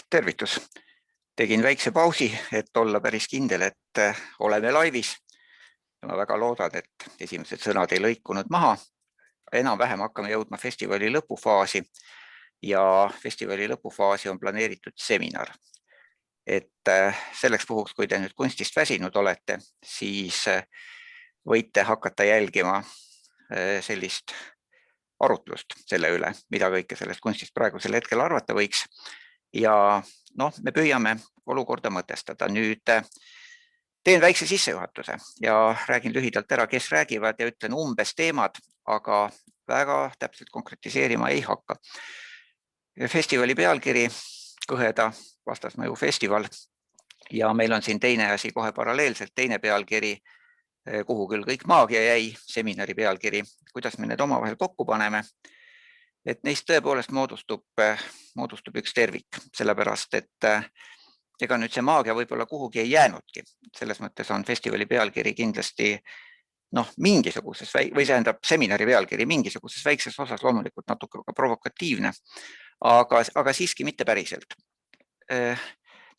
Tervitus. Tegin väikse pausi, et olla päris kindel, et oleme laivis. Ma väga loodan, et esimesed sõnad ei lõikunud maha. Enam-vähem hakkame jõudma festivali lõpufaasi ja festivali lõpufaasi on planeeritud seminar. Et selleks puhuks, kui te nüüd kunstist väsinud olete, siis võite hakata jälgima sellist arutlust selle üle, mida kõike sellest kunstist praegusel hetkel arvata võiks. Ja me püüame olukorda mõtestada. Nüüd teen väikse sissejuhatuse ja räägin lühidalt ära, kes räägivad ja ütlen umbes teemad, aga väga täpselt konkretiseerima ei hakka. Festivali pealkiri Kõheda vastasmõju festival ja meil on siin teine asi kohe paralleelselt, teine pealkiri, kuhu küll kõik maagia jäi, seminari pealkiri, kuidas me need omavahel kokku paneme. Et neist tõepoolest moodustub üks tervik, sellepärast, et ega nüüd see maagia võib-olla kuhugi ei jäänudki. Selles mõttes on festivali pealkiri kindlasti mingisuguses, või see tähendab seminari pealkiri mingisuguses väikses osas loomulikult natuke provokatiivne, aga siiski mitte päriselt.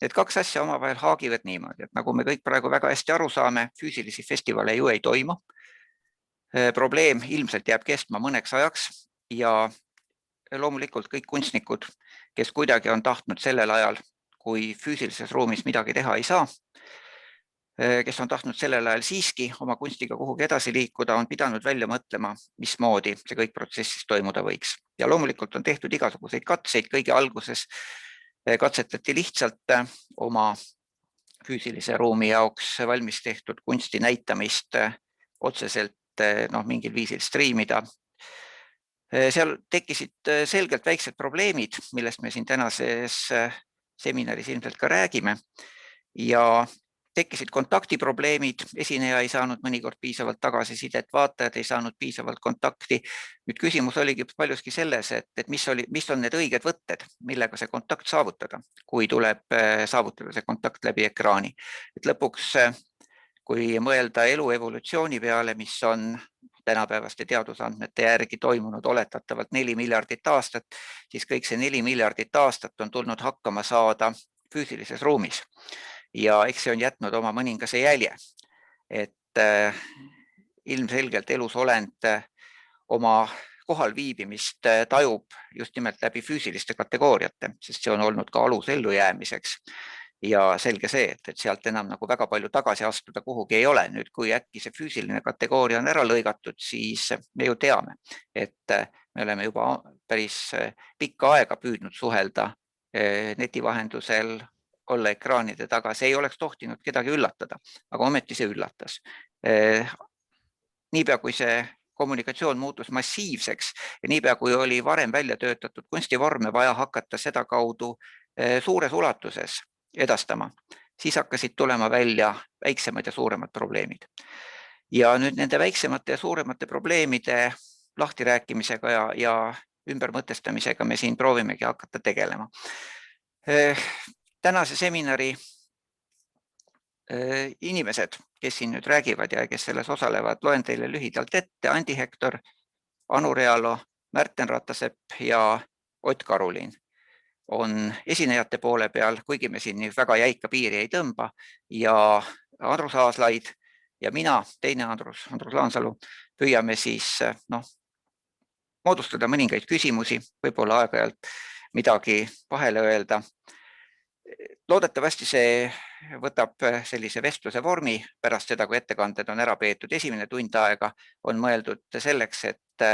Need kaks asja omavahel haagivad niimoodi, et nagu me kõik praegu väga hästi aru saame, füüsilisi festivale ju ei toimu. Probleem ilmselt jääb kestma mõneks ajaks ja loomulikult kõik kunstnikud, kes kuidagi on tahtnud sellel ajal, kui füüsilises ruumis midagi teha ei saa, kes on tahtnud sellel ajal siiski oma kunstiga kuhugi edasi liikuda, on pidanud välja mõtlema, mismoodi see kõik protsessis toimuda võiks. Ja loomulikult on tehtud igasuguseid katseid, kõige alguses katsetati lihtsalt oma füüsilise ruumi jaoks valmis tehtud kunsti näitamist otseselt mingil viisil striimida. Seal tekkisid selgelt väiksed probleemid, millest me siin tänases seminaris ilmselt ka räägime ja tekkisid kontaktiprobleemid, esineja ei saanud mõnikord piisavalt tagasisidet, vaatajad ei saanud piisavalt kontakti. Nüüd küsimus oligi paljuski selles, et mis on need õiged võtted, millega see kontakt saavutada, kui tuleb saavutada see kontakt läbi ekraani. Et lõpuks, kui mõelda elu evolutsiooni peale, mis on tänapäevaste teadusandmete järgi toimunud oletatavalt 4 miljardit aastat, siis kõik see 4 miljardit aastat on tulnud hakkama saada füüsilises ruumis. Ja eks see on jätnud oma mõningase jälje, et ilmselgelt elusolend oma kohal viibimist tajub just nimelt läbi füüsiliste kategooriate, sest see on olnud ka alus ellujäämiseks. Ja selge see, et sealt enam nagu väga palju tagasi astuda kuhugi ei ole. Nüüd, kui äkki see füüsiline kategooria on ära lõigatud, siis me ju teame, et me oleme juba päris pikka aega püüdnud suhelda neti vahendusel, olla ekraanide taga. See ei oleks tohtinud kedagi üllatada, aga ometi see üllatas. Niipea kui see kommunikatsioon muutus massiivseks ja niipea kui oli varem välja töötatud kunstivorme vaja hakata seda kaudu suures ulatuses edastama, siis hakkasid tulema välja väiksemad ja suuremad probleemid. Ja nüüd nende väiksemate ja suuremate probleemide lahtirääkimisega ja ümbermõtestamisega me siin proovimegi hakata tegelema. Tänase seminari inimesed, kes siin nüüd räägivad ja kes selles osalevad, loen teile lühidalt ette: Andi Hektor, Anu Realo, Märten Ratasepp ja Ott Karulin on esinejate poole peal, kuigi me siin väga jäika piiri ei tõmba, ja Andrus Aaslaid ja mina, teine Andrus Laansalu, püüame siis moodustada mõningaid küsimusi, võib-olla aeg-ajalt midagi vahele öelda. Loodetavasti see võtab sellise vestluse vormi pärast seda, kui ettekanded on ära peetud. Esimene tund aega on mõeldud selleks, et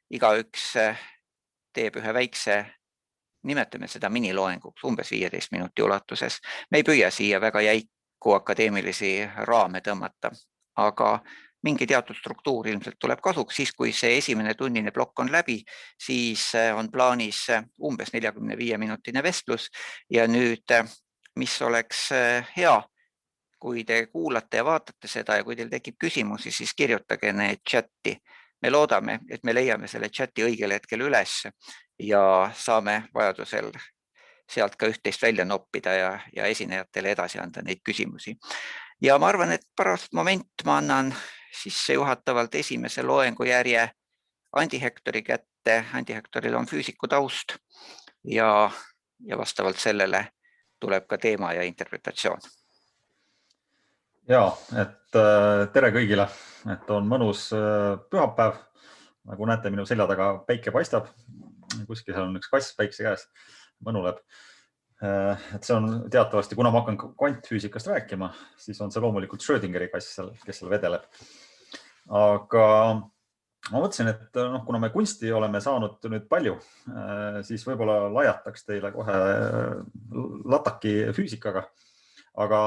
igaüks teeb ühe väikse, nimetame seda miniloenguks, umbes 15 minuti ulatuses. Me ei püüa siia väga jäiku akadeemilisi raame tõmmata, aga mingi teatud struktuur ilmselt tuleb kasuks. Siis, kui see esimene tunnine plokk on läbi, siis on plaanis umbes 45-minutine vestlus. Ja nüüd, mis oleks hea, kui te kuulate ja vaatate seda ja kui teil tekib küsimusi, siis kirjutage need chati. Me loodame, et me leiame selle chati õigel hetkel üles ja saame vajadusel sealt ka üht-teist välja noppida ja esinejatele edasi anda neid küsimusi. Ja ma arvan, et pärast moment ma annan sissejuhatavalt esimese loengu järje Andi Hektori kätte. Andi Hektoril on füüsiku taust ja ja vastavalt sellele tuleb ka teema ja interpretatsioon. Ja, et tere kõigile, et on mõnus pühapäev. Nagu näete, minu selja taga päike paistab. Kuskil seal on üks kass päikse käes, mõnuleb. Et see on teatavasti, kuna ma hakkan kvantfüüsikast rääkima, siis on see loomulikult Schrödingeri kass, kes seal vedeleb. Aga ma mõtlesin, et kuna me kunsti oleme saanud nüüd palju, siis võib-olla laiataks teile kohe lataki füüsikaga. Aga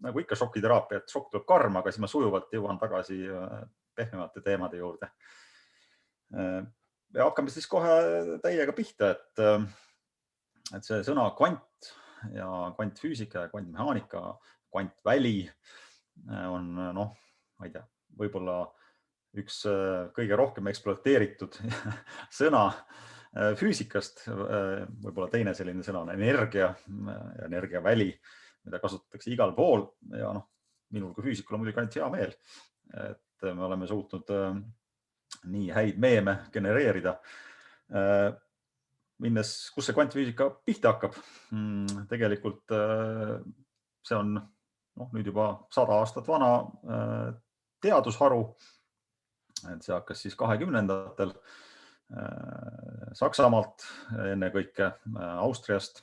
nagu ikka šokiteraapia, et šokk tuleb karm, aga siis ma sujuvalt jõuan tagasi pehmemate teemade juurde. Ja hakkame siis kohe täiega pihta, et see sõna kvant ja kvantfüüsika ja kvantmehaanika, kvantväli on, ma ei tea, võib-olla üks kõige rohkem ekspluateeritud sõna füüsikast. Võib-olla teine selline sõna on energia ja energiaväli, mida kasutatakse igal pool ja minul kui füüsikul on muidugi ainult hea meel, et me oleme suutnud nii häid meeme genereerida. Minnes, kus see kvantfüüsika pihta hakkab? Tegelikult see on nüüd juba 100 aastat vana teadusharu. See hakkas siis 20-ndatel Saksamaalt, ennekõike Austriast,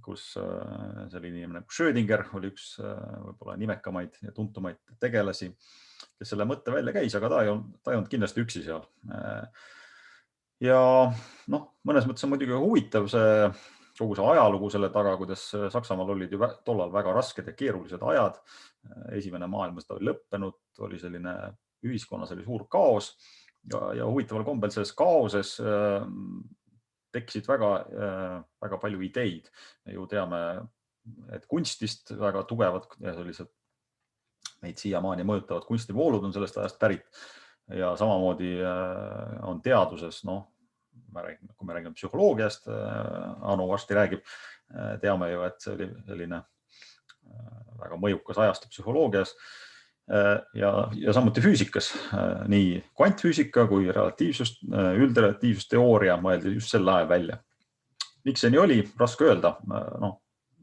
kus selline inimene nagu Schrödinger oli üks võib-olla nimekamaid ja tuntumaid tegelasi, kes selle mõtte välja käis, aga ta ei olnud kindlasti üksi seal. Ja mõnes mõttes on muidugi huvitav kogu see ajalugu selle taga, kuidas Saksamaal olid ju tollal väga rasked ja keerulised ajad. Esimene maailmasõda oli lõppenud, oli selline ühiskonnas oli suur kaos ja huvitaval kombel selles kaoses tekkisid väga palju ideid. Me ju teame, et kunstist väga tugevad ja sellised meid siiamaani mõjutavad kunstivoolud on sellest ajast pärit. Ja samamoodi on teaduses, kui me räägime psühholoogiast, Anu varsti räägib, teame ju, et see oli selline väga mõjukas ajastu psühholoogias ja samuti füüsikas. Nii kvantfüüsika kui üldrelatiivsusteooria mõeldi just sel ajal välja. Miks see nii oli? Raske öelda.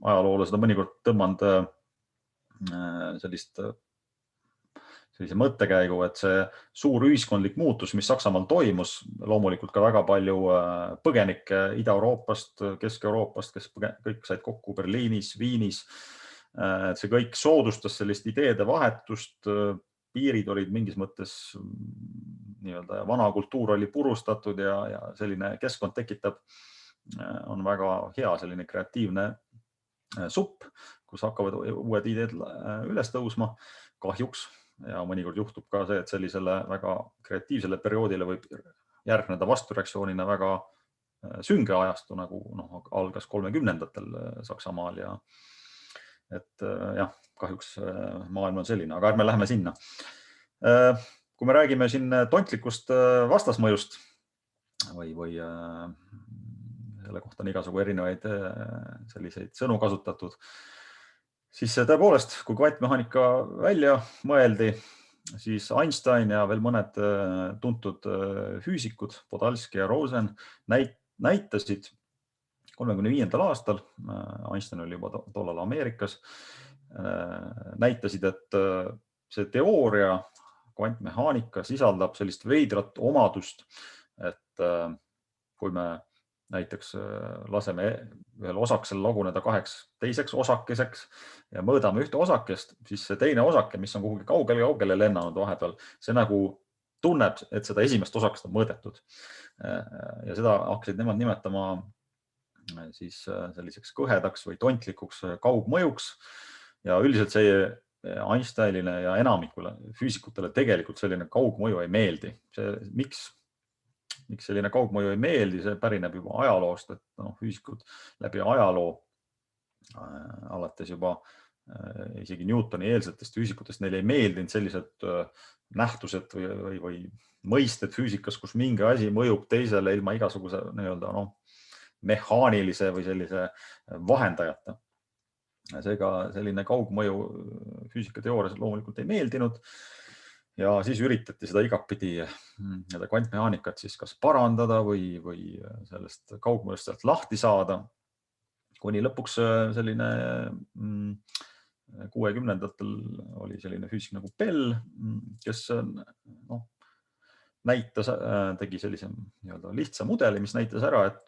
Ajaloolased on mõnikord tõmmanud sellise mõttekäigu, et see suur ühiskondlik muutus, mis Saksamaal toimus, loomulikult ka väga palju põgenikke Ida-Euroopast, Kesk-Euroopast, kes kõik said kokku Berliinis, Viinis. See kõik soodustas sellist ideede vahetust, piirid olid mingis mõttes nii-öelda vana kultuur oli purustatud ja selline keskkond tekitab, on väga hea selline kreatiivne supp, kus hakkavad uued ideed üles tõusma kahjuks ja mõnikord juhtub ka see, et sellisele väga kreatiivsele perioodile võib järgneda vastureaktsioonina väga sünge ajastu, nagu algas 30-ndatel Saksamaal ja et jah, kahjuks maailm on selline, aga ärme läheme sinna. Kui me räägime siin tontlikust vastasmõjust või selle kohta on igasugu erinevaid selliseid sõnu kasutatud, siis tõepoolest, kui kvantmehaanika välja mõeldi, siis Einstein ja veel mõned tuntud füüsikud, Podolsky ja Rosen näitasid 35. aastal, Einstein oli juba tollal Ameerikas, näitasid, et see teooria, kvantmehaanika sisaldab sellist veidrat omadust, et kui me näiteks laseme ühel osaksel laguneda 2 teiseks osakeseks ja mõõdame ühte osakest, siis see teine osake, mis on kuhugi kaugele lennanud vahepeal, see nagu tunneb, et seda esimest osakest on mõõdetud. Ja seda hakkasid nemad nimetama siis selliseks kõhedaks või tontlikuks kaugmõjuks ja üldiselt see Einsteinile ja enamikule füüsikutele tegelikult selline kaugmõju ei meeldi. Miks selline kaugmõju ei meeldi, see pärineb juba ajaloost, et füüsikud läbi ajaloo alates juba isegi Newtoni eelsetest füüsikutest, neile ei meeldinud sellised nähtused või mõisted füüsikas, kus mingi asi mõjub teisele ilma igasuguse mehaanilise või sellise vahendajata. Seega selline kaugmõju füüsikateoorias loomulikult ei meeldinud ja siis üritati seda igapidi kvantmehaanikat siis kas parandada või sellest kaugmõjust sealt lahti saada, kuni lõpuks selline 60-ndatel oli selline füüsik nagu Bell, kes tegi sellise lihtsa mudeli, mis näitas ära, et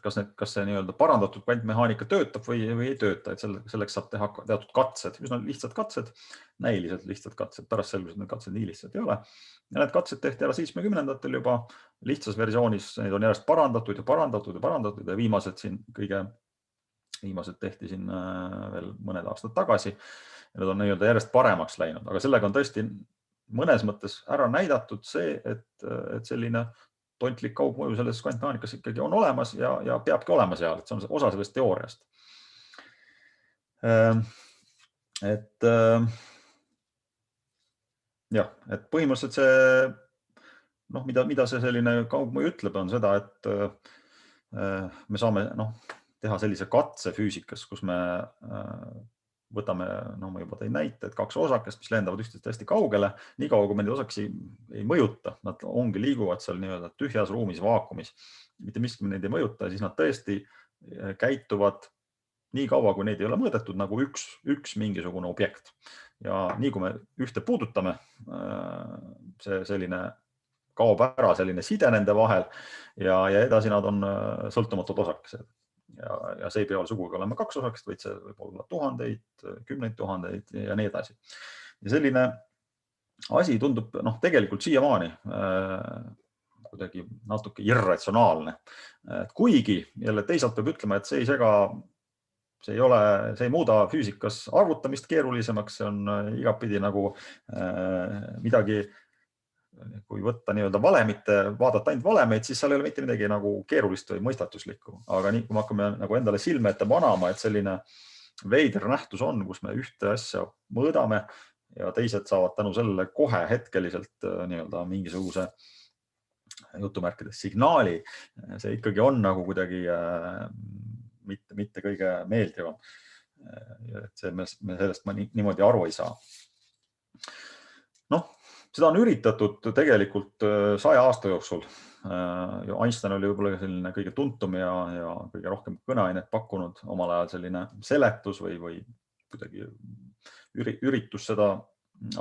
kas see parandatud kvantmehaanika töötab või ei tööta, et selleks saab teha teatud katsed, üsna lihtsad katsed, näiliselt lihtsad katsed, pärast selgus, et need katsed nii lihtsad ei ole. Ja need katsed tehti ära 70-ndatel juba lihtsas versioonis, neid on järjest parandatud ja viimased tehti siin veel mõned aastad tagasi. Ja need on järjest paremaks läinud, aga sellega on tõesti mõnes mõttes ära näidatud see, et selline tontlik kaugmõju selles kvantmehaanikas ikkagi on olemas ja peabki olema seal, et see on osa sellest teooriast. Et põhimõtteliselt see, mida see selline kaugmõju ütleb, on seda, et me saame teha sellise katse füüsikas, kus me võtame, ma juba tõin näite, et 2 osakest, mis lendavad üksteisest hästi kaugele, nii kaua, kui me neid osakesi ei mõjuta, nad ongi liiguvad seal tühjas ruumis, vaakumis, mitte miski neid ei mõjuta, ja siis nad tõesti käituvad nii kaua, kui neid ei ole mõõdetud, nagu üks mingisugune objekt. Ja nii kui me ühte puudutame, see selline kaob ära selline side nende vahel ja edasi nad on sõltumatud osakesed. Ja see ei pea sugugi olema 2 osakest, vaid see võib olla tuhandeid, kümneid tuhandeid ja nii edasi. Ja selline asi tundub tegelikult siiamaani kuidagi natuke irratsionaalne. Kuigi jälle teisalt peab ütlema, et see ei muuda füüsikas arvutamist keerulisemaks, see on igapidi nagu midagi, kui võtta valemite, vaadata ainult valemeid, siis seal ei ole mitte midagi nagu keerulist või mõistatuslikku. Aga nii, kui me hakkame endale silme ette panama, et selline veider nähtus on, kus me ühte asja mõõdame ja teised saavad tänu sellele kohe hetkeliselt mingisuguse jutumärkides signaali, see ikkagi on nagu kuidagi mitte kõige meeldivam. Me sellest niimoodi aru ei saa. Seda on üritatud tegelikult 100 aasta jooksul. Einstein oli võib-olla selline kõige tuntum ja kõige rohkem kõneainet pakkunud omal ajal selline seletus või kuidagi üritus seda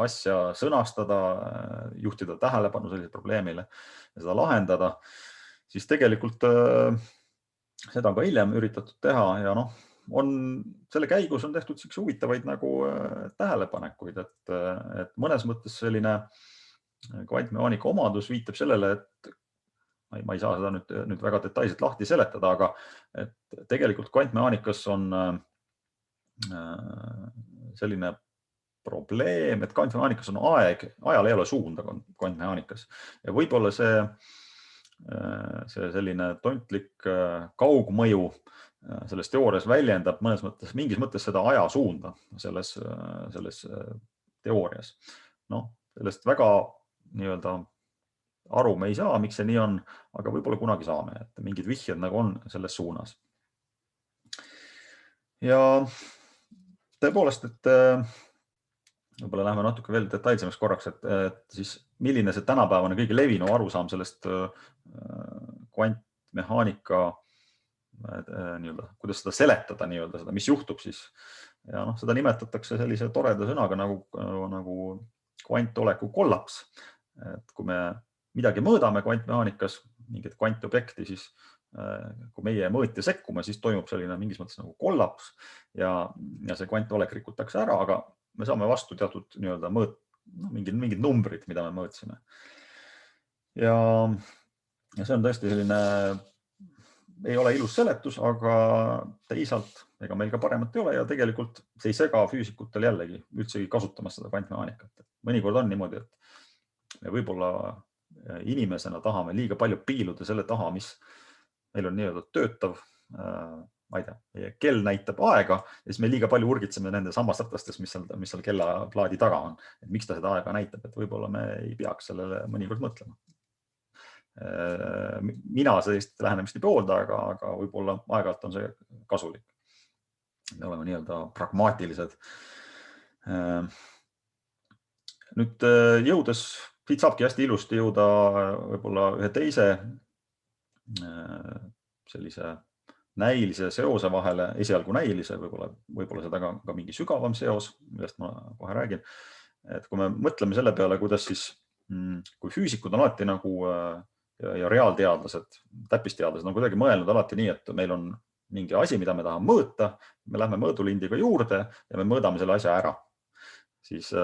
asja sõnastada, juhtida tähelepanu sellisele probleemile ja seda lahendada. Siis tegelikult seda on ka hiljem üritatud teha ja selle käigus on tehtud siukse huvitavaid nagu tähelepanekuid, et mõnes mõttes selline kvantmehaanika omadus viitab sellele, et ma ei saa seda nüüd väga detailselt lahti seletada, aga et tegelikult kvantmehaanikas on selline probleem, et kvantmehaanikas on ajal ei ole suunda kvantmehaanikas ja võib-olla see selline tontlik kaugmõju selles teoorias väljendab mingis mõttes seda ajasuunda selles teoorias. Sellest väga aru me ei saa, miks see nii on, aga võib-olla kunagi saame, et mingid vihjed nagu on selles suunas. Ja tõepoolest, et võib-olla läheme natuke veel detailsemaks korraks, et siis milline see tänapäevane kõige levinum arusaam sellest kvantmehaanika, kuidas seda seletada, seda, mis juhtub siis. Ja seda nimetatakse sellise toreda sõnaga nagu kvantoleku kollaps. Et kui me midagi mõõdame kvantmehaanikas, mingit kvantobjekti, siis kui meie mõõtja sekkume, siis toimub selline mingis mõttes nagu kollaps ja see kvantolek rikutakse ära, aga me saame vastu teatud mingid numbrid, mida me mõõtsime. Ja see on tõesti selline, ei ole ilus seletus, aga teisalt ega meil ka paremat ei ole ja tegelikult see ei sega füüsikutel jällegi üldsegi kasutamas seda kvantmehaanikat. Mõnikord on niimoodi, et me võib-olla inimesena tahame liiga palju piiluda selle taha, mis meil on töötav, ma ei tea, meie kell näitab aega ja siis me liiga palju urgitseme nende sammasratastest, mis seal kellaplaadi taga on. Et miks ta seda aega näitab, et võib-olla me ei peaks sellele mõnikord mõtlema. Mina sellist lähenemist ei poolda, aga võib-olla aeg-ajalt on see kasulik. Me oleme pragmaatilised. Nüüd jõudes, siit saabki hästi ilusti jõuda võib-olla ühe teise sellise näilise seose vahele, esialgu näilise, võib-olla seda ka mingi sügavam seos, millest ma kohe räägin. Et kui me mõtleme selle peale, kuidas siis, kui füüsikud on alati nagu ja reaalteadlased, täppisteadlased on kuidagi mõelnud alati nii, et meil on mingi asi, mida me tahame mõõta, me lähme mõõdulindiga juurde ja me mõõdame selle asja ära. Siis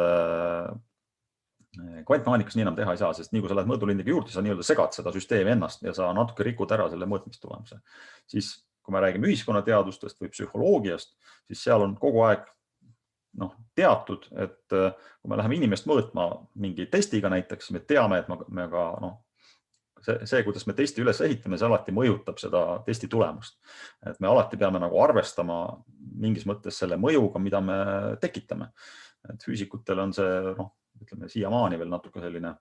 kvantmehaanikas nii enam teha ei saa, sest nii kui sa lähed mõõdulindiga juurde, sa nii-öelda segad seda süsteemi ennast ja sa natuke rikud ära selle mõõtmistulemuse. Siis kui me räägime ühiskonnateadustest või psühholoogiast, siis seal on kogu aeg teatud, et kui me läheme inimest mõõtma mingi testiga näiteks, me teame, et me ka see, kuidas me testi üles ehitame, see alati mõjutab seda testi tulemust. Et me alati peame nagu arvestama mingis mõttes selle mõjuga, mida me tekitame. Et füüsikutel on see, ütleme siiamaani veel natuke selline,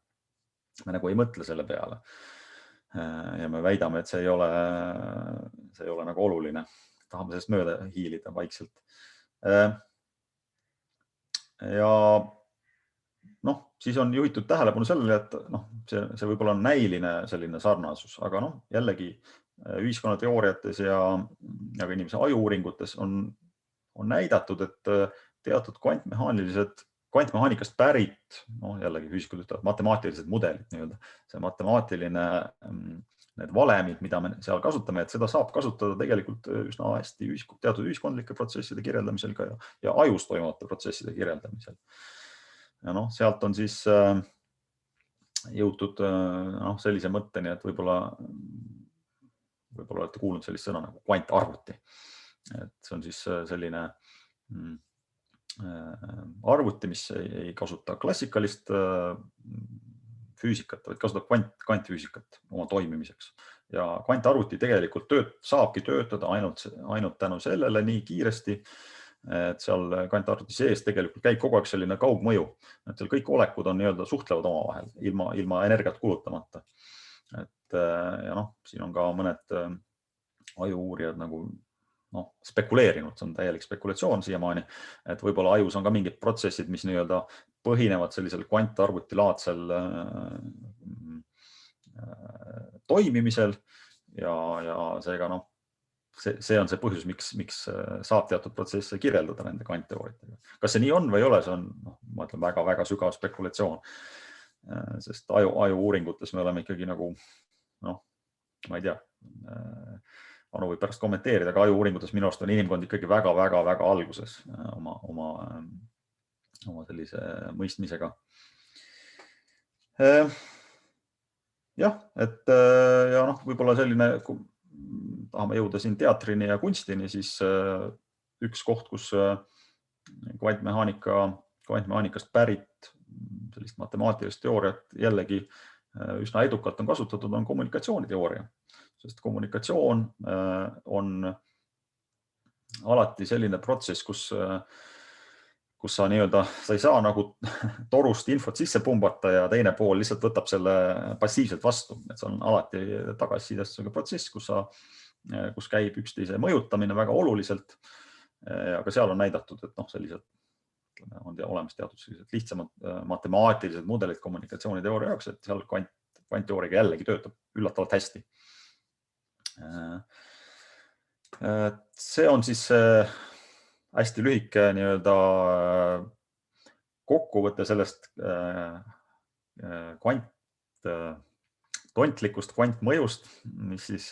me nagu ei mõtle selle peale. Ja me väidame, et see ei ole nagu oluline. Tahame sellest mööda hiilida vaikselt. Ja siis on juhitud tähelepanu sellele, et see võib-olla on näiline selline sarnasus, aga jällegi ühiskonnateooriates ja ka inimese ajuuuringutes on näidatud, et teatud kvantmehaanikast pärit, jällegi füüsikud ütlevad matemaatilised mudelid, see matemaatiline, need valemid, mida me seal kasutame, et seda saab kasutada tegelikult üsna hästi teatud ühiskondlike protsesside kirjeldamisel ja ajus toimuvate protsesside kirjeldamisel. Ja sealt on siis jõutud sellise mõtteni, et võib-olla olete kuulnud sellist sõna nagu kvantarvuti. Et see on siis selline arvuti, mis ei kasuta klassikalist füüsikat, vaid kasutab kvantfüüsikat oma toimimiseks. Ja kvantarvuti tegelikult saabki töötada ainult tänu sellele nii kiiresti, et seal kvantarvuti sees tegelikult käib kogu aeg selline kaugmõju. Et seal kõik olekud on suhtlevad omavahel ilma energiat kulutamata. Ja siin on ka mõned ajuuurijad nagu spekuleerinud, see on täielik spekulatsioon siiamaani, et võib-olla ajus on ka mingid protsessid, mis põhinevad sellisel kvantarvutilaadsel toimimisel ja seega see on see põhjus, miks saab teatud protsesse kirjeldada nende kvantteooriatega. Kas see nii on või ei ole, see on, ma ütlen, väga-väga sügav spekulatsioon, sest ajuuuringutes me oleme ikkagi nagu, ma ei tea, Anu võib pärast kommenteerida, aga ajuuuringutes minu arust on inimkond ikkagi väga-väga-väga alguses oma sellise mõistmisega. Jah, et ja võib-olla selline, kui tahame jõuda siin teatrini ja kunstini, siis üks koht, kus kvantimehaanikast pärit sellist matemaatilist teooriat jällegi üsna edukalt on kasutatud, on kommunikatsiooniteooria. Sest kommunikatsioon on alati selline protsess, kus sa ei saa nagu torust infot sisse pumbata ja teine pool lihtsalt võtab selle passiivselt vastu. Et see on alati tagasisidestusega protsess, kus käib üksteise mõjutamine väga oluliselt. Aga seal on näidatud, et sellised on olemas teatud lihtsamad matemaatilised mudelid kommunikatsiooniteooria jaoks, et seal kvantteooriaga jällegi töötab üllatavalt hästi. See on siis hästi lühike kokkuvõte sellest tontlikust kvantmõjust, mis siis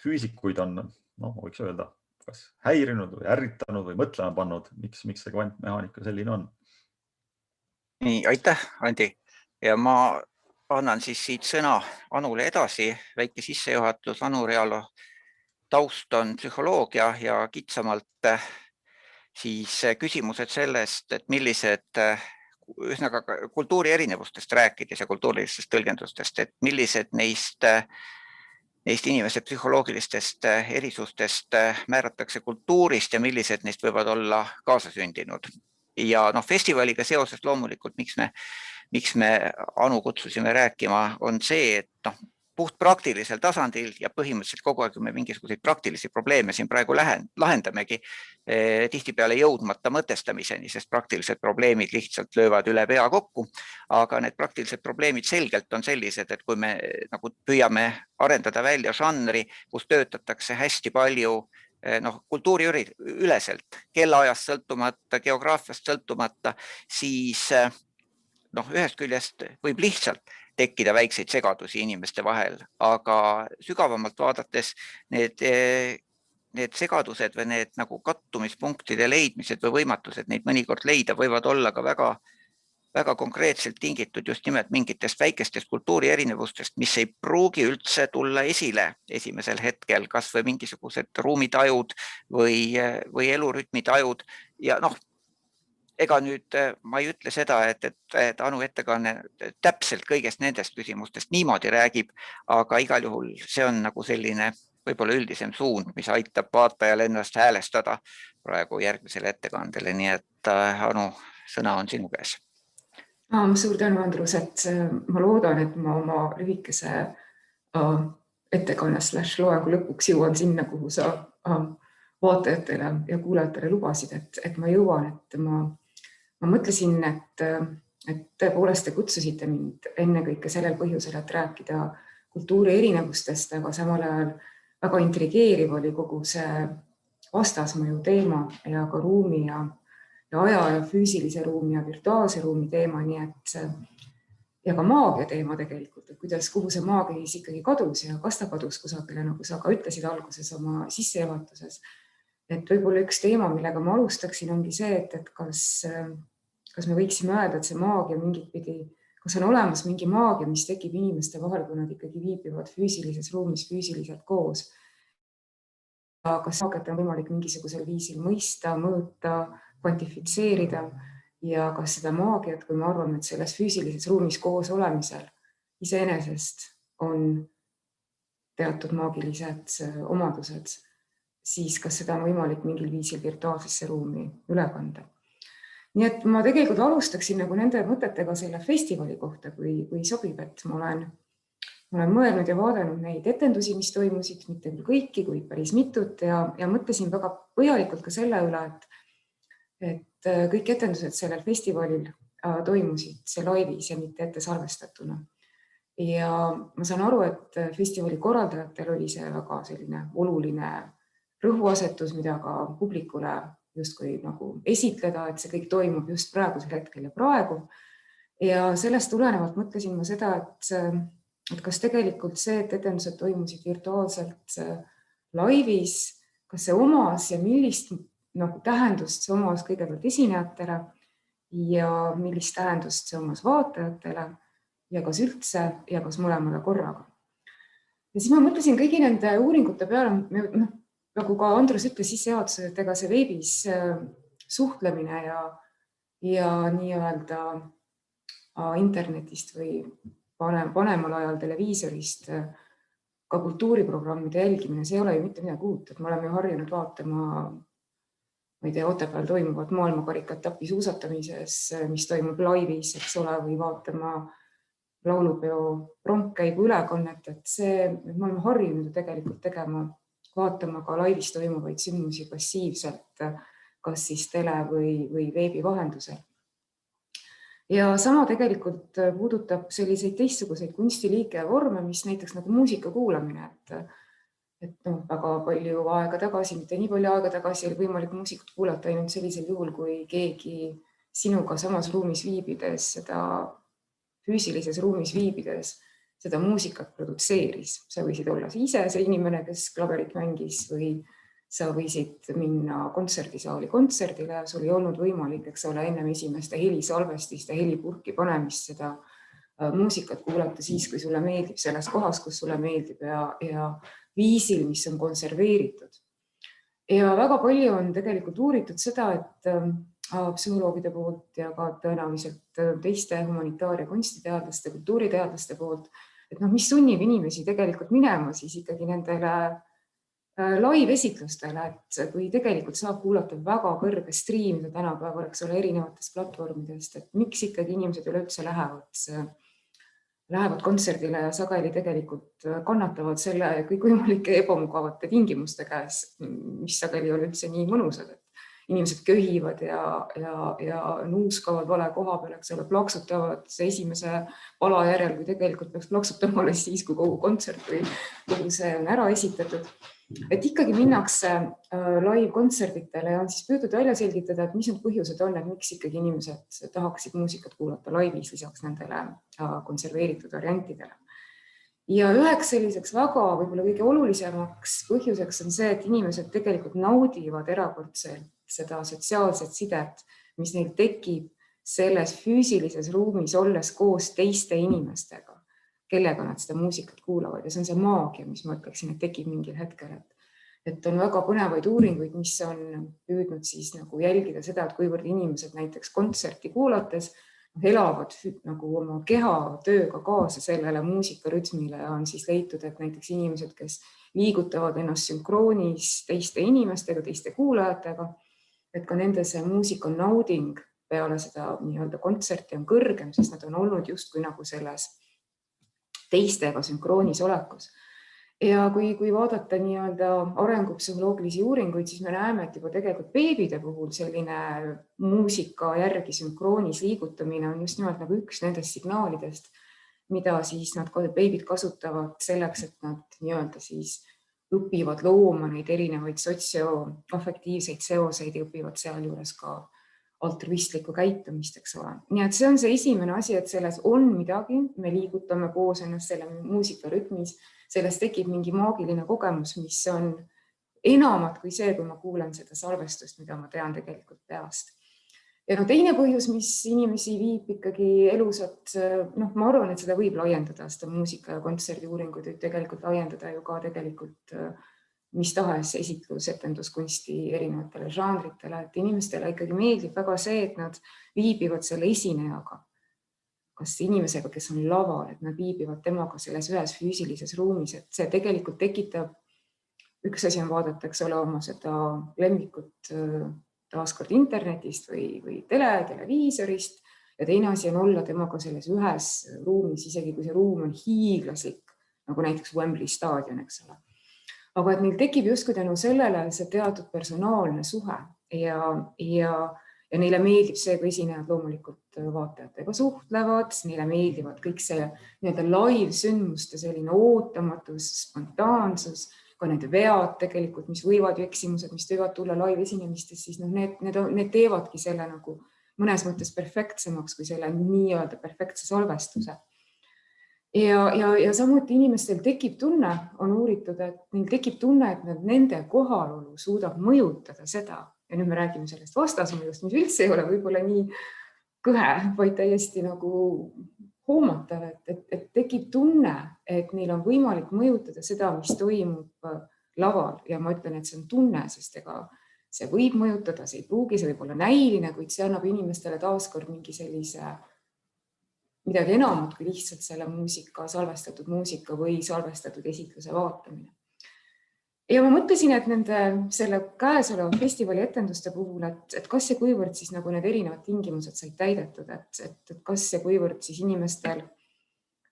füüsikuid on, võiks öelda, kas häirinud või ärritanud või mõtlema pannud, miks see kvantmehaanika selline on. Nii, aitäh, Andi. Ja ma annan siis siit sõna Anule edasi, väike sissejuhatus. Anu Realo taust on psühholoogia ja kitsamalt siis küsimused sellest, et millised, ühesõnaga kultuuri erinevustest rääkides ja kultuurilistest tõlgendustest, et millised neist inimese psühholoogilistest erisustest määratakse kultuurist ja millised neist võivad olla kaasasündinud. Ja festivaliga seoses loomulikult, miks me Anu kutsusime rääkima, on see, et puht praktilisel tasandil ja põhimõtteliselt kogu aeg me mingisuguseid praktilisi probleeme siin praegu lahendamegi tihtipeale jõudmata mõtestamiseni, sest praktilised probleemid lihtsalt löövad üle pea kokku. Aga need praktilised probleemid selgelt on sellised, et kui me nagu püüame arendada välja žanri, kus töötatakse hästi palju kultuuri üleselt, kellaajast sõltumata, geograafiast sõltumata, siis ühest küljest võib lihtsalt tekkida väikseid segadusi inimeste vahel, aga sügavamalt vaadates need segadused või need nagu kattumispunktide leidmised või võimatused neid mõnikord leida võivad olla ka väga, väga konkreetselt tingitud just nimelt mingitest väikestest kultuuri erinevustest, mis ei pruugi üldse tulla esile esimesel hetkel, kas või mingisugused ruumitajud või elurütmitajud ja ega nüüd ma ei ütle seda, et Anu ettekanne täpselt kõigest nendest küsimustest niimoodi räägib, aga igal juhul see on nagu selline võib-olla üldisem suund, mis aitab vaatajal ennast häälestada praegu järgmisele ettekandele. Nii et Anu, sõna on sinu käes. Suur tänu, Andrus, et ma loodan, et ma oma lühikese ettekanne/loengu lõpuks jõuan sinna, kuhu sa vaatajatele ja kuulajatele lubasid, et ma jõuan, et ma mõtlesin, et tõepoolest te kutsusite mind ennekõike sellel põhjusel, et rääkida kultuuri erinevustest, aga samal ajal väga intrigeeriv oli kogu see vastasmõju teema ja ka ruumi ja aja ja füüsilise ruumi ja virtuaalse ruumi teema, nii et ja ka maagia teema tegelikult, et kuhu see maagiis ikkagi kadus ja kas ta kadus kusagile, nagu sa ka ütlesid alguses oma sissejuhatuses. Et võib-olla üks teema, millega ma alustaksin, ongi see, et kas me võiksime öelda, et see maagia mingit pidi, kas on olemas mingi maagia, mis tekib inimeste vahel, kui nad ikkagi viibivad füüsilises ruumis füüsiliselt koos. Kas maagiat on võimalik mingisugusel viisil mõista, mõõta, kvantifitseerida ja kas seda maagiat, kui me arvame, et selles füüsilises ruumis koos olemisel iseenesest on teatud maagilised omadused, siis kas seda on võimalik mingil viisil virtuaalsesse ruumi üle kanda. Nii et ma tegelikult alustaksin nagu nende mõtetega selle festivali kohta, kui sobib, et ma olen mõelnud ja vaadanud neid etendusi, mis toimusid, mitte küll kõiki, kuid päris mitut ja mõtlesin väga põhjalikult ka selle üle, et kõik etendused sellel festivalil toimusid see laivis ja mitte ette salvestatuna. Ja ma saan aru, et festivali korraldajatel oli see väga selline oluline rõhuasetus, mida ka publikule justkui nagu esitleda, et see kõik toimub just praegusel hetkel ja praegu. Ja sellest tulenevalt mõtlesin ma seda, et kas tegelikult see, et etendused toimusid virtuaalselt laivis, kas see omas ja millist tähendust see omas kõigepealt esinejatele ja millist tähendust see omas vaatajatele ja kas üldse ja kas mõlemale korraga. Ja siis ma mõtlesin kõigi nende uuringute peale, nagu ka Andrus ütles sissejuhatuses, et ega see veebis suhtlemine ja nii-öelda internetist või vanemal ajal televiisorist ka kultuuriprogrammide jälgimine, see ei ole ju mitte midagi uut, et me oleme ju harjunud vaatama, ma ei tea, Otepääl toimuvat maailmakarikat tapisuusatamises, mis toimub laivis, eks ole, või vaatama laulupeo pronkkäigu ülekannet, et me oleme harjunud tegelikult vaatama ka laivis toimuvaid sündmusi passiivselt, kas siis tele või veebi vahendusel. Ja sama tegelikult puudutab selliseid teistsuguseid kunstiliike ja vorme, mis näiteks nagu muusika kuulamine, et väga palju aega tagasi, mitte nii palju aega tagasi oli võimalik muusikut kuulata ainult sellisel juhul, kui keegi sinuga samas ruumis viibides, seda füüsilises ruumis viibides, seda muusikat produtseeris. Sa võisid olla ise see inimene, kes klaverit mängis või sa võisid minna kontserdisaali kontserdile ja sul ei olnud võimalik, eks ole, ennem esimeste helisalvestiste, helipurki panemist seda muusikat kuulata siis, kui sulle meeldib selles kohas, kus sulle meeldib ja viisil, mis on konserveeritud. Ja väga palju on tegelikult uuritud seda, et psühholoogide poolt ja ka tõenäoliselt teiste humanitaar- ja kunstiteadlaste, kultuuriteadlaste poolt, et mis sunnib inimesi tegelikult minema siis ikkagi nendele live-esitlustele, et kui tegelikult saab kuulata väga kõrge striimida tänapäeval, eks ole, erinevatest platvormidest, et miks ikkagi inimesed üleüldse lähevad lähevad kontserdile ja sageli tegelikult kannatavad selle kõikvõimalike ebamugavate tingimuste käes, mis sageli ei ole üldse nii mõnusad. Inimesed köhivad ja nuuskavad vale koha peal, eks ole, plaksutavad esimese pala järel, kui tegelikult peaks plaksutama alles siis, kui kogu kontsert või kogu see on ära esitatud. Et ikkagi minnakse live-kontserditele ja on siis püüdnud välja selgitada, et mis need põhjused on, et miks ikkagi inimesed tahaksid muusikat kuulata laivis lisaks nendele konserveeritud variantidele. Ja üheks selliseks väga võib-olla kõige olulisemaks põhjuseks on see, et inimesed tegelikult naudivad erakordselt seda sotsiaalset sidet, mis neil tekib selles füüsilises ruumis olles koos teiste inimestega, kellega nad seda muusikat kuulavad. Ja see on see maagia, mis ma ütleksin, et tekib mingil hetkel. Et on väga põnevaid uuringuid, mis on püüdnud siis nagu jälgida seda, et kuivõrd inimesed näiteks kontserti kuulates elavad nagu oma keha tööga kaasa sellele muusikarütmile ja on siis leitud, et näiteks inimesed, kes liigutavad ennast sünkroonis teiste inimestega, teiste kuulajatega, et ka nende see muusika nauding peale seda nii-öelda kontserti on kõrgem, sest nad on olnud justkui nagu selles teistega sünkroonis olekus. Ja kui vaadata nii-öelda arengupsühholoogilisi uuringuid, siis me näeme, et juba tegelikult beebide puhul selline muusika järgi sünkroonis liigutamine on just nimelt nagu üks nendest signaalidest, mida siis nad beebid kasutavad selleks, et nad nii-öelda siis õpivad looma neid erinevaid sotsioafektiivseid seoseid ja õpivad sealjuures ka altruistlikku käitumist, eks ole. Nii et see on see esimene asi, et selles on midagi, me liigutame koos ennast selle muusikarütmis, sellest tekib mingi maagiline kogemus, mis on enamat kui see, kui ma kuulen seda salvestust, mida ma tean tegelikult peast. Ja teine põhjus, mis inimesi viib ikkagi elusat, ma arvan, et seda võib laiendada, seda muusika ja kontserdi uuringuid võib tegelikult laiendada ju ka tegelikult mis tahes esitlus, etenduskunsti erinevatele žanritele, et inimestele ikkagi meeldib väga see, et nad viibivad selle esinejaga, kas inimesega, kes on laval, et nad viibivad temaga selles ühes füüsilises ruumis, et see tegelikult tekitab, üks asi on vaadata, eks ole, oma seda lemmikut taaskord internetist või televiisorist ja teine asi on olla temaga selles ühes ruumis, isegi kui see ruum on hiiglaslik, nagu näiteks Wembley staadion, eks ole. Aga et neil tekib justkui tänu sellele see teatud personaalne suhe ja neile meeldib see, kui esinejad loomulikult vaatajatega suhtlevad, neile meeldivad kõik see live-sündmuste selline ootamatus, spontaansus, ka nende vead tegelikult, mis võivad ju eksimused, mis võivad tulla live esinemistes, siis need teevadki selle nagu mõnes mõttes perfektsemaks kui selle nii-öelda perfektse salvestuse. Ja samuti inimestel tekib tunne, on uuritud, et neil tekib tunne, et nende kohalolu suudab mõjutada seda, ja nüüd me räägime sellest vastasmõjust, mis üldse ei ole võib-olla nii kõhe, vaid täiesti nagu hoomatav, et tekib tunne, et neil on võimalik mõjutada seda, mis toimub laval ja ma ütlen, et see on tunne, sest ega see võib mõjutada, see ei pruugi, see võib olla näiline, kuid see annab inimestele taaskord mingi sellise midagi enamat kui lihtsalt selle muusika, salvestatud muusika või salvestatud esitluse vaatamine. Ja ma mõtlesin, et selle käesoleva festivali etenduste puhul, et kas ja kuivõrd siis nagu need erinevad tingimused said täidetud, et kas ja kuivõrd siis inimestel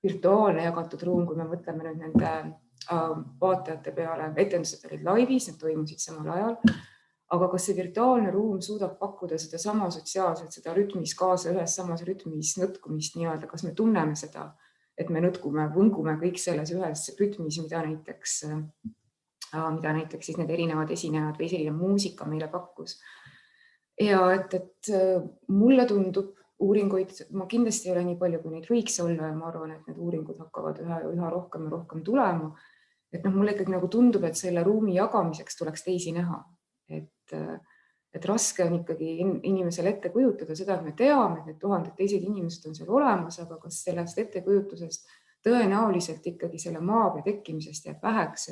virtuaalne jagatud ruum, kui me mõtleme nüüd nende vaatajate peale, etendused olid laivis, need toimusid samal ajal, aga kas see virtuaalne ruum suudab pakkuda seda sama sotsiaalset, seda rütmis kaasa ühes samas rütmis nõtkumist nii-öelda, kas me tunneme seda, et me nõtkume, võngume kõik selles ühes rütmis, mida näiteks siis need erinevad esinejad või selline muusika meile pakkus. Ja et mulle tundub uuringuid, ma kindlasti ei ole nii palju, kui neid võiks olla ja ma arvan, et need uuringud hakkavad üha rohkem ja rohkem tulema. Et mulle ikkagi nagu tundub, et selle ruumi jagamiseks tuleks teisi näha. Et raske on ikkagi inimesel ette kujutada seda, et me teame, et need tuhanded teised inimesed on seal olemas, aga kas sellest ettekujutusest tõenäoliselt ikkagi selle maagia tekkimisest jääb väheks,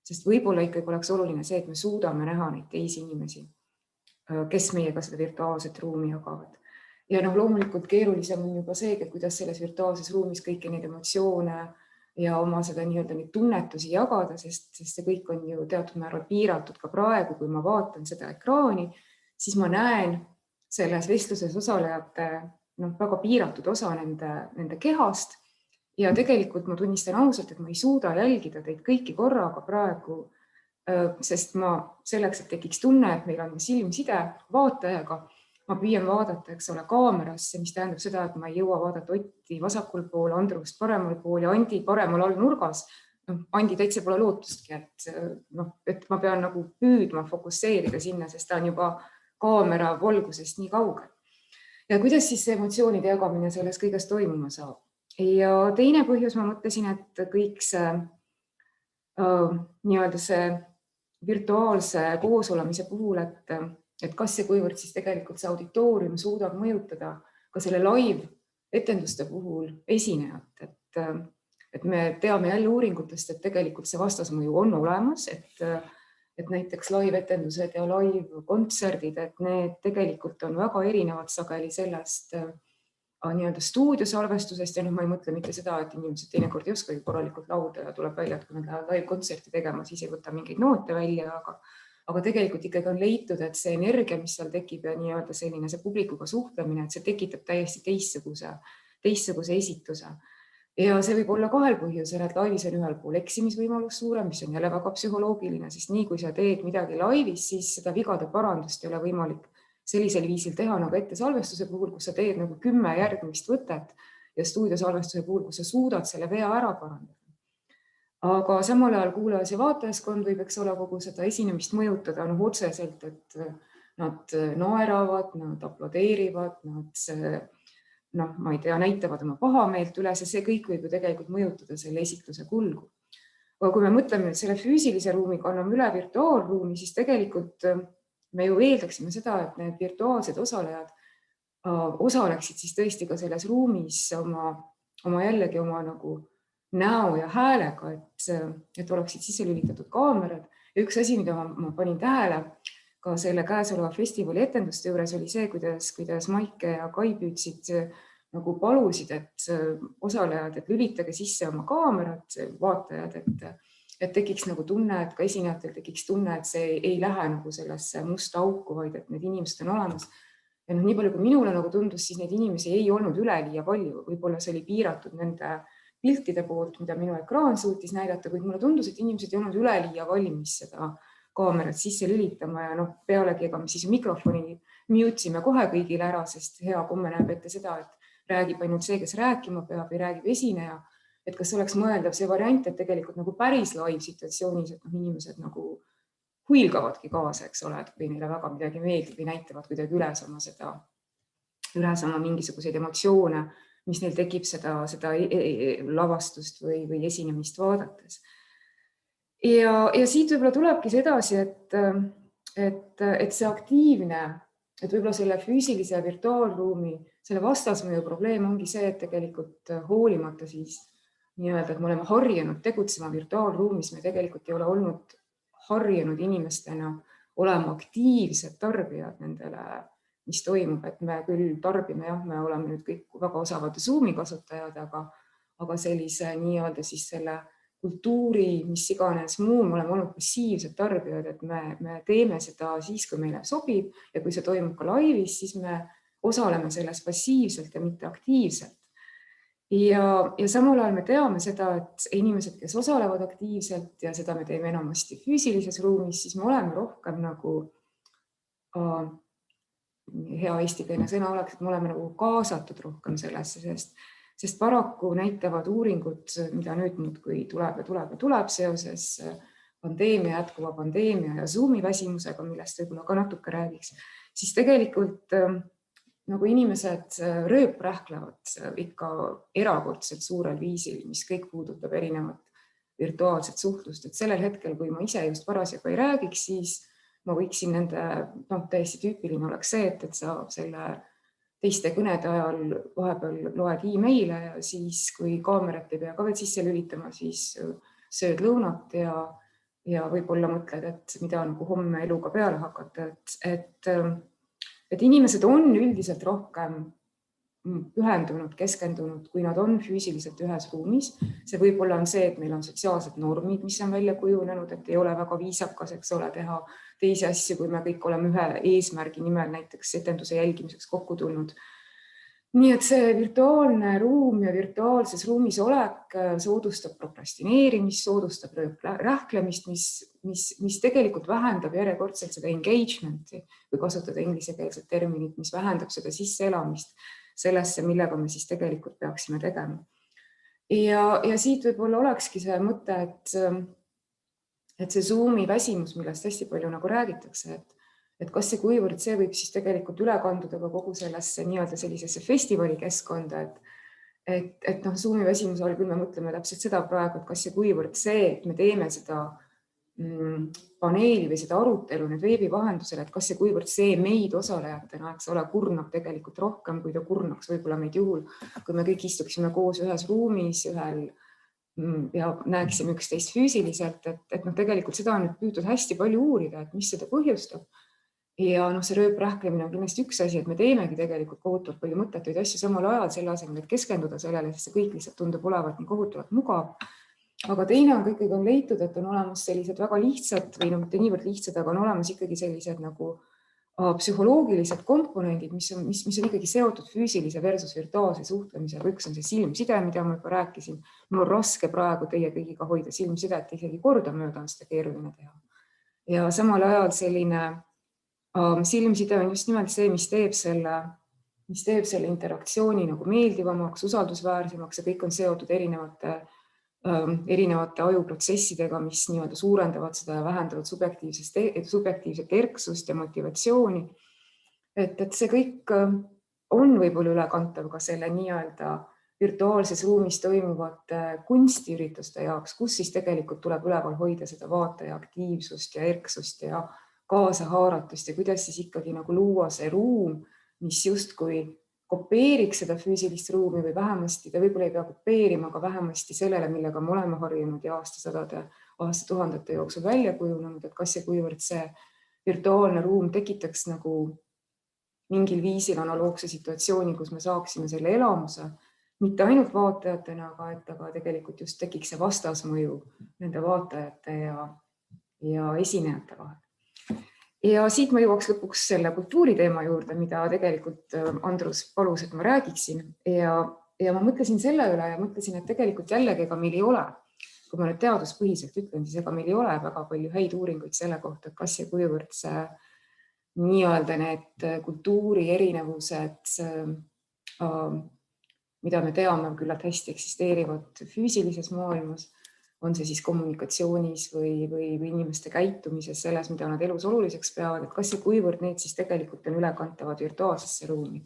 sest võib-olla ikkagi oleks oluline see, et me suudame näha neid teisi inimesi, kes meiega seda virtuaalset ruumi jagavad. Ja loomulikult keerulisem on juba see, kuidas selles virtuaalses ruumis kõiki neid emotsioone ja oma seda nii-öelda neid tunnetusi jagada, sest see kõik on ju teatud määral piiratud ka praegu, kui ma vaatan seda ekraani, siis ma näen selles vestluses osalejate väga piiratud osa nende kehast Ja tegelikult ma tunnistan ausalt, et ma ei suuda jälgida teid kõiki korraga praegu, sest ma selleks, et tekiks tunne, et meil on silmside vaatajaga, ma püüan vaadata, eks ole, kaamerasse, mis tähendab seda, et ma ei jõua vaadata Otti vasakul pool, Andrust paremal pool ja Andi paremal all nurgas. Andi täitsa pole lootustki, et ma pean nagu püüdma fokusseerida sinna, sest ta on juba kaamera valgusest nii kaugel. Ja kuidas siis see emotsioonide jagamine selles kõiges toimuma saab? Ja teine põhjus, ma mõtlesin, et kõik see nii-öelda see virtuaalse koosolemise puhul, et kas ja kuivõrd siis tegelikult see auditoorium suudab mõjutada ka selle live etenduste puhul esinejat, et me teame jälle uuringutest, et tegelikult see vastasmõju on olemas, et näiteks live-etendused ja live-kontserdid, et need tegelikult on väga erinevad sageli sellest nii-öelda stuudiosalvestusest ja ma ei mõtle mitte seda, et inimesed teinekord ei oskagi korralikult laulda ja tuleb välja, et kui nad lähevad live-kontserti tegema, siis ei võta mingeid noote välja, aga tegelikult ikkagi on leitud, et see energia, mis seal tekib ja nii-öelda selline see publikuga suhtlemine, et see tekitab täiesti teistsuguse esituse. Ja see võib olla kahel põhjusel, et laivis on ühel pool eksimisvõimalus suurem, mis on jälle väga psühholoogiline, sest nii kui sa teed midagi laivis, siis seda vigade parandust ei ole võimalik sellisel viisil teha nagu ettesalvestuse puhul, kus sa teed nagu 10 järgmist võtet ja stuudiosalvestuse puhul, kus sa suudad selle vea ära parandada. Aga samal ajal kuulajas ja vaatajaskond võib, eks ole, kogu seda esinemist mõjutada otseselt, et nad naeravad, nad aplodeerivad, nad ma ei tea, näitavad oma pahameelt üles ja see kõik võib ju tegelikult mõjutada selle esitluse kulgu. Aga kui me mõtleme nüüd selle füüsilise ruumiga, anname üle virtuaalruumi, siis tegelikult me ju eeldaksime seda, et need virtuaalsed osalejad osaleksid siis tõesti ka selles ruumis oma jällegi oma nagu näo ja häälega, et oleksid sisse lülitatud kaamerad. Ja üks asi, mida ma panin tähele ka selle käesoleva festivali etenduste juures oli see, kuidas Maike ja Kai püüdsid nagu palusid, et osalejad, et lülitage sisse oma kaamerad, vaatajad, et tekiks nagu tunne, et ka esinejatel tekiks tunne, et see ei lähe nagu sellesse musta auku, vaid et need inimesed on olemas. Ja nii palju, kui minule nagu tundus, siis neid inimesi ei olnud üleliia palju. Võib-olla see oli piiratud nende piltide poolt, mida minu ekraan suutis näidata, kuid mulle tundus, et inimesed ei olnud üleliia valmis seda kaamerat sisse lülitama ja pealegi ega me siis mikrofoni mutesime kohe kõigile ära, sest hea komme näeb ette seda, et räägib ainult see, kes rääkima peab ja räägib esineja. Et kas oleks mõeldav see variant, et tegelikult nagu päris live situatsioonis, et inimesed nagu huilgavadki kaasa, eks ole, et kui neile väga midagi meeldib või näitavad kuidagi üles oma mingisuguseid emotsioone, mis neil tekib seda lavastust või esinemist vaadates. Ja siit võib-olla tulebki see edasi, et see aktiivne, et võib-olla selle füüsilise ja virtuaalruumi, selle vastasmõju probleem ongi see, et tegelikult hoolimata siis nii-öelda, et me oleme harjunud tegutsema virtuaalruumis, me tegelikult ei ole olnud harjunud inimestena olema aktiivsed tarbijad nendele, mis toimub, et me küll tarbime, jah, me oleme nüüd kõik väga osavad Zoomi kasutajad, aga sellise nii-öelda siis selle kultuuri, mis iganes muu, me oleme olnud passiivsed tarbijad, et me teeme seda siis, kui meile sobib ja kui see toimub ka laivis, siis me osaleme selles passiivselt ja mitte aktiivselt. Ja samal ajal me teame seda, et inimesed, kes osalevad aktiivselt ja seda me teeme enamasti füüsilises ruumis, siis me oleme rohkem nagu, hea eestikeelne sõna oleks, et me oleme nagu kaasatud rohkem sellesse, sest paraku näitavad uuringud, mida nüüd muudkui tuleb seoses jätkuva pandeemia ja Zoomi väsimusega, millest võib-olla ka natuke räägiks, siis tegelikult nagu inimesed rööprähklevad ikka erakordselt suurel viisil, mis kõik puudutab erinevat virtuaalset suhtlust. Et sellel hetkel, kui ma ise just parasjagu ei räägiks, siis ma võiksin nende, täiesti tüüpiline oleks see, et sa selle teiste kõnede ajal vahepeal loed e-maile ja siis, kui kaamerat ei pea ka veel sisse lülitama, siis sööd lõunat ja võib-olla mõtled, et mida nagu homme eluga peale hakata. Et inimesed on üldiselt rohkem pühendunud, keskendunud, kui nad on füüsiliselt ühes ruumis. See võib-olla on see, et meil on sotsiaalsed normid, mis on välja kujunenud, et ei ole väga viisakas, eks ole, teha teisi asju, kui me kõik oleme ühe eesmärgi nimel näiteks etenduse jälgimiseks kokku tulnud. Nii et see virtuaalne ruum ja virtuaalses ruumis olek soodustab prokrastineerimist, soodustab rähklemist, mis tegelikult vähendab järjekordselt seda engagement'i või kasutada inglisekeelset terminit, mis vähendab seda sisseelamist sellesse, millega me siis tegelikult peaksime tegema. Ja siit võib-olla olekski see mõte, et see Zoomi väsimus, millest hästi palju nagu räägitakse, et kas see kuivõrd see võib siis tegelikult üle kanduda ka kogu sellesse nii-öelda sellisesse festivali keskkonda, et Zoomi väsimuse all küll me mõtleme täpselt seda praegu, et kas see kuivõrd see, et me teeme seda paneeli või seda arutelu nüüd veebi vahendusel, et kas see kuivõrd see meid osalejatena, eks ole, kurnab tegelikult rohkem, kui ta kurnaks võib-olla meid juhul, kui me kõik istuksime koos ühes ruumis, ja näeksime üksteist füüsiliselt, et tegelikult seda on nüüd püütud hästi palju uurida, et mis seda põhjustab. Ja see rööprähklemine on kindlasti üks asi, et me teemegi tegelikult kohutavalt palju mõttetuid asju samal ajal selle asemel, et keskenduda sellele, sest see kõik lihtsalt tundub olevat nii kohutavalt mugav. Aga teine on ikkagi leitud, et on olemas sellised väga lihtsad või mitte niivõrd lihtsad, aga on olemas ikkagi sellised nagu psühholoogilised komponendid, mis on ikkagi seotud füüsilise versus virtuaalse suhtlemisega. Üks on see silmside, mida ma juba rääkisin. Mul on raske praegu teie kõigiga hoida silmsidet, isegi kordamööda on seda keeruline teha. Ja samal ajal selline silmside on just nimelt see, mis teeb selle interaktsiooni nagu meeldivamaks, usaldusväärsemaks ja kõik on seotud erinevate ajuprotsessidega, mis nii-öelda suurendavad seda ja vähendavad subjektiivset erksust ja motivatsiooni. Et see kõik on võib-olla ülekantav ka selle nii-öelda virtuaalses ruumis toimuvate kunstiürituste jaoks, kus siis tegelikult tuleb üleval hoida seda vaataja aktiivsust ja erksust ja kaasahaaratust ja kuidas siis ikkagi nagu luua see ruum, mis justkui kopeeriks seda füüsilist ruumi või vähemasti, ta võib-olla ei pea kopeerima, aga vähemasti sellele, millega me oleme harjunud ja aastatuhandete jooksul välja kujunenud, et kas ja kuivõrd see virtuaalne ruum tekitaks nagu mingil viisil analoogse situatsiooni, kus me saaksime selle elamuse, mitte ainult vaatajatena, aga tegelikult just tekiks see vastasmõju nende vaatajate ja esinejate vahel. Ja siit ma jõuaks lõpuks selle kultuuriteema juurde, mida tegelikult Andrus palus, et ma räägiksin. Ja ma mõtlesin selle üle ja mõtlesin, et tegelikult jällegi ega meil ei ole, kui ma nüüd teaduspõhiselt ütlen, siis ega meil ei ole väga palju häid uuringuid selle kohta, et kas ja kuivõrd see nii-öelda need kultuuri erinevused, mida me teame, küllalt hästi eksisteerivad füüsilises maailmas, on see siis kommunikatsioonis või inimeste käitumises, selles, mida nad elus oluliseks peavad, et kas ja kuivõrd need siis tegelikult on ülekantavad virtuaalsesse ruumi.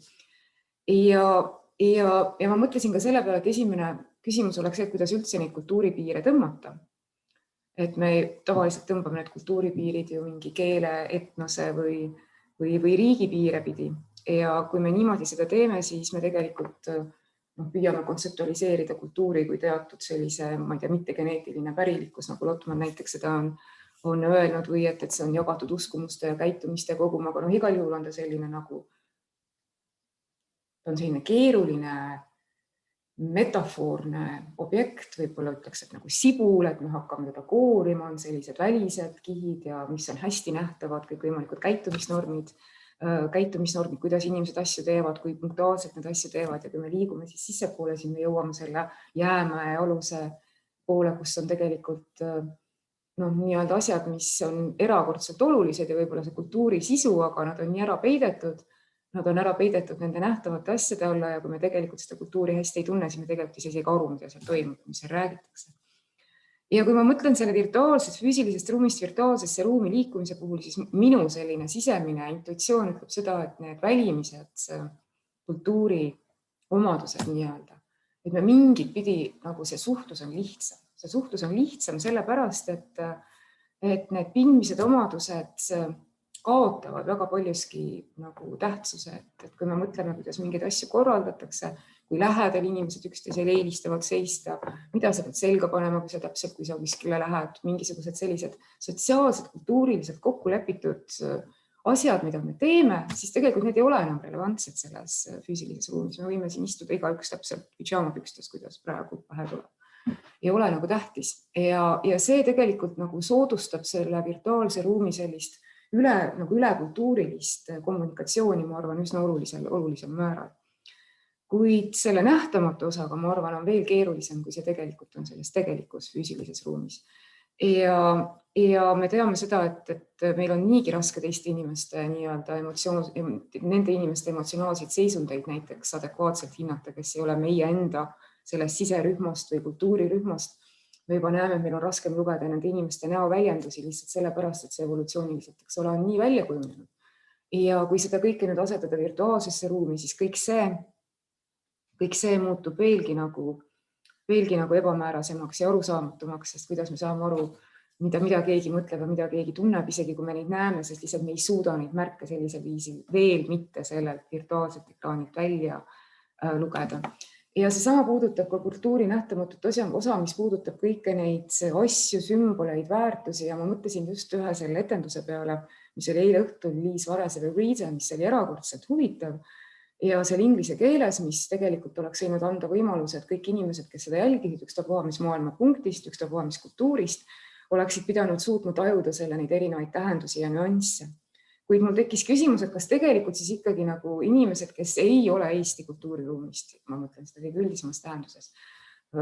Ja ma mõtlesin ka selle peale, et esimene küsimus oleks see, et kuidas üldse neid kultuuripiire tõmmata. Et me tavaliselt tõmbame need kultuuripiirid ju mingi keele, etnose või riigipiire pidi. Ja kui me niimoodi seda teeme, siis me tegelikult püüame kontseptualiseerida kultuuri kui teatud sellise, ma ei tea, mittegeneetiline pärilikkus, nagu Lotman näiteks seda on öelnud või et see on jagatud uskumuste ja käitumiste kogum, aga igal juhul on ta selline nagu, ta on selline keeruline metafoorne objekt, võib-olla ütleks, et nagu sibul, et me hakkame teda koorima, on sellised välised kihid ja mis on hästi nähtavad, kõik võimalikud käitumisnormid, kuidas inimesed asju teevad, kui punktuaalselt need asju teevad ja kui me liigume siis sissepoole, siis me jõuame selle jäämäe aluse poole, kus on tegelikult nii-öelda asjad, mis on erakordselt olulised ja võib-olla see kultuuri sisu, aga nad on nii ära peidetud, nende nähtavate asjade alla ja kui me tegelikult seda kultuuri hästi ei tunne, siis me tegelikult isegi aru, mida seal toimub, mis seal räägitakse. Ja kui ma mõtlen selle virtuaalsest füüsilisest ruumist virtuaalsesse ruumi liikumise puhul, siis minu selline sisemine intuitsioon ütleb seda, et need välimised kultuuri omadused nii-öelda, et me mingit pidi nagu see suhtlus on lihtsam. See suhtlus on lihtsam sellepärast, et need pindmised omadused kaotavad väga paljuski nagu tähtsuse, et kui me mõtleme, kuidas mingeid asju korraldatakse, kui lähedal inimesed üksteisele eelistavad seista, mida sa pead selga panema, kui sa kuskile lähed, mingisugused sellised sotsiaalsed, kultuuriliselt kokku lepitud asjad, mida me teeme, siis tegelikult need ei ole enam relevantsed selles füüsilises ruumis. Me võime siin istuda igaüks täpselt pidžaamapükstes, kuidas praegu pähe tuleb. Ei ole nagu tähtis. Ja see tegelikult nagu soodustab selle virtuaalse ruumi sellist ülekultuurilist kommunikatsiooni, ma arvan, üsna olulisel määral. kuid selle nähtamatu osaga, ma arvan, on veel keerulisem, kui see tegelikult on selles tegelikus füüsilises ruumis. Ja me teame seda, et meil on niigi raske teiste inimeste nende inimeste emotsionaalseid seisundeid näiteks adekvaatselt hinnata, kes ei ole meie enda sellest siserühmast või kultuurirühmast. Me juba näeme, et meil on raskem lugeda nende inimeste näoväljendusi lihtsalt sellepärast, et see evolutsiooniliselt, eks ole, on nii välja kujunenud. Ja kui seda kõike nüüd asetada virtuaalsesse ruumi, siis kõik see muutub veelgi nagu ebamäärasemaks ja arusaamatumaks, sest kuidas me saame aru, mida keegi mõtleb ja mida keegi tunneb, isegi kui me neid näeme, sest lihtsalt me ei suuda neid märke sellisel viisil veel mitte sellelt virtuaalselt ekraanilt välja lugeda. Ja seesama puudutab ka kultuuri nähtamatut osa, mis puudutab kõike neid asju, sümboleid, väärtusi ja ma mõtlesin just ühe selle etenduse peale, mis oli eile õhtul Liis Vareseva Reader, mis oli erakordselt huvitav ja seal inglise keeles, mis tegelikult oleks võinud anda võimaluse, et kõik inimesed, kes seda jälgisid, ükstapuha mis maailma punktist, ükstapuha mis kultuurist, oleksid pidanud suutma tajuda selle neid erinevaid tähendusi ja nüansse. Kuid mul tekkis küsimus, et kas tegelikult siis ikkagi nagu inimesed, kes ei ole Eesti kultuuriruumist, ma mõtlen seda kõige üldisemas tähenduses,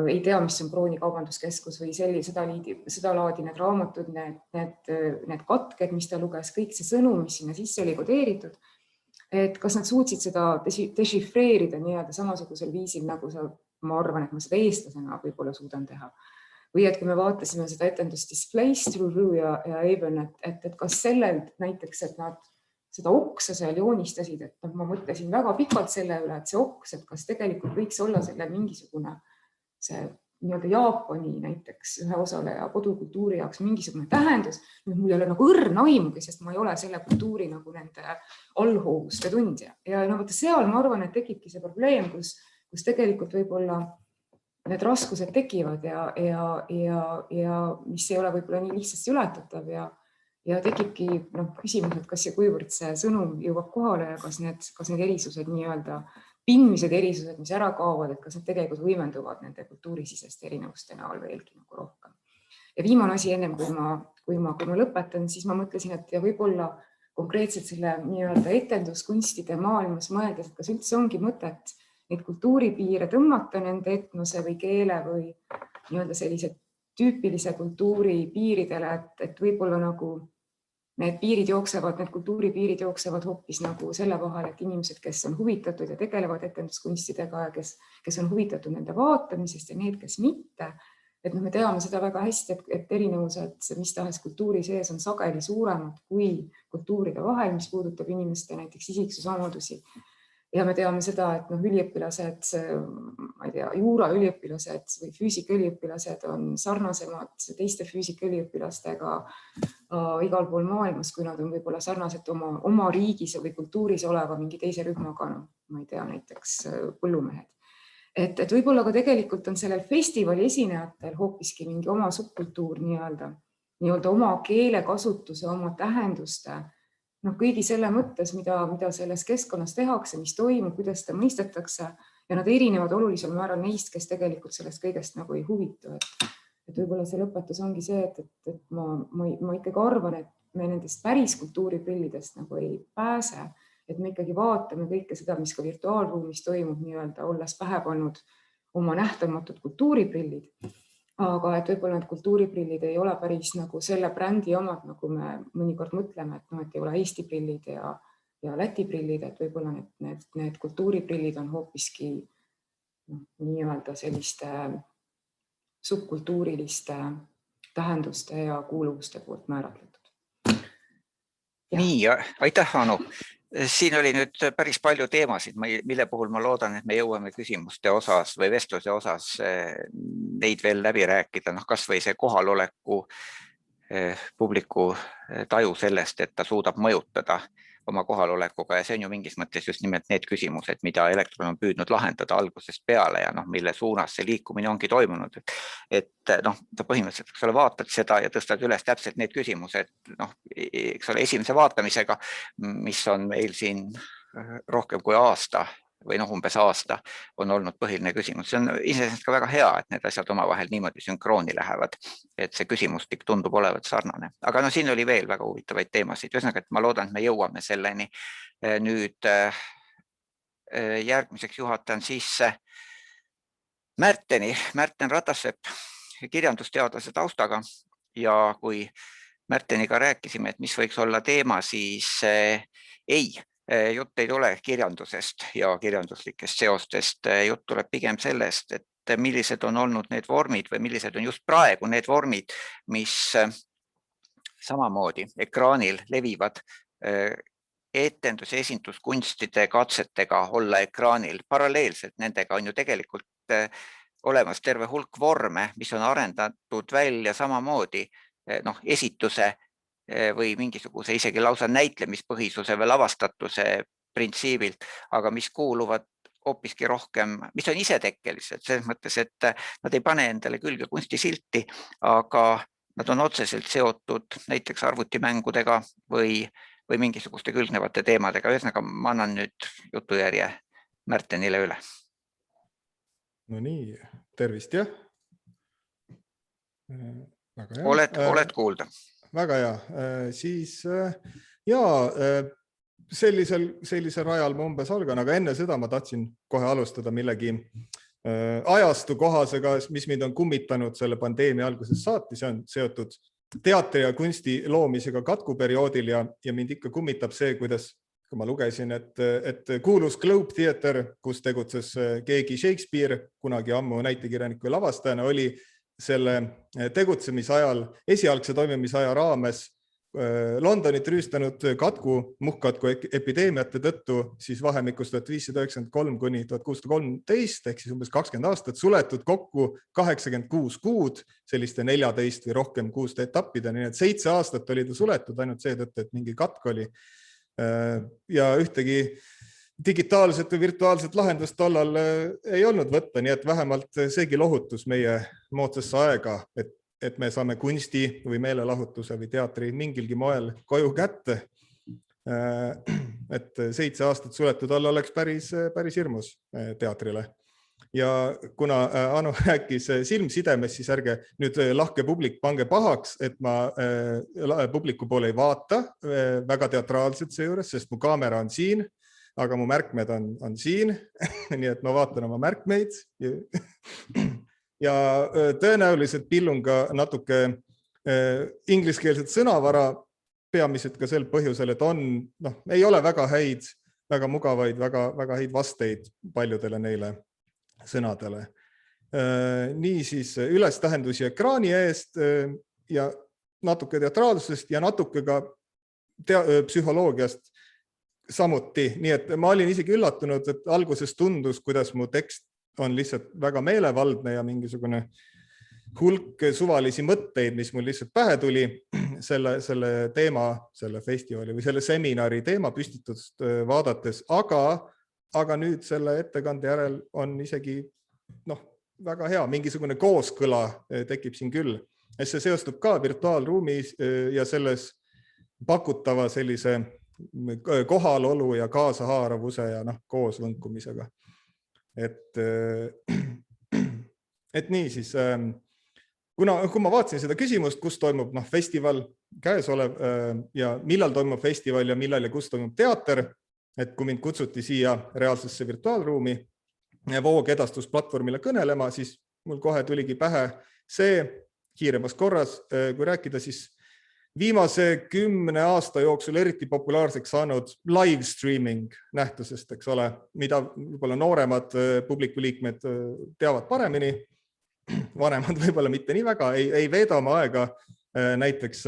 ei tea, mis on Krooni kaubanduskeskus või seda laadi need raamatud, need katked, mis ta luges, kõik see sõnum, mis sinna sisse oli kodeeritud, et kas nad suutsid seda dešifreerida nii-öelda samasugusel viisil, nagu ma arvan, et ma seda eestlasena võib-olla suudan teha. Või et kui me vaatasime seda etendust Displaced through Rue ja Eben, et kas sellel näiteks, et nad seda oksa seal joonistasid, et ma mõtlesin väga pikalt selle üle, et see oks, et kas tegelikult võiks olla selle mingisugune see nii-öelda Jaapani näiteks ühe osaleja kodukultuuri jaoks mingisugune tähendus, mul ei ole nagu õrna aimugi, sest ma ei ole selle kultuuri nagu nende allhoovuste tundja. Ja seal ma arvan, et tekibki see probleem, kus tegelikult võib-olla need raskused tekivad ja mis ei ole võib-olla nii lihtsasti ületatav ja tekibki küsimus, et kas ja kuivõrd see sõnum jõuab kohale ja kas need erisused nii-öelda pinmised erisused, mis ära kaovad, et kas need tegelikult võimenduvad nende kultuurisiseste erinevuste näol veelgi nagu rohkem. Ja viimane asi ennem, kui ma lõpetan, siis ma mõtlesin, et ja võib-olla konkreetselt selle nii-öelda etenduskunstide maailmas mõeldes, et kas üldse ongi mõtet neid kultuuripiire tõmmata nende etnose või keele või nii-öelda sellise tüüpilise kultuuri piiridele, et võib-olla nagu need kultuuripiirid jooksevad hoopis nagu selle vahel, et inimesed, kes on huvitatud ja tegelevad etenduskunstidega ja kes on huvitatud nende vaatamisest ja need, kes mitte, et me teame seda väga hästi, et erinevused mis tahes kultuuri sees on sageli suuremad kui kultuuride vahel, mis puudutab inimeste näiteks isiksusomadusi. Ja me teame seda, et üliõpilased, ma ei tea, juuraüliõpilased või füüsikaüliõpilased on sarnasemad teiste füüsikaüliõpilastega igal pool maailmas, kui nad on võib-olla sarnased oma riigis või kultuuris oleva mingi teise rühmaga, ma ei tea, näiteks põllumehed. Et võib-olla ka tegelikult on sellel festivali esinejatel hoopiski mingi oma subkultuur nii-öelda oma keelekasutuse, oma tähenduste, kõigi selle mõttes, mida selles keskkonnas tehakse, mis toimub, kuidas seda mõistetakse ja nad erinevad olulisel määral neist, kes tegelikult sellest kõigest nagu ei huvitu. Et võib-olla see lõpetus ongi see, et ma ikkagi arvan, et me nendest päris kultuuriprillidest nagu ei pääse, et me ikkagi vaatame kõike seda, mis ka virtuaalruumis toimub, nii-öelda olles pähe pannud oma nähtamatud kultuuriprillid. Aga et võib-olla need kultuuriprillid ei ole päris nagu selle brändi omad, nagu me mõnikord mõtleme, et ei ole Eesti prillid ja Läti prillid, et võib-olla need kultuuriprillid on hoopiski nii-öelda selliste subkultuuriliste tähenduste ja kuuluvuste poolt määratletud. Nii, aitäh, Anu. Siin oli nüüd päris palju teemasid, mille puhul ma loodan, et me jõuame küsimuste osas või vestluse osas neid veel läbi rääkida. Kas või see kohaloleku publiku taju sellest, et ta suudab mõjutada oma kohalolekuga ja see on ju mingis mõttes just nimelt need küsimused, mida Elektron on püüdnud lahendada algusest peale ja mille suunas see liikumine ongi toimunud. Et ta põhimõtteliselt, eks ole, vaatad seda ja tõstad üles täpselt need küsimused, eks ole, esimese vaatamisega, mis on meil siin rohkem kui aasta või umbes aasta on olnud põhiline küsimus. See on iseenesest ka väga hea, et need asjad omavahel niimoodi sünkrooni lähevad, et see küsimustik tundub olevat sarnane. Aga siin oli veel väga huvitavaid teemasid. Ühesõnaga, et ma loodan, et me jõuame selleni nüüd järgmiseks juhatan sisse Märten Ratassepp, kirjandusteadlase taustaga ja kui Märteniga rääkisime, et mis võiks olla teema, siis jutt ei tule kirjandusest ja kirjanduslikest seostest. Jutt tuleb pigem sellest, et millised on olnud need vormid või millised on just praegu need vormid, mis samamoodi ekraanil levivad etendus- ja esinduskunstide katsetega olla ekraanil. Paralleelselt nendega on ju tegelikult olemas terve hulk vorme, mis on arendatud välja samamoodi esituse või mingisuguse isegi lausa näitlemispõhisuse või lavastatuse printsiibilt, aga mis kuuluvad hoopiski rohkem, mis on isetekkelised, selles mõttes, et nad ei pane endale külge kunstisilti, aga nad on otseselt seotud näiteks arvutimängudega või mingisuguste külgnevate teemadega. Ühesõnaga, ma annan nüüd jutujärje Märtenile üle. No nii, tervist, jah? Väga hea. Oled kuulda? Väga hea. Siis sellisel rajal ma umbes algan, aga enne seda ma tahtsin kohe alustada millegi ajastu kohasega, mis mind on kummitanud selle pandeemia alguses saati. See on seotud teatri ja kunsti loomisega katkuperioodil ja mind ikka kummitab see, kuidas kui ma lugesin, et kuulus Globe Theater, kus tegutses keegi Shakespeare, kunagi ammu näitekirjaniku ja lavastajana, oli selle tegutsemisajal, esialgse toimimisaja raames Londonit rüüstanud muhkkatku epideemiate tõttu siis vahemikus 1593 kuni 1613 ehk siis umbes 20 aastat suletud kokku 86 kuud selliste 14 või rohkem kuuste etappida. Nii et 7 aastat oli ta suletud ainult seetõttu, et mingi katk oli ja ühtegi digitaalset või virtuaalset lahendust tollal ei olnud võtta, nii et vähemalt seegi lohutus meie moodsasse aega, et me saame kunsti või meelelahutuse või teatri mingilgi moel koju kätte. Et 7 aastat suletud olla oleks päris hirmus teatrile. Ja kuna Anu rääkis silmsidemes, siis ärge nüüd lahke publik pange pahaks, et ma publiku poole ei vaata väga teatraalselt seejuures, sest mu kaamera on siin, aga mu märkmed on siin, nii et ma vaatan oma märkmeid ja tõenäoliselt pillun ka natuke ingliskeelset sõnavara, peamiselt ka sel põhjusel, et ei ole väga häid, väga mugavaid, väga häid vasteid paljudele neile sõnadele. Niisiis ülestähendusi ekraani eest ja natuke teatraalsusest ja natuke ka psühholoogiast samuti. Nii et ma olin isegi üllatunud, et alguses tundus, kuidas mu tekst on lihtsalt väga meelevaldne ja mingisugune hulk suvalisi mõtteid, mis mul lihtsalt pähe tuli selle teema, selle festivali või selle seminari teema püstitust vaadates, aga nüüd selle ettekande järel on isegi väga hea, mingisugune kooskõla tekib siin küll. See seostub ka virtuaalruumis ja selles pakutava sellise kohalolu ja kaasahaaravuse ja koos võnkumisega. Et nii siis, kui ma vaatasin seda küsimust, kus toimub festival käesolev ja millal toimub festival ja millal ja kus toimub teater, et kui mind kutsuti siia reaalsesse virtuaalruumi voogedastusplatvormile kõnelema, siis mul kohe tuligi pähe see kiiremas korras, kui rääkida siis viimase 10 aasta jooksul eriti populaarseks saanud live streaming nähtusest, eks ole, mida võib-olla nooremad publiku liikmed teavad paremini, vanemad võib-olla mitte nii väga, ei veeda oma aega näiteks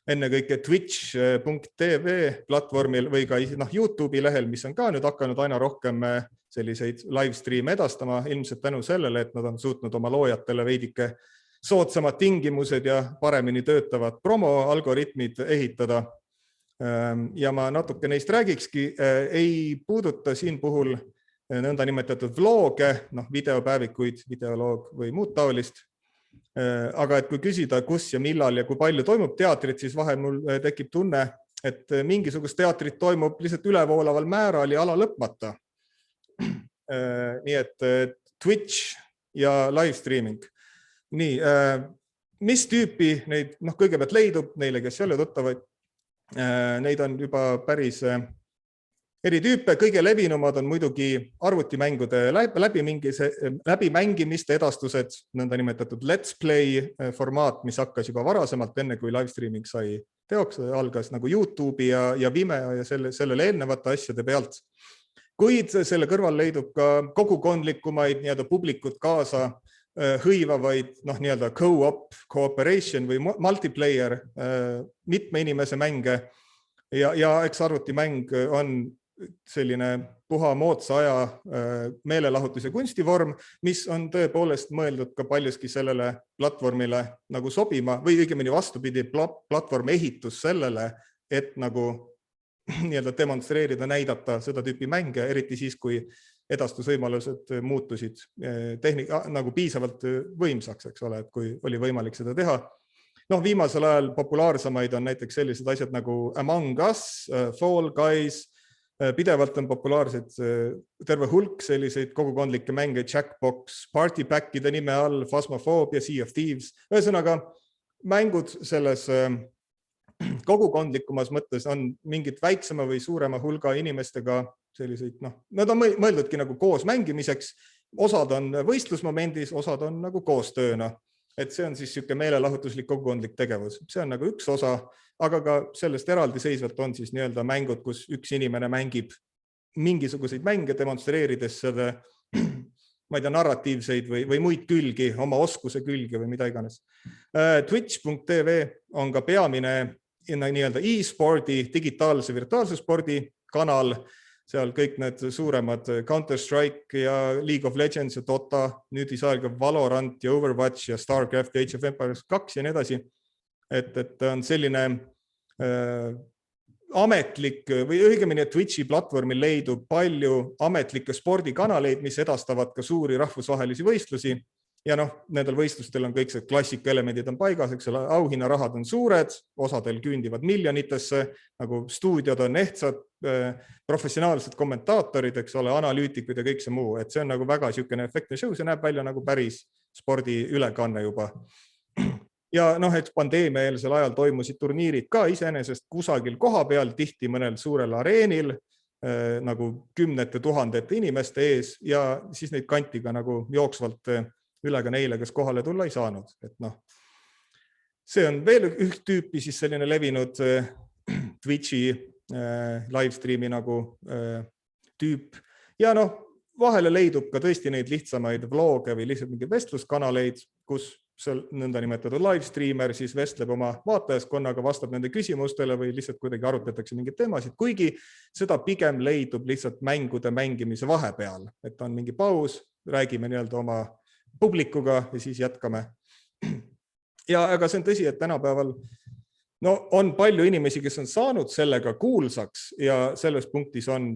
ennekõike twitch.tv platvormil või ka YouTube'i lehel, mis on ka nüüd hakanud aina rohkem selliseid live stream edastama, ilmselt tänu sellele, et nad on suutnud oma loojatele veidike soodsamad tingimused ja paremini töötavad promoalgoritmid ehitada. Ja ma natuke neist räägikski, ei puuduta siin puhul nõnda nimetatud vlooge, videopäevikuid, videoloog või muud taolist. Aga et kui küsida, kus ja millal ja kui palju toimub teatrit, siis vahel mul tekib tunne, et mingisugust teatrit toimub lihtsalt ülevoolaval määral ja ala lõpmata. Nii et Twitch ja live streaming. Nii, mis tüüpi neid kõigepealt leidub neile, kes ei ole tuttavaid? Neid on juba päris eri tüüpe, kõige levinumad on muidugi arvutimängude läbimängimiste edastused, nõndanimetatud let's play formaat, mis hakkas juba varasemalt, enne kui live streaming sai teoks, algas nagu YouTube'i ja Vimeo ja sellele eelnevate asjade pealt. Kuid selle kõrval leidub ka kogukondlikumaid publikut kaasa hõivavaid nii-öelda co-op, cooperation või multiplayer mitme inimese mänge ja eks arvutimäng on selline puha moodsa aja meelelahutuse kunstivorm, mis on tõepoolest mõeldud ka paljuski sellele platvormile nagu sobima või õigemini vastupidi platvorm ehitus sellele, et nagu nii-öelda demonstreerida, näidata seda tüüpi mänge, eriti siis, kui edastusvõimalused muutusid nagu piisavalt võimsaks, eks ole, et kui oli võimalik seda teha. Viimasel ajal populaarsemaid on näiteks sellised asjad nagu Among Us, Fall Guys, pidevalt on populaarsed terve hulk selliseid kogukondlikke mänge, Jackbox, Party Packide nime all, Phasmophobia, Sea of Thieves. Ühesõnaga, mängud selles kogukondlikumas mõttes on mingit väiksema või suurema hulga inimestega selliseid, nad on mõeldudki nagu koos mängimiseks. Osad on võistlusmomendis, osad on nagu koostööna. Et see on siis siuke meelelahutuslik kogukondlik tegevus. See on nagu üks osa, aga ka sellest eraldi seisvalt on siis nii-öelda mängud, kus üks inimene mängib mingisuguseid mänge, demonstreerides selle, ma ei tea, narratiivseid või muid külgi, oma oskuse külgi või mida iganes. Twitch.tv on ka peamine nii-öelda e-spordi, digitaalse virtuaalsuspordi kanal. Seal kõik need suuremad Counter-Strike ja League of Legends ja Dota, nüüd isaega Valorant ja Overwatch ja Starcraft ja Age of Empires 2 ja nii edasi. Et on selline ametlik või õigemini, et Twitchi platvormil leidub palju ametlikke spordikanaleid, mis edastavad ka suuri rahvusvahelisi võistlusi. Ja nendel võistlustel on kõik see klassikaelemendid on paigas, eks ole, auhinnarahad on suured, osadel küündivad miljonitesse, nagu stuudiod on ehtsad, professionaalsed kommentaatorid, eks ole, analüütikud ja kõik see muu. Et see on nagu väga siukene efektne show, see näeb välja nagu päris spordi ülekanne juba. Ja et pandeemiaeelsel ajal toimusid turniirid ka iseenesest kusagil koha peal, tihti mõnel suurel areenil, nagu kümnete tuhandete inimeste ees ja siis neid kanti ka nagu jooksvalt üle ka neile, kes kohale tulla ei saanud. Et see on veel üht tüüpi siis selline levinud Twitchi livestreami nagu tüüp. Ja vahele leidub ka tõesti neid lihtsamaid vloge või lihtsalt mingi vestluskanaleid, kus seal nõndanimetatud livestreamer siis vestleb oma vaatajaskonnaga, vastab nende küsimustele või lihtsalt kuidagi arutatakse mingeid teemasid, kuigi seda pigem leidub lihtsalt mängude mängimise vahepeal, et on mingi paus, räägime nii-öelda oma publikuga ja siis jätkame. Ja aga see on tõsi, et tänapäeval on palju inimesi, kes on saanud sellega kuulsaks ja selles punktis on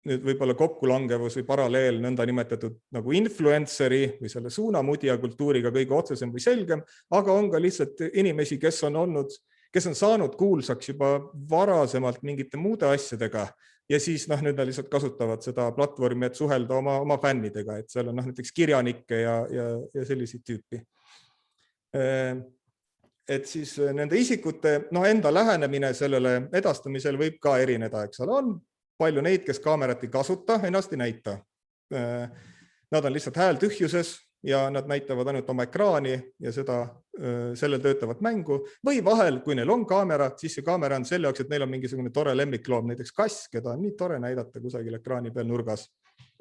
nüüd võib-olla kokkulangevus või paralleel nõnda nimetatud nagu influenceri või selle suunamudija kultuuriga kõige otsesem või selgem, aga on ka lihtsalt inimesi, kes on saanud kuulsaks juba varasemalt mingite muude asjadega ja siis nüüd nad lihtsalt kasutavad seda platvormi, et suhelda oma fännidega, et seal on näiteks kirjanikke ja selliseid tüüpi. Et siis nende isikute enda lähenemine sellele edastamisel võib ka erineda, eks ole, on palju neid, kes kaamerat ei kasuta, ennast ei näita. Nad on lihtsalt häältühjuses ja nad näitavad ainult oma ekraani ja sellel töötavat mängu. Või vahel, kui neil on kaamera, siis see kaamera on selle jaoks, et neil on mingisugune tore lemmikloom, näiteks kass, keda on nii tore näidata kusagil ekraani peal nurgas.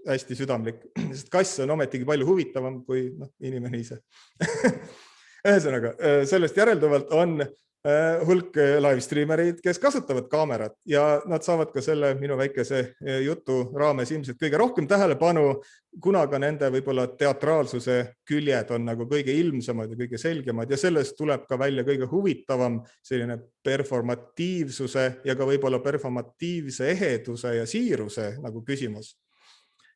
Hästi südamlik, sest kass on ometigi palju huvitavam kui inimene ise. Ühesõnaga, sellest järelduvalt on hulk livestreamereid, kes kasutavad kaamerat ja nad saavad ka selle minu väikese jutu raames ilmselt kõige rohkem tähelepanu, kuna ka nende võib-olla teatraalsuse küljed on nagu kõige ilmsemad ja kõige selgemad ja sellest tuleb ka välja kõige huvitavam selline performatiivsuse ja ka võib-olla performatiivse eheduse ja siiruse nagu küsimus.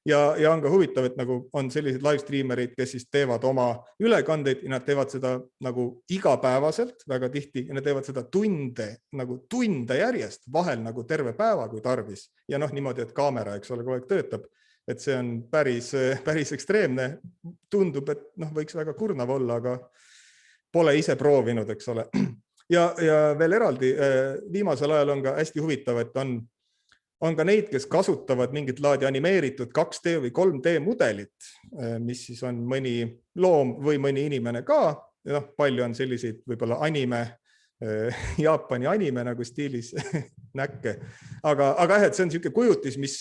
Ja on ka huvitav, et nagu on sellised livestreamerid, kes siis teevad oma ülekandeid ja nad teevad seda nagu igapäevaselt väga tihti ja nad teevad seda tunde järjest, vahel nagu terve päeva kui tarvis. Ja niimoodi, et kaamera, eks ole, kogu aeg töötab. Et see on päris ekstreemne. Tundub, et võiks väga kurnav olla, aga pole ise proovinud, eks ole. Ja veel eraldi, viimasel ajal on ka hästi huvitav, et on on ka neid, kes kasutavad mingit laadi animeeritud 2D või 3D mudelit, mis siis on mõni loom või mõni inimene ka. Palju on selliseid võib-olla anime, Jaapani anime nagu stiilis näkke. Aga et see on selline kujutis, mis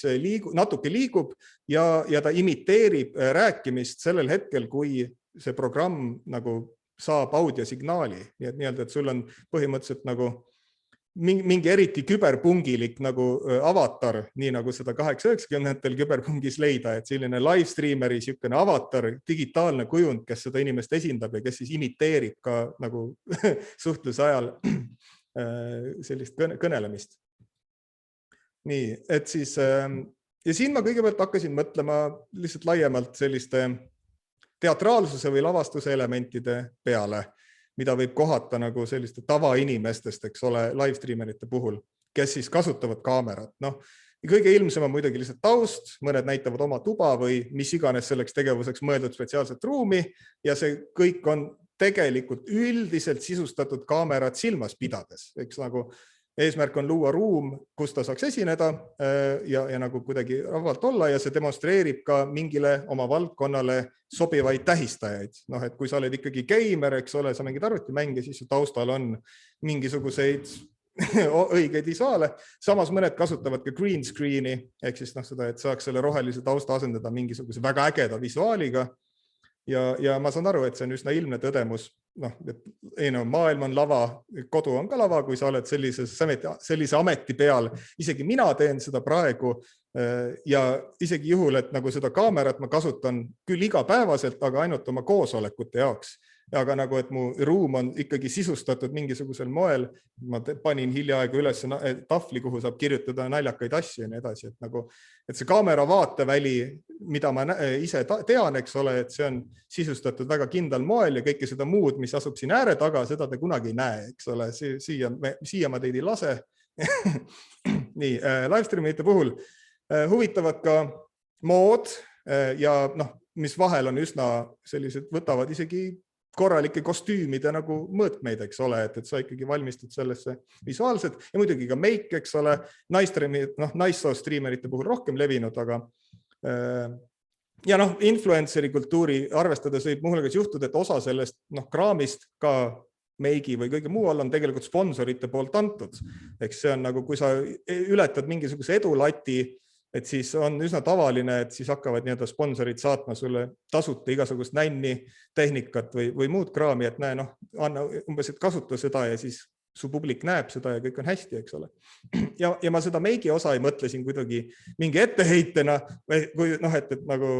natuke liigub ja ta imiteerib rääkimist sellel hetkel, kui see programm nagu saab audiosignaali. Nii et nii-öelda, et sul on põhimõtteliselt nagu mingi eriti küberpungilik nagu avatar, nii nagu seda 890-ndatel küberpungis leida, et selline live streameri selline avatar, digitaalne kujund, kes seda inimest esindab ja kes siis imiteerib ka nagu suhtluse ajal sellist kõnelemist. Nii, et siis ja siin ma kõigepealt hakkasin mõtlema lihtsalt laiemalt selliste teatraalsuse või lavastuse elementide peale, mida võib kohata nagu selliste tavainimestest, eks ole, live-streamerite puhul, kes siis kasutavad kaamerat. Kõige ilmsem on muidugi lihtsalt taust, mõned näitavad oma tuba või mis iganes selleks tegevuseks mõeldud spetsiaalset ruumi ja see kõik on tegelikult üldiselt sisustatud kaamerat silmas pidades. Eks nagu eesmärk on luua ruum, kus ta saaks esineda ja nagu kuidagi vabalt olla ja see demonstreerib ka mingile oma valdkonnale sobivaid tähistajaid. Et kui sa oled ikkagi geimer, eks ole, sa mängid arvutimänge, siis taustal on mingisuguseid õigeid visuaale. Samas mõned kasutavad ka green screen'i, ehk siis seda, et saaks selle rohelise tausta asendada mingisuguse väga ägeda visuaaliga. Ja ma saan aru, et see on üsna ilmne tõdemus. Maailm on lava, kodu on ka lava, kui sa oled sellise ameti peal. Isegi mina teen seda praegu ja isegi juhul, et nagu seda kaamerat ma kasutan küll igapäevaselt, aga ainult oma koosolekute jaoks. Aga nagu, et mu ruum on ikkagi sisustatud mingisugusel moel. Ma panin hiljaaegu üles tahvli, kuhu saab kirjutada naljakaid asju ja nii edasi. Et see kaamera vaateväli, mida ma ise tean, eks ole, et see on sisustatud väga kindlal moel ja kõike seda muud, mis asub siin ääre taga, seda te kunagi ei näe, eks ole. Siia ma teid ei lase. Nii, livestreamite puhul huvitavad ka mood ja mis vahel on üsna sellised, võtavad isegi korralike kostüümide nagu mõõtmeid, eks ole, et sa ikkagi valmistud sellesse visuaalselt ja muidugi ka make, eks ole, naissoo streamerite puhul rohkem levinud, aga ja influenceri kultuuri arvestades võib muuhulgas juhtuda, et osa sellest kraamist ka meigi või kõige muu all on tegelikult sponsorite poolt antud. Eks see on nagu, kui sa ületad mingisuguse edulati, et siis on üsna tavaline, et siis hakkavad sponsorid saatma sulle tasuta igasugust nänni, tehnikat või muud kraami, et näe, anna umbes, et kasuta seda ja siis su publik näeb seda ja kõik on hästi, eks ole. Ja ma seda meigi osa ei mõtle siin kuidagi mingi etteheitena, et nagu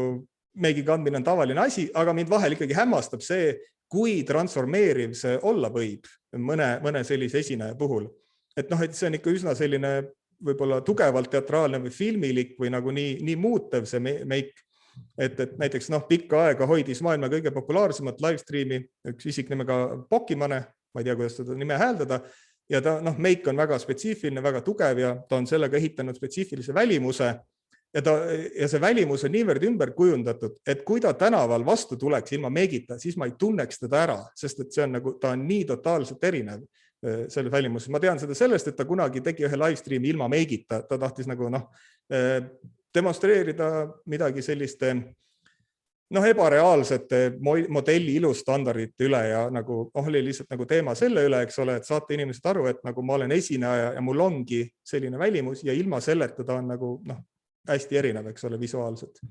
meigi kandmine on tavaline asi, aga mind vahel ikkagi hämmastab see, kui transformeeriv see olla võib mõne sellise esineja puhul. Et see on ikka üsna selline võib-olla tugevalt teatraalne või filmilik või nagu nii muutev see meik, et näiteks pikka aega hoidis maailma kõige populaarsemat livestreami üks isik nimega Pokimane, ma ei tea, kuidas seda nime hääldada, ja ta meik on väga spetsiifiline, väga tugev ja ta on sellega ehitanud spetsiifilise välimuse ja see välimus on niivõrd ümber kujundatud, et kui ta tänaval vastu tuleks ilma meigita, siis ma ei tunneks teda ära, sest et see on nagu, ta on nii totaalselt erinev selle välimuses. Ma tean seda sellest, et ta kunagi tegi ühe livestreami ilma meigita, ta tahtis nagu demonstreerida midagi selliste ebareaalsete modelli ilustandardite üle ja nagu oli lihtsalt nagu teema selle üle, eks ole, et saate inimesed aru, et nagu ma olen esineja ja mul ongi selline välimus ja ilma selleta ta on nagu hästi erinev, eks ole, visuaalselt.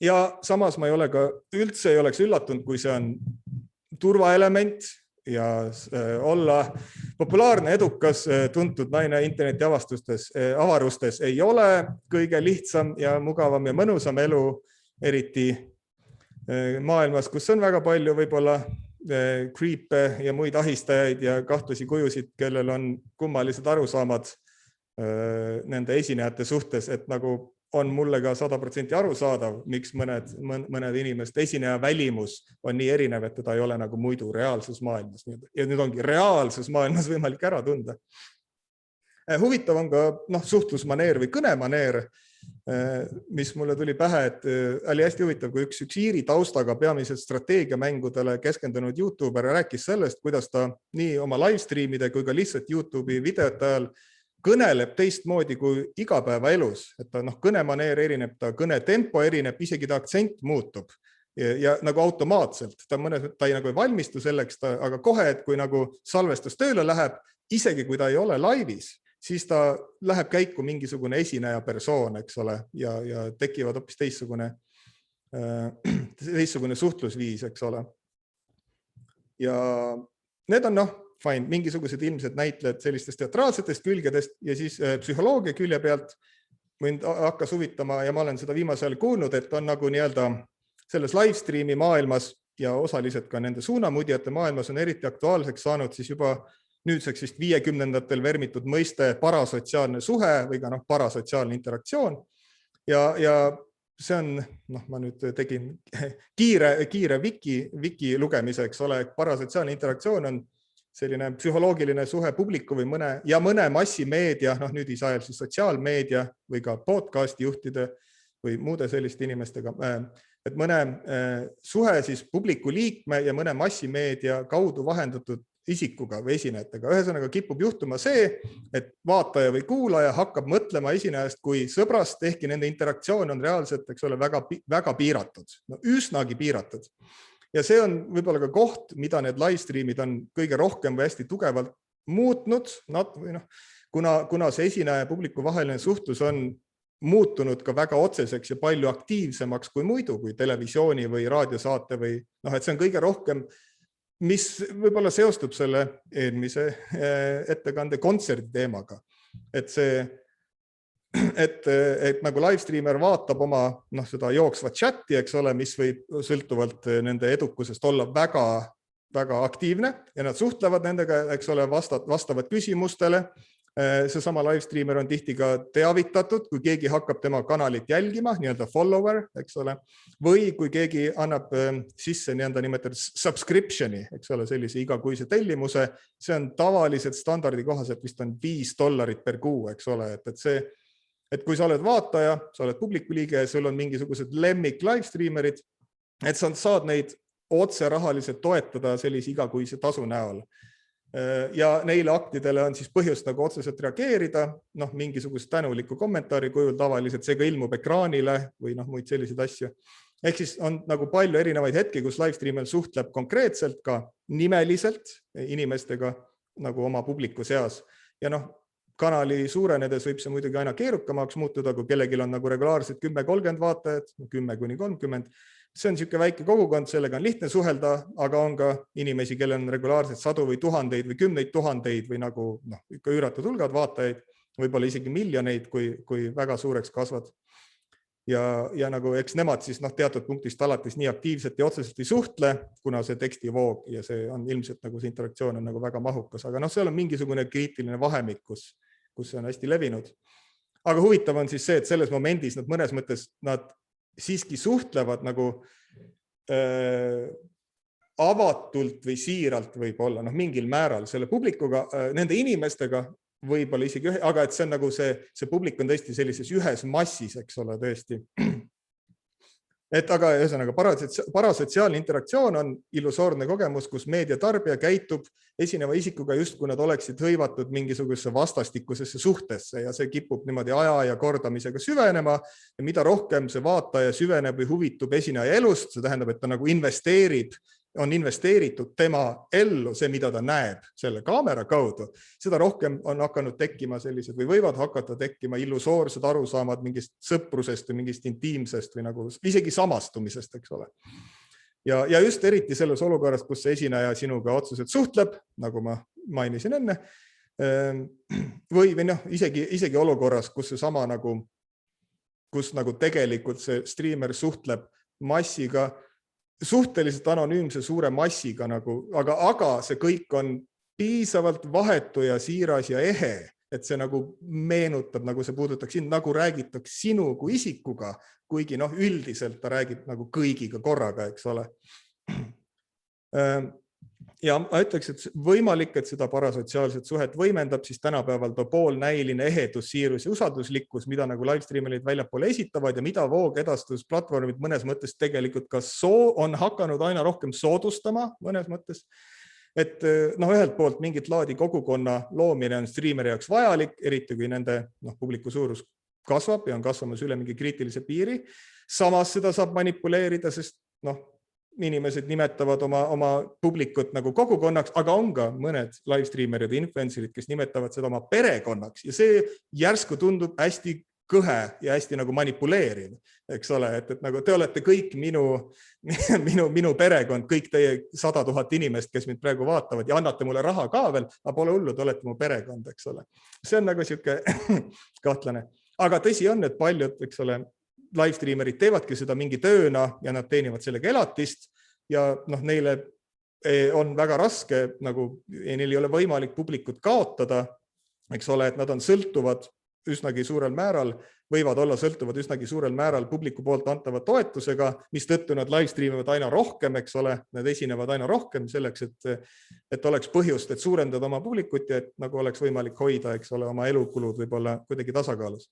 Ja samas ma üldse ei oleks üllatunud, kui see on turvaelement ja olla populaarne, edukas, tuntud naine interneti avarustes ei ole kõige lihtsam ja mugavam ja mõnusam elu, eriti maailmas, kus on väga palju võib-olla creep'e ja muid ahistajaid ja kahtlasi kujusid, kellel on kummalised arusaamad nende esinejate suhtes, et nagu on mulle ka 100% arusaadav, miks mõned inimeste esineja välimus on nii erinev, et teda ei ole nagu muidu reaalses maailmas. Ja nüüd ongi reaalses maailmas võimalik ära tunda. Huvitav on ka suhtlusmaneer või kõnemaneer, mis mulle tuli pähe, et oli hästi huvitav, kui üks Iiri taustaga peamiselt strateegiamängudele keskendunud YouTuber rääkis sellest, kuidas ta nii oma livestreamide kui ka lihtsalt YouTube'i videote ajal kõneleb teistmoodi kui igapäevaelus, et ta kõnemaneer erineb, ta kõnetempo erineb, isegi ta aktsent muutub ja nagu automaatselt. Ta ei nagu ei valmistu selleks, aga kohe, et kui nagu salvestus tööle läheb, isegi kui ta ei ole laivis, siis ta läheb käiku mingisugune esineja persoon, eks ole, ja tekivad hoopis teistsugune suhtlusviis, eks ole. Ja need on fine, mingisugused ilmsed näitlejad sellistest teatraalsetest külgedest ja siis psühholoogia külje pealt mind hakkas huvitama ja ma olen seda viimasel ajal kuulnud, et on nagu nii-öelda selles livestreami maailmas ja osaliselt ka nende suunamudjate maailmas on eriti aktuaalseks saanud siis juba nüüdseks vist 50ndatel vermitud mõiste parasotsiaalne suhe või ka parasotsiaalne interaktsioon. Ja see on, ma nüüd tegin kiire wiki lugemiseks, parasotsiaalne interaktsioon on selline psühholoogiline suhe publiku või mõne massimeedia, nüüd ei saa siis sotsiaalmeedia või ka podcasti juhtide või muude selliste inimestega, et mõne suhe siis publiku liikme ja mõne massimeedia kaudu vahendatud isikuga või esinejatega. Ühesõnaga kipub juhtuma see, et vaataja või kuulaja hakkab mõtlema esinejast kui sõbrast, ehkki nende interaktsioon on reaalselt, eks ole, väga piiratud, üsnagi piiratud. Ja see on võib-olla ka koht, mida need livestreamid on kõige rohkem või hästi tugevalt muutnud, kuna see esineja ja publiku vaheline suhtlus on muutunud ka väga otseseks ja palju aktiivsemaks kui muidu, kui televisiooni või raadiosaate või et see on kõige rohkem, mis võib-olla seostub selle eelmise ettekande kontserdi teemaga. Et nagu livestreamer vaatab oma seda jooksvat chatti, eks ole, mis võib sõltuvalt nende edukusest olla väga, väga aktiivne ja nad suhtlevad nendega, eks ole, vastavad küsimustele. Seesama livestreamer on tihti ka teavitatud, kui keegi hakkab tema kanalit jälgima, nii-öelda follower, eks ole, või kui keegi annab sisse nimetatud subscriptioni, eks ole, sellise igakuise tellimuse, see on tavaliselt standardi kohaselt vist on $5 per kuu, eks ole, et kui sa oled vaataja, sa oled publiku liige ja sul on mingisugused lemmik livestreamerid, et sa saad neid otse rahaliselt toetada sellise igakuise tasu näol. Ja neile aktidele on siis põhjust nagu otseselt reageerida, mingisugust tänulikku kommentaari kujul tavaliselt, see ka ilmub ekraanile või muid selliseid asju. Ehk siis on nagu palju erinevaid hetki, kus livestreamer suhtleb konkreetselt ka nimeliselt inimestega nagu oma publiku seas. Ja kanali suurenedes võib see muidugi aina keerukamaks muutuda, kui kellelgi on nagu regulaarselt 10-30 vaatajad, 10-30. See on niisugune väike kogukond, sellega on lihtne suhelda, aga on ka inimesi, kellel on regulaarselt sadu või tuhandeid või kümneid tuhandeid või nagu ikka üüratud hulgad vaatajaid, võib-olla isegi miljoneid, kui väga suureks kasvad. Ja nagu eks nemad siis teatud punktist alates nii aktiivselt ja otseselt ei suhtle, kuna see tekstivoog ja see on ilmselt nagu see interaktsioon on nagu väga mahukas, aga seal on mingisugune kriitiline vahemik, kus see on hästi levinud. Aga huvitav on siis see, et selles momendis nad mõnes mõttes nad siiski suhtlevad nagu avatult või siiralt võib-olla, mingil määral selle publikuga, nende inimestega võib-olla isegi, aga et see on nagu see publik on tõesti sellises ühes massis, eks ole, tõesti. Et aga ühesõnaga parasotsiaalne interaktsioon on illusoorne kogemus, kus meediatarbija käitub esineva isikuga just kui nad oleksid hõivatud mingisugusesse vastastikusesse suhtesse ja see kipub niimoodi aja ja kordamisega süvenema ja mida rohkem see vaataja süveneb või huvitub esineja elust, see tähendab, et ta nagu on investeeritud tema ellu, see, mida ta näeb selle kaamera kaudu, seda rohkem on hakanud tekkima sellised või võivad hakata tekkima illusoorsed arusaamad mingist sõprusest või mingist intiimsest või nagu isegi samastumisest, eks ole. Ja just eriti selles olukorras, kus see esineja sinuga otseselt suhtleb, nagu ma mainisin enne, või isegi olukorras, kus see sama nagu, kus nagu tegelikult see streamer suhtleb massiga, suhteliselt anonüümse suure massiga, aga see kõik on piisavalt vahetu ja siiras ja ehe, et see nagu meenutab, nagu see puudutaks sind, nagu räägitaks sinu kui isikuga, kuigi üldiselt ta räägib nagu kõigiga korraga, eks ole. Ja ma ütleks, et võimalik, et seda parasotsiaalset suhet võimendab siis tänapäeval too poolnäiline ehedus, siirus ja usalduslikkus, mida nagu livestreamerid väljapoole esitavad ja mida voogedastusplatvormid mõnes mõttes tegelikult ka on hakanud aina rohkem soodustama mõnes mõttes. et ühelt poolt mingit laadi kogukonna loomine on striimeri jaoks vajalik, eriti kui nende publiku suurus kasvab ja on kasvamas üle mingi kriitilise piiri. Samas seda saab manipuleerida, sest inimesed nimetavad oma publikut nagu kogukonnaks, aga on ka mõned live streamerid ja influencerid, kes nimetavad seda oma perekonnaks ja see järsku tundub hästi kõhe ja hästi nagu manipuleeriv, eks ole, et nagu te olete kõik minu perekond, kõik teie 100 000 inimest, kes mind praegu vaatavad ja annate mulle raha ka veel, aga pole hullu, te olete mu perekond, eks ole. See on nagu siuke kahtlane. Aga tõsi on, et paljud, eks ole, live streamerid teevadki seda mingi tööna ja nad teenivad sellega elatist ja neile on väga raske, nagu neil ei ole võimalik publikut kaotada, eks ole, et nad on sõltuvad üsnagi suurel määral, võivad olla sõltuvad üsnagi suurel määral publiku poolt antava toetusega, mis tõttu nad live streamivad aina rohkem, eks ole, nad esinevad aina rohkem selleks, et oleks põhjust, et suurendada oma publikut ja et nagu oleks võimalik hoida, eks ole, oma elukulud võib-olla kuidagi tasakaalus.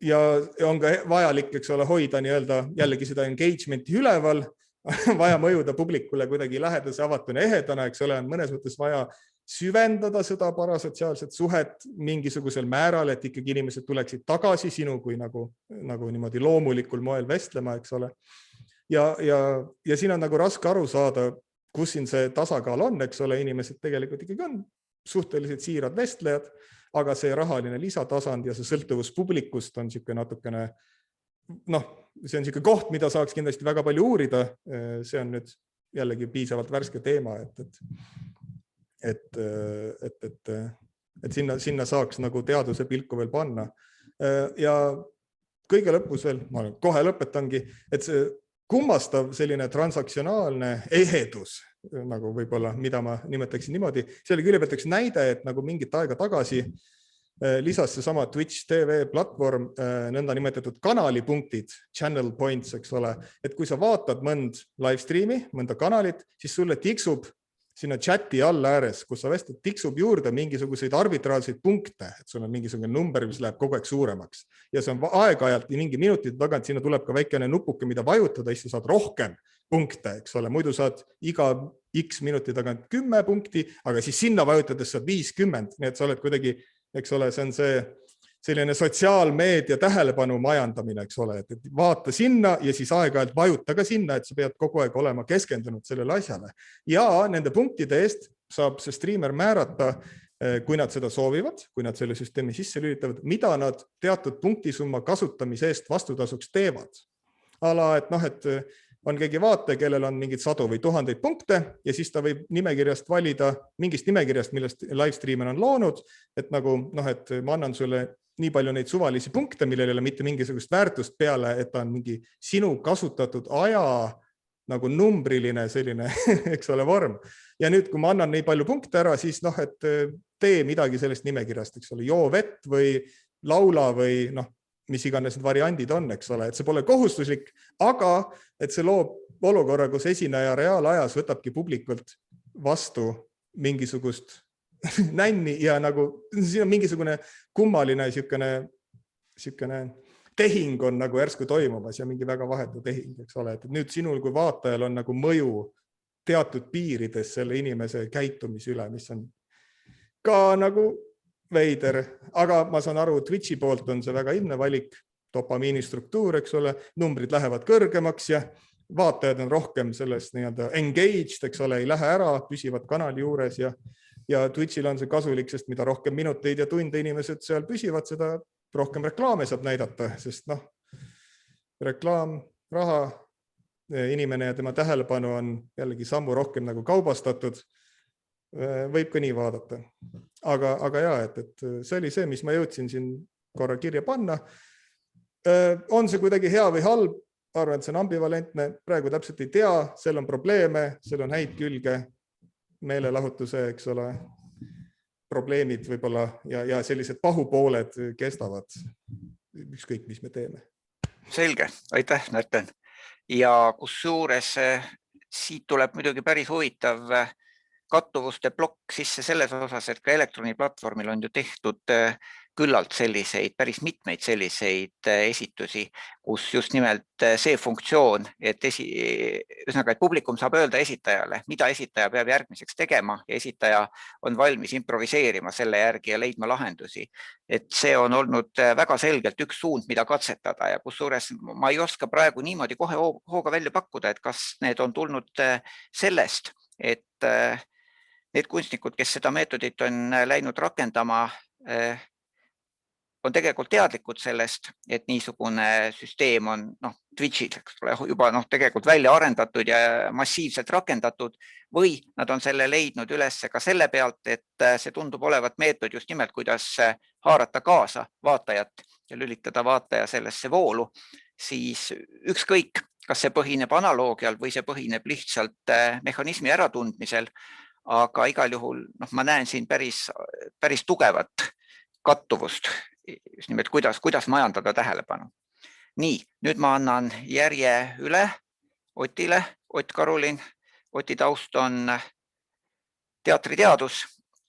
Ja on ka vajalik, eks ole, hoida jällegi seda engagementi üleval, vaja mõjuda publikule kuidagi lähedase avatuna ehedana, eks ole, on mõnes mõttes vaja süvendada seda parasotsiaalset suhet mingisugusel määral, et ikkagi inimesed tuleksid tagasi sinu kui nagu niimoodi loomulikul moel vestlema, eks ole. Ja siin on nagu raske aru saada, kus siin see tasakaal on, eks ole, inimesed tegelikult ikkagi on suhteliselt siirad vestlejad, aga see rahaline lisatasand ja see sõltuvus publikust on siuke natukene, see on siuke koht, mida saaks kindlasti väga palju uurida. See on nüüd jällegi piisavalt värske teema, et sinna saaks nagu teaduse pilku veel panna. Ja kõige lõpus veel, ma kohe lõpetangi, et see kummastav selline transaktsionaalne ehedus, nagu võib-olla, mida ma nimetaksin niimoodi, see oli kõigepealt üks näide, et nagu mingit aega tagasi lisas see sama Twitch TV platvorm nõnda nimetatud kanalipunktid, channel points, eks ole, et kui sa vaatad mõnd live streami, mõnda kanalit, siis sulle tiksub sinna chati all ääres, kus sa vestled, tiksub juurde mingisuguseid arbitraarseid punkte, et sul on mingisugune number, mis läheb kogu aeg suuremaks. Ja see on aeg-ajalt mingi minutid tagant, sinna tuleb ka väikene nupuke, mida vajutada, siis sa saad rohkem punkte, eks ole. Muidu saad iga x minuti tagant 10 punkti, aga siis sinna vajutades saad 50. Nii et sa oled kuidagi, eks ole, see on see selline sotsiaalmeedia tähelepanu majandamine, eks ole, et vaata sinna ja siis aeg-ajalt vajuta ka sinna, et sa pead kogu aeg olema keskendunud sellele asjale. Ja nende punktide eest saab see streamer määrata, kui nad seda soovivad, kui nad selle süsteemi sisse lülitavad, mida nad teatud punktisumma kasutamise eest vastutasuks teevad. Ala, et on keegi vaataja, kellel on mingid 100 või 1000 punkte ja siis ta võib nimekirjast valida, mingist nimekirjast, millest live streamer on loonud, et nagu, et ma annan sulle nii palju neid suvalisi punkte, millel ei ole mitte mingisugust väärtust peale, et ta on mingi sinu kasutatud aja nagu numbriline selline, eks ole, vorm. Ja nüüd, kui ma annan nii palju punkte ära, siis et tee midagi sellest nimekirjast, eks ole, joo vett või laula või mis iganes need variandid on, eks ole, et see pole kohustuslik, aga et see loob olukorra, kus esineja reaalajas võtabki publikult vastu mingisugust nänni ja nagu siin on mingisugune kummaline siukene tehing on nagu järsku toimumas ja mingi väga vahetu tehing, eks ole, et nüüd sinul kui vaatajal on nagu mõju teatud piirides selle inimese käitumise üle, mis on ka nagu veider, aga ma saan aru, Twitchi poolt on see väga ilmne valik, dopamiini struktuur, eks ole, numbrid lähevad kõrgemaks ja vaatajad on rohkem sellest nii-öelda engaged, eks ole, ei lähe ära, püsivad kanali juures ja Twitchil on see kasulik, sest mida rohkem minuteid ja tunde inimesed seal püsivad, seda rohkem reklaame saab näidata, sest reklaam, raha, inimene ja tema tähelepanu on jällegi sammu rohkem nagu kaubastatud, võib ka nii vaadata. Aga ja, et see oli see, mis ma jõudsin siin korra kirja panna. On see kuidagi hea või halb? Arvan, et see on ambivalentne, praegu täpselt ei tea, seal on probleeme, seal on häid külge, meelelahutuse, eks ole, probleemid võib-olla ja sellised pahupooled kestavad ükskõik, mis me teeme. Selge, aitäh, Märten. Ja kusjuures siit tuleb muidugi päris huvitav kattuvuste plokk sisse selles osas, et ka Elektroni platvormil on ju tehtud küllalt selliseid, päris mitmeid selliseid esitusi, kus just nimelt see funktsioon, et ühesõnaga, et publikum saab öelda esitajale, mida esitaja peab järgmiseks tegema ja esitaja on valmis improviseerima selle järgi ja leidma lahendusi. Et see on olnud väga selgelt üks suund, mida katsetada ja kusjuures ma ei oska praegu niimoodi kohe hooga välja pakkuda, et kas need on tulnud sellest, et need kunstnikud, kes seda meetodit on läinud rakendama, on tegelikult teadlikud sellest, et niisugune süsteem on Twitch'is juba tegelikult välja arendatud ja massiivselt rakendatud või nad on selle leidnud üles ka selle pealt, et see tundub olevat meetod just nimelt, kuidas haarata kaasa vaatajat ja lülitada vaataja sellesse voolu, siis ükskõik, kas see põhineb analoogial või see põhineb lihtsalt mehhanismi äratundmisel, aga igal juhul ma näen siin päris tugevat kattuvust, just nimelt kuidas majandada tähelepanu. Nii, nüüd ma annan järje üle Otile, Ott Karulin. Oti taust on teatriteadus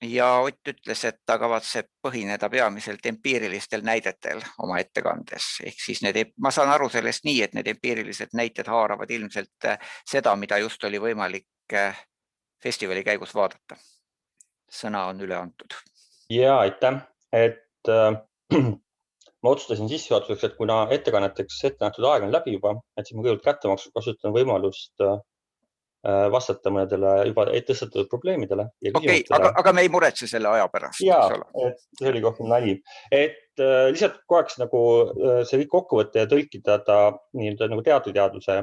ja Ott ütles, et ta kavatseb põhineda peamiselt empiirilistel näidetel oma ettekandes. Ehk siis ma saan aru sellest nii, et need empiirilised näited haaravad ilmselt seda, mida just oli võimalik festivali käigus vaadata. Sõna on üle antud. Ja, aitäh. Ma otsustasin sissejuhatuseks, et kuna ettekanneteks ette nähtud aeg on läbi juba, et siis ma kõigepealt kättemaksu kasutan võimalust vastata mõnedele juba tõstatatud probleemidele. Okei, aga me ei muretse selle aja pärast. Jaa, see oli rohkem nali. Lihtsalt korraks see kõik kokkuvõtte ja tõlkida nagu teatriteaduse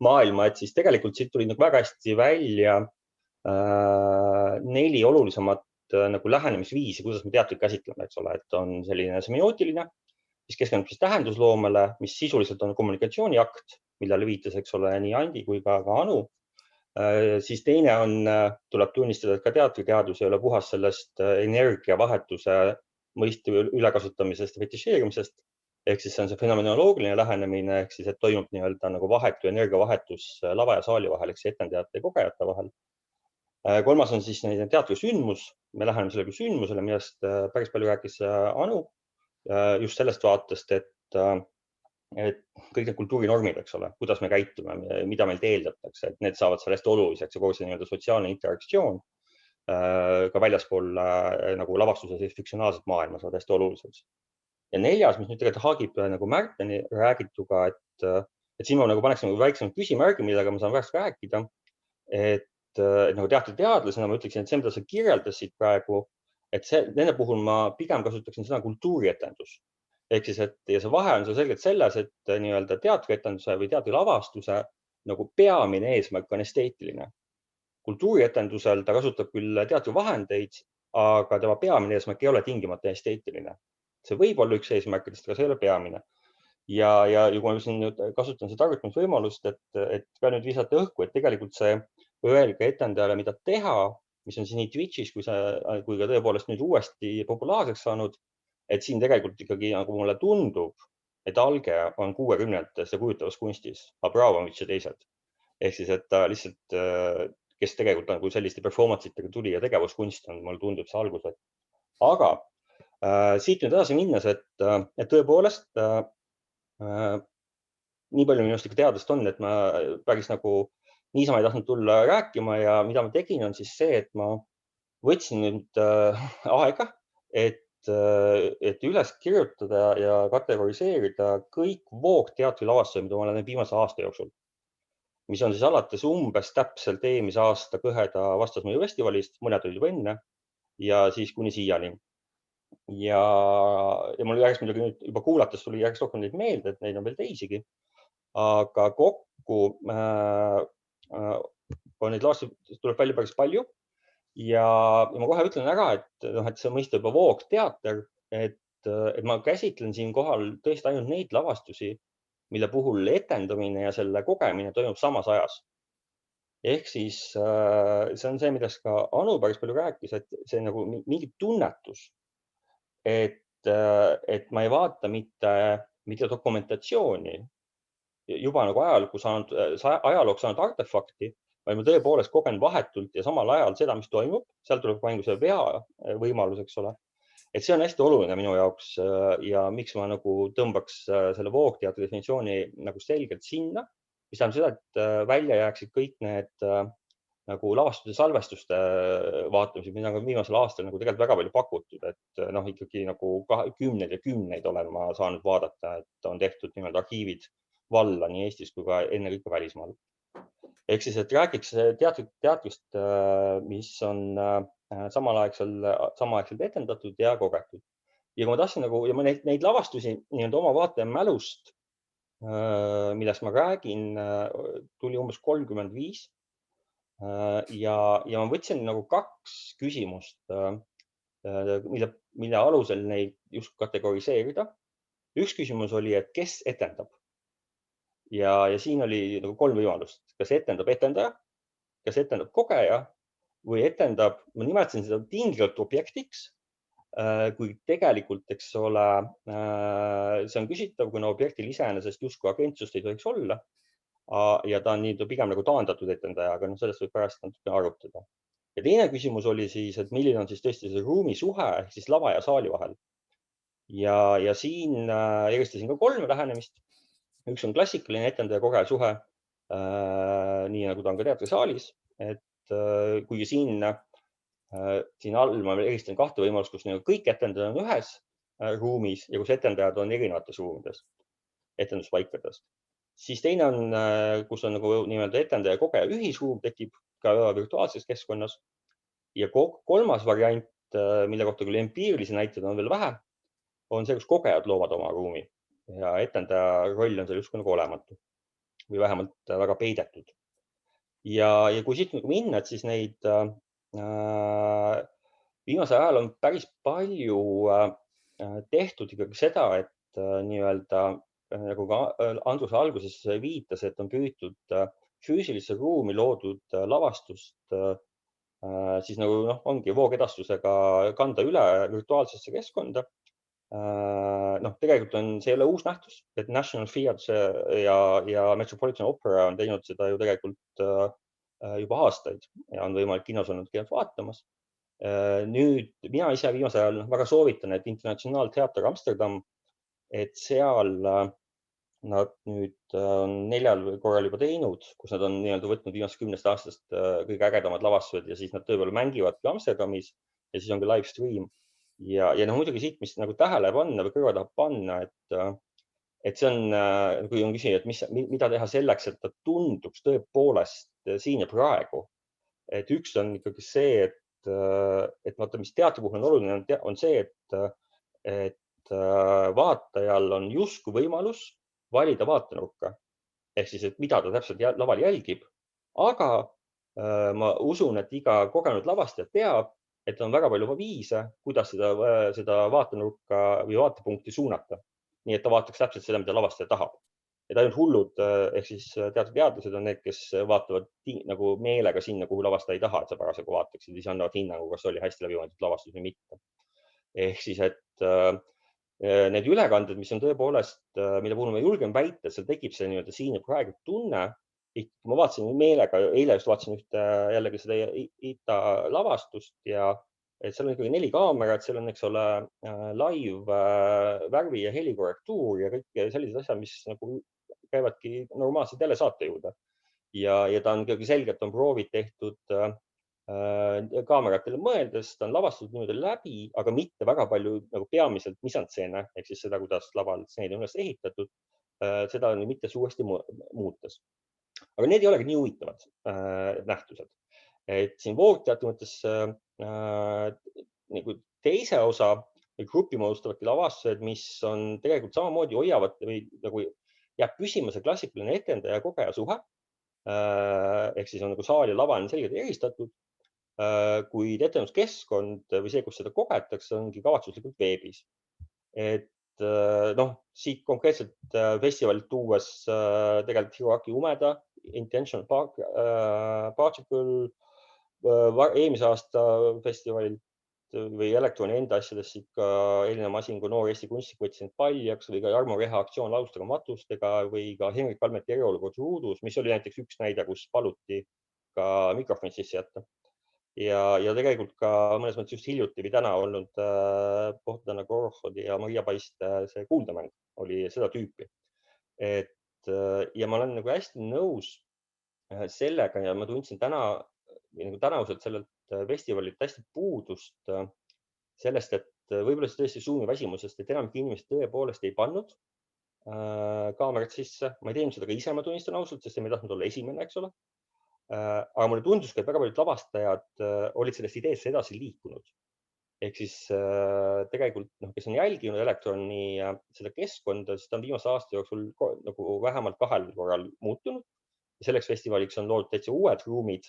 maailma, et siis tegelikult siit tuli väga hästi välja 4 olulisemat nagu lähenemisviisi, kuidas me teatrit käsitleme, eks ole, et on selline semiootiline, mis keskendub siis tähendusloomele, mis sisuliselt on kommunikatsiooniakt, millele viitas, eks ole, nii Andi kui ka Anu. Siis teine tuleb tunnistada, et ka teatriteadus ei ole puhas sellest energiavahetuse mõiste ülekasutamisest ja fetišeerimisest. Ehk siis see on see fenomenoloogiline lähenemine, ehk siis, et toimub nagu vahetu energiavahetus lava ja saali vahel, ehk etendajate ja kogejate vahel. Kolmas on siis teatri sündmus. Me läheneme selle kui sündmusele, millest päris palju rääkis Anu, just sellest vaatest, et kõik need kultuurinormid, eks ole, kuidas me käitume, mida meilt eeldatakse, et need saavad sellest oluliseks ja kogu see sotsiaalne interaktsioon ka väljaspool nagu lavastuse fiktsionaalset maailma saavad hästi oluliseks. Ja 4, mis nüüd tegelikult haagib nagu Märteni räägituga, et siin ma paneks väiksema küsimärgi, millega ma saan väärt rääkida, et nagu teatriteadlasena ma ütleksin, et see, mida sa kirjeldasid praegu, et nende puhul ma pigem kasutaksin seda kultuurietendus. Ehk siis, ja see vahe on selgelt selles, et teatrietenduse või teatrilavastuse nagu peamine eesmärk on esteetiline. Kultuurietendusel ta kasutab küll teatrivahendeid, aga tema peamine eesmärk ei ole tingimata esteetiline. See võib olla üks eesmärkidest, aga see ei ole peamine. Ja kui ma siin kasutan seda targutamisvõimalust, et ka nüüd visata õhku, et tegelikult see öelge etendajale, mida teha, mis on siin nii Twitch'is kui ka tõepoolest nüüd uuesti populaarseks saanud, et siin tegelikult ikkagi, nagu mulle tundub, et alge on 60-ndates ja kujutavas kunstis, Abramovitš ja teised. Ehk siis, et ta lihtsalt, kes tegelikult nagu selliste performance'itega tuli ja tegevuskunst on, mulle tundub see algus. Aga siit nüüd edasi minnes, et tõepoolest nii palju minust ikka teadest on, et ma päris nagu niisama ei tahtnud tulla rääkima ja mida ma tegin on siis see, et ma võtsin nüüd aega, et üles kirjutada ja kategoriseerida kõik voogteatrilavastused, mida ma olen viimase aasta jooksul, mis on siis alates umbes täpselt eelmise aasta Kõheda vastasmõju festivalist, mõned olid juba enne ja siis kuni siiani. Ja mul järjest midagi nüüd juba kuulates tuli järjest rohkem neid meelde, et neid on veel teisigi, aga kokku neid lavastusi tuleb välja päris palju ja ma kohe ütlen ära, et see mõiste juba voogteater, et ma käsitlen siin kohal tõesti ainult neid lavastusi, mille puhul etendamine ja selle kogemine toimub samas ajas. Ehk siis see on see, millest ka Anu päris palju rääkis, et see on nagu mingi tunnetus, et ma ei vaata mitte dokumentatsiooni, juba nagu ajalooks saanud artefakti, vaid ma tõepoolest kogen vahetult ja samal ajal seda, mis toimub, seal tuleb mängu see vea võimalus, eks ole. et see on hästi oluline minu jaoks ja miks ma nagu tõmbaks selle voogteatri definitsiooni nagu selgelt sinna, mis tähendab seda, et välja jääksid kõik need nagu lavastuste salvestuste vaatamised, mida on viimasel aastal nagu tegelikult väga palju pakutud, et noh, ikkagi nagu kümneid ja kümneid olen ma saanud vaadata, et on tehtud nimelt arhiivid valla nii Eestis kui ka ennekõike välismaal. Ehk siis, et räägiks teatrist, mis on samaaegselt etendatud ja kogetud. Ja kui ma tahtsin nagu, ja ma neid lavastusi nii-öelda oma vaataja mälust, millest ma räägin, tuli umbes 35. Ja ma võtsin nagu 2 küsimust, mille alusel neid just kategoriseerida. Üks küsimus oli, et kes etendab? Ja siin oli nagu 3 võimalust. Kas etendab etendaja, kas etendab kogeja või etendab, ma nimetasin seda tingivalt objektiks, kui tegelikult, eks ole, see on küsitav, kuna objektil iseenesest justkui agentsust ei tohiks olla ja ta on pigem nagu taandatud etendaja, aga sellest võib pärast natuke arutada. Ja teine küsimus oli siis, et milline on siis tõesti see ruumi suhe ehk siis lava ja saali vahel. Ja siin eristasin ka 3 lähenemist. Üks on klassikaline etendaja kogeja suhe, nii nagu ta on ka teatrisaalis, et kuigi siin all ma eristan 2 võimalust, kus kõik etendajad on ühes ruumis ja kus etendajad on erinevates ruumides, etenduspaikades. Siis teine on, kus on nagu nii-öelda etendaja kogeja ühisruum tekib ka virtuaalses keskkonnas. Ja 3. variant, mille kohta küll empiirilisi näiteid on veel vähe, on see, kus kogejad loovad oma ruumi. Ja etendaja roll on seal justkui nagu olematu või vähemalt väga peidetud. Ja kui siit nagu minna, et siis neid viimasel ajal on päris palju tehtud ikkagi seda, et nii-öelda nagu ka Andrus alguses viitas, et on püütud füüsilisse ruumi loodud lavastust siis nagu ongi voogedastusega kanda üle virtuaalsesse keskkonda. Tegelikult see ei ole uus nähtus, et National Theatre ja Metropolitan Opera on teinud seda ju tegelikult juba aastaid ja on võimalik kinos olnud käinud vaatamas. Nüüd mina ise viimasel ajal väga soovitan, et Internationaalteater Amsterdam, et seal nad nüüd on 4 korral juba teinud, kus nad on nii-öelda võtnud viimasest 10 aastast kõige ägedamad lavastused ja siis nad tõepoolest mängivadki Amsterdamis ja siis on ka live stream. Ja muidugi siit, mis nagu tähele panna või kõrva tahab panna, et see on, kui on küsinud, et mida teha selleks, et ta tunduks tõepoolest siin ja praegu. Et üks on ikkagi see, et vaata, mis teatri puhul on oluline, on see, et vaatajal on justkui võimalus valida vaatenurka. Ehk siis, et mida ta täpselt laval jälgib. Aga ma usun, et iga kogenud lavastaja teab, et on väga palju viise, kuidas seda vaatenurka või vaatepunkti suunata. Nii, et ta vaataks täpselt seda, mida lavastaja tahab. Et ainult hullud, ehk siis teatrid on need, kes vaatavad nagu meelega sinna, kuhu lavastaja ei taha, et sa parasjagu vaataksid, siis annavad hinnangu, kas oli hästi läbimõeldud lavastus või mitte. Ehk siis, et need ülekanded, mis on tõepoolest, mille puhul ma julgen väita, seal tekib see nii-öelda siin ja praegu tunne. Ma vaatasin meelega, eile just vaatasin ühte jällegi seda Ita lavastust ja seal on ikkagi 4 kaamerat, seal on, eks ole, live värvi ja helikorrektuur ja kõik sellised asjad, mis nagu käivadki normaalse telesaate juurde. Ja ta on ikkagi selgelt on proovid tehtud kaameratele mõeldes, ta on lavastatud niimoodi läbi, aga mitte väga palju nagu peamiselt misantseene, ehk siis seda, kuidas laval stseenid on üles ehitatud, seda mitte suuresti muutes. Aga need ei olegi nii huvitavad nähtused. Et siin voogteatri mõttes nagu teise osa gruppi moodustavadki lavastused, mis on tegelikult samamoodi hoiavad või nagu jääb püsima see klassikaline etendaja ja kogeja suhe. Ehk siis on nagu saal ja lava on selgelt eristatud, kuid etenduskeskkond või see, kus seda kogetakse, ongi kavatsuslikult veebis. Et siit konkreetselt festivalilt tuues tegelikult Hiroaki Umeda, Intentional Particle, eelmise aasta festivalilt või elektrooni enda asjadest siit ka Elina Masingu Noor Eesti kunstnik võtsin paljaks või ka Jarmo Reha aktsioon Laustega matustega või ka Henrik Kalmeti eriolukord Ruudus, mis oli näiteks üks näide, kus paluti ka mikrofon sisse jätta. ja tegelikult ka mõnes mõttes just hiljuti või täna olnud Bohdana Gorohhodi ja Maria Paiste see kuuldamäng oli seda tüüpi. Ja ma olen nagu hästi nõus sellega ja ma tundsin tänavusel sellelt festivalilt hästi puudust sellest, et võib-olla see tõesti Zoomi väsimusest, et enamik inimesed tõepoolest ei pannud kaamerat sisse. Ma ei teinud seda ka ise, ma tunnistan ausalt, sest me ei tahtnud olla esimene, eks ole. Aga mulle tundus ka, et väga paljud lavastajad olid sellest ideesse edasi liikunud. Ehk siis tegelikult, kes on jälginud Elektroni seda keskkonda, siis ta on viimase aasta jooksul nagu vähemalt 2 korral muutunud. Selleks festivaliks on loodud täitsa uued ruumid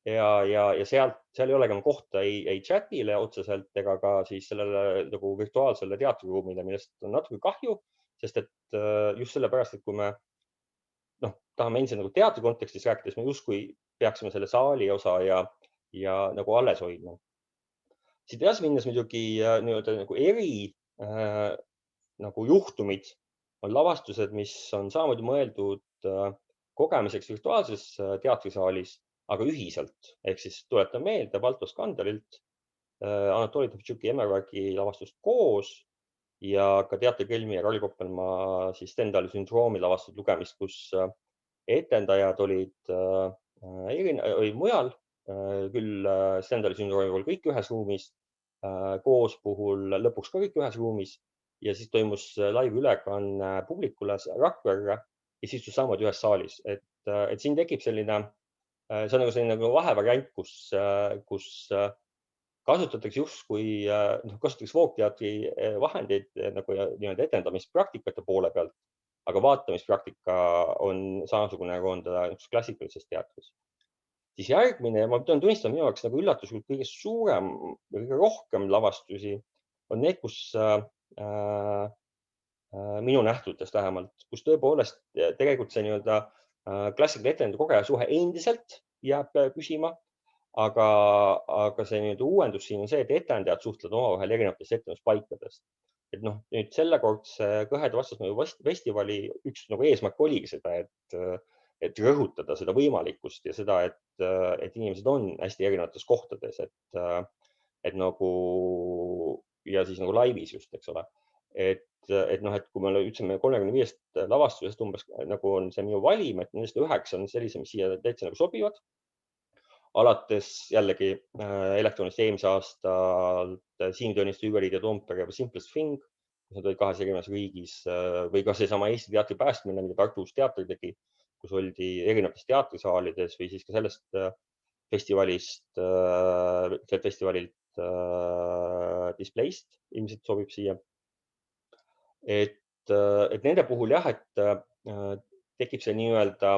ja seal ei ole enam kohta ei chatile otseselt ega ka siis sellele nagu virtuaalsele teatriruumile, millest on natuke kahju, sest et just sellepärast, et kui me tahame endiselt nagu teatri kontekstis rääkides, me justkui peaksime selle saali osa ja nagu alles hoidma. Siit edasi minnes muidugi nagu nagu juhtumid on lavastused, mis on samamoodi mõeldud kogemiseks virtuaalses teatrisaalis, aga ühiselt. Ehk siis tuletan meelde Balto Skandalilt Anatoli Tavtšuki Emmervaki lavastust Koos ja ka Teater Kelmi ja Karl Koppelmaa Stendhali sündroomi lavastust lugemist, kus etendajad olid mujal, küll Stendhali sündroomi puhul kõik ühes ruumis, Koos puhul lõpuks ka kõik ühes ruumis ja siis toimus live-ülekanne publikule Rakverre ja siis samamoodi ühes saalis. Et siin tekib selline, see on nagu selline vahevariant, kus kasutatakse justkui kasutatakse voogteatri vahendeid nagu etendamispraktikate poole pealt, aga vaatamispraktika on samasugune nagu on ta klassikalises teatris. Siis järgmine, ma pean tunnistama, minu jaoks nagu üllatuslikult kõige suurem, kõige rohkem lavastusi on need, kus minu nähtudest vähemalt, kus tõepoolest tegelikult see klassikaline etenduse kogeja suhe endiselt jääb püsima, aga see uuendus siin on see, et etendajad suhtlevad omavahel erinevatest etenduspaikadest. Et nüüd sellekordse Kõhede vastasmõju festivali üks eesmärk oligi seda, et rõhutada seda võimalikkust ja seda, et inimesed on hästi erinevates kohtades, et nagu ja siis nagu laivis just, eks ole. Et kui me ütlesime 35 lavastusest umbes nagu on see minu valim, et nendest 9 on sellised, mis siia täitsa nagu sobivad. Alates jällegi Elektronist eelmise aastalt Siim Tõniste, Hüveliid ja Toompere või Simplest Thing, kus nad olid 2 erinevas riigis või ka seesama Eesti teatri päästmine, mida Tartu Uus Teater tegi, kus oldi erinevates teatrisaalides või siis ka sellest festivalilt Displaced ilmselt sobib siia. Et nende puhul jah, et tekib see nii-öelda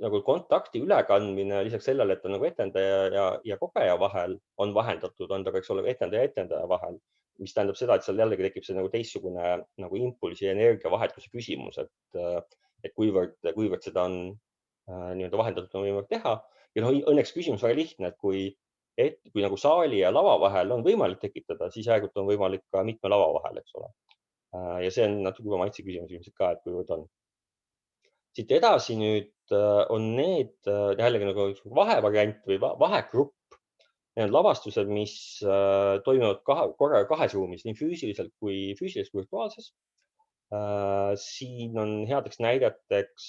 nagu kontakti ülekandmine lisaks sellele, et on nagu etendaja ja kogeja vahel on vahendatud, on ta võiks olla etendaja vahel, mis tähendab seda, et seal jällegi tekib see nagu teistsugune nagu impulsi ja energiavahetuse küsimus, et kuivõrd seda on nii-öelda vahendatud on võimalik teha. Ja õnneks küsimus väga lihtne, et kui nagu saali ja lava vahel on võimalik tekitada, siis järelikult on võimalik ka mitme lava vahel, eks ole. Ja see on natuke juba maitse küsimus ilmselt ka, et kuivõrd on. Siit edasi nüüd on need jällegi nagu vahevariant või vahegrupp, need lavastused, mis toimuvad korraga 2 ruumis, nii füüsiliselt kui virtuaalses. Siin on headeks näideteks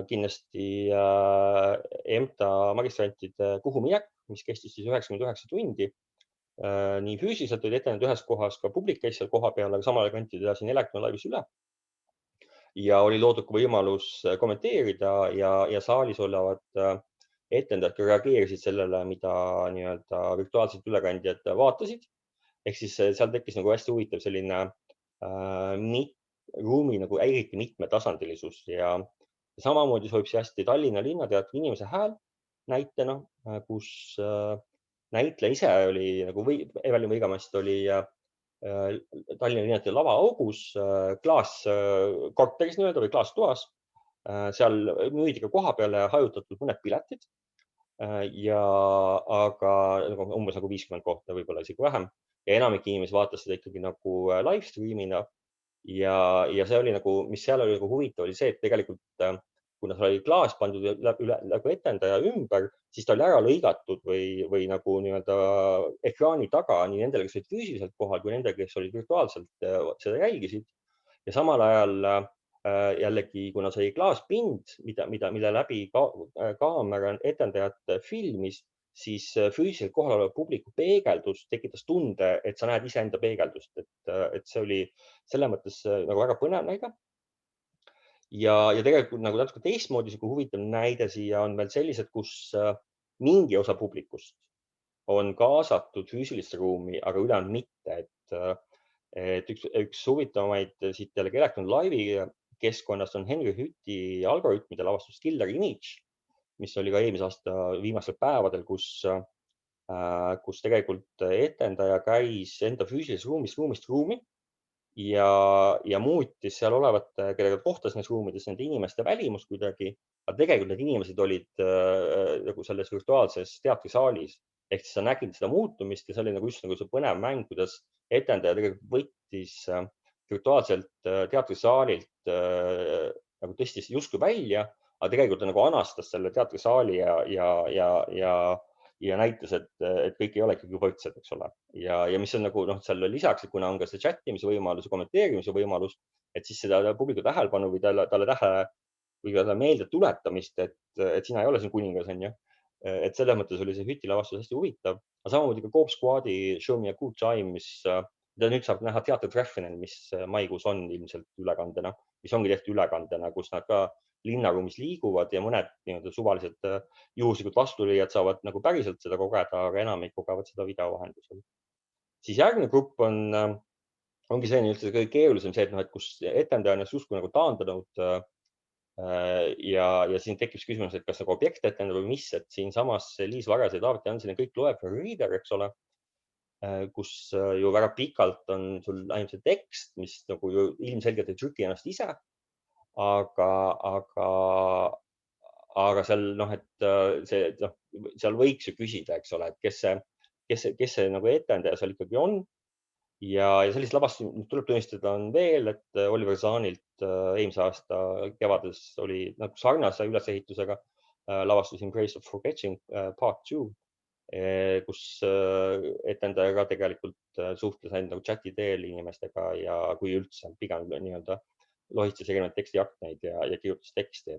kindlasti EMTA magistrantide Kuhu minek, mis kestis siis 99 tundi. Nii füüsiliselt olid etendanud ühes kohas, ka publik käis seal koha peal, aga samale kanti teda siin Elektron laivis üle. Ja oli loodud ka võimalus kommenteerida ja saalis olevad etendajad reageerisid sellele, mida nii-öelda virtuaalselt ülekandjad vaatasid. Ehk siis seal tekkis nagu hästi huvitav selline ruumi nagu eriti mitmetasandilisus ja samamoodi sobib see hästi Tallinna Linnateatri Inimese hääl näitena, kus näitleja ise oli nagu Evelin Võigamast oli Tallinna Linnateatri lavaaugus klaaskorteris nii-öelda või klaastoas. Seal müüdi ka koha peale hajutatud mõned piletid, aga umbes nagu 50 kohta, võib-olla isegi vähem. Ja enamik inimesi vaatas seda ikkagi nagu live streamina ja see oli nagu, mis seal oli nagu huvitav, oli see, et tegelikult kuna seal oli klaas pandud nagu etendaja ümber, siis ta oli ära lõigatud või nagu nii-öelda ekraani taga nii nendele, kes olid füüsiliselt kohal, kui nendele, kes olid virtuaalselt seda jälgisid. Ja samal ajal jällegi, kuna see oli klaaspind, mille läbi kaamera etendajat filmis, siis füüsiliselt kohal olev publiku peegeldus tekitas tunde, et sa näed iseenda peegeldust. Et see oli selles mõttes nagu väga põnev näide. Ja tegelikult nagu natuke teistmoodi huvitav näide siia on veel sellised, kus mingi osa publikust on kaasatud füüsilisse ruumi, aga ülejäänud mitte. Et üks huvitavamaid siit jällegi Electron Live'i keskkonnast on Henry Hütti algoritmide lavastus Killer Image, mis oli ka eelmise aasta viimastel päevadel, kus tegelikult etendaja käis enda füüsilises ruumist ruumi ja muutis seal olevate, kellega kohtas neis ruumides nende inimeste välimust kuidagi, aga tegelikult need inimesed olid nagu selles virtuaalses teatrisaalis. Ehk siis sa nägid seda muutumist ja see oli nagu just nagu see põnev mäng, kuidas etendaja tegelikult võttis virtuaalselt teatrisaalilt nagu tõstis justkui välja, aga tegelikult ta nagu anastas selle teatrisaali ja näitas, et kõik ei ole ikkagi võrdsed, eks ole. Ja mis on nagu seal lisaks, et kuna on ka see chattimise võimalus ja kommenteerimise võimalus, et siis seda publiku tähelepanu või talle meelde tuletamist, et sina ei ole siin kuningas, on ju. Et selles mõttes oli see Hüti lavastus hästi huvitav. Aga samamoodi ka Coop Squadi Show Me a Good Time, mida nüüd saab näha Teater Treffenel, mis maikuus on ilmselt ülekandena, mis ongi tehtud ülekandena, kus nad ka linnaruumis liiguvad ja mõned suvalised juhuslikud vastulijad saavad nagu päriselt seda kogeda, aga enamik kogevad seda video vahendusel. Siis järgmine grupp ongi see kõige keerulisem see, et kus etendaja on justkui nagu taandanud ja siin tekib küsimus, et kas nagu objekt etendab või mis, et siin samas Liis Vares ja David Jansen kõik loeb reader, eks ole, kus ju väga pikalt on sul ainult see tekst, mis nagu ju ilmselgelt ei trüki ennast ise, aga seal, seal võiks ju küsida, eks ole, et kes see nagu etendaja seal ikkagi on. Ja sellist lavast tuleb tunnistada on veel, et Oliver Zahnilt eelmise aasta kevades oli nagu sarnase ülesehitusega lavastus Embrace of Forgetting Part 2, kus etendaja ka tegelikult suhtles ainult nagu chati teel inimestega ja kui üldse pigem nii-öelda lohitses erinevaid tekstiakneid ja kirjutas teksti,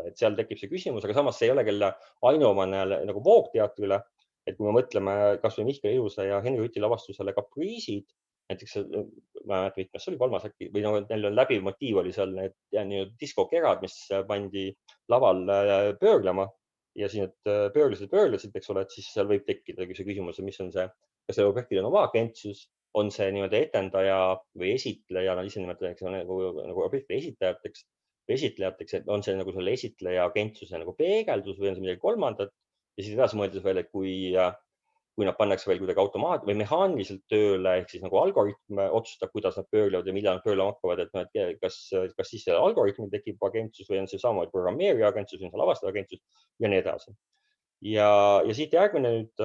et seal tekib see küsimus, aga samas see ei ole kelle ainuomane nagu voogteatrile, et kui me mõtleme kas või Mihkel Ilusa ja Henry Hüti lavastusele Kapriisid, näiteks ma ei mäleta mitmes, see oli kolmas äkki, või neil on läbiv motiiv oli seal need diskokerad, mis pandi laval pöörlema ja siis need pöörlesid, eks ole, et siis seal võib tekkida see küsimus, mis on see, kas see objektil on oma agentsus, on see niimoodi etendaja või esitleja, nad ise nimetatakse nagu objekti esitlejateks, et on see nagu selle esitleja agentsuse nagu peegeldus või on see midagi kolmandat ja siis edasi mõeldes veel, et kui nad pannakse veel kuidagi automaat või mehaaniliselt tööle, ehk siis nagu algoritm otsustab, kuidas nad pöörlevad ja millal nad pöörlema hakkavad, et kas siis see algoritmil tekib agentsus või on see samamoodi programmeerija agentsus või on see lavastaja agentsus ja nii edasi. Ja siit järgmine nüüd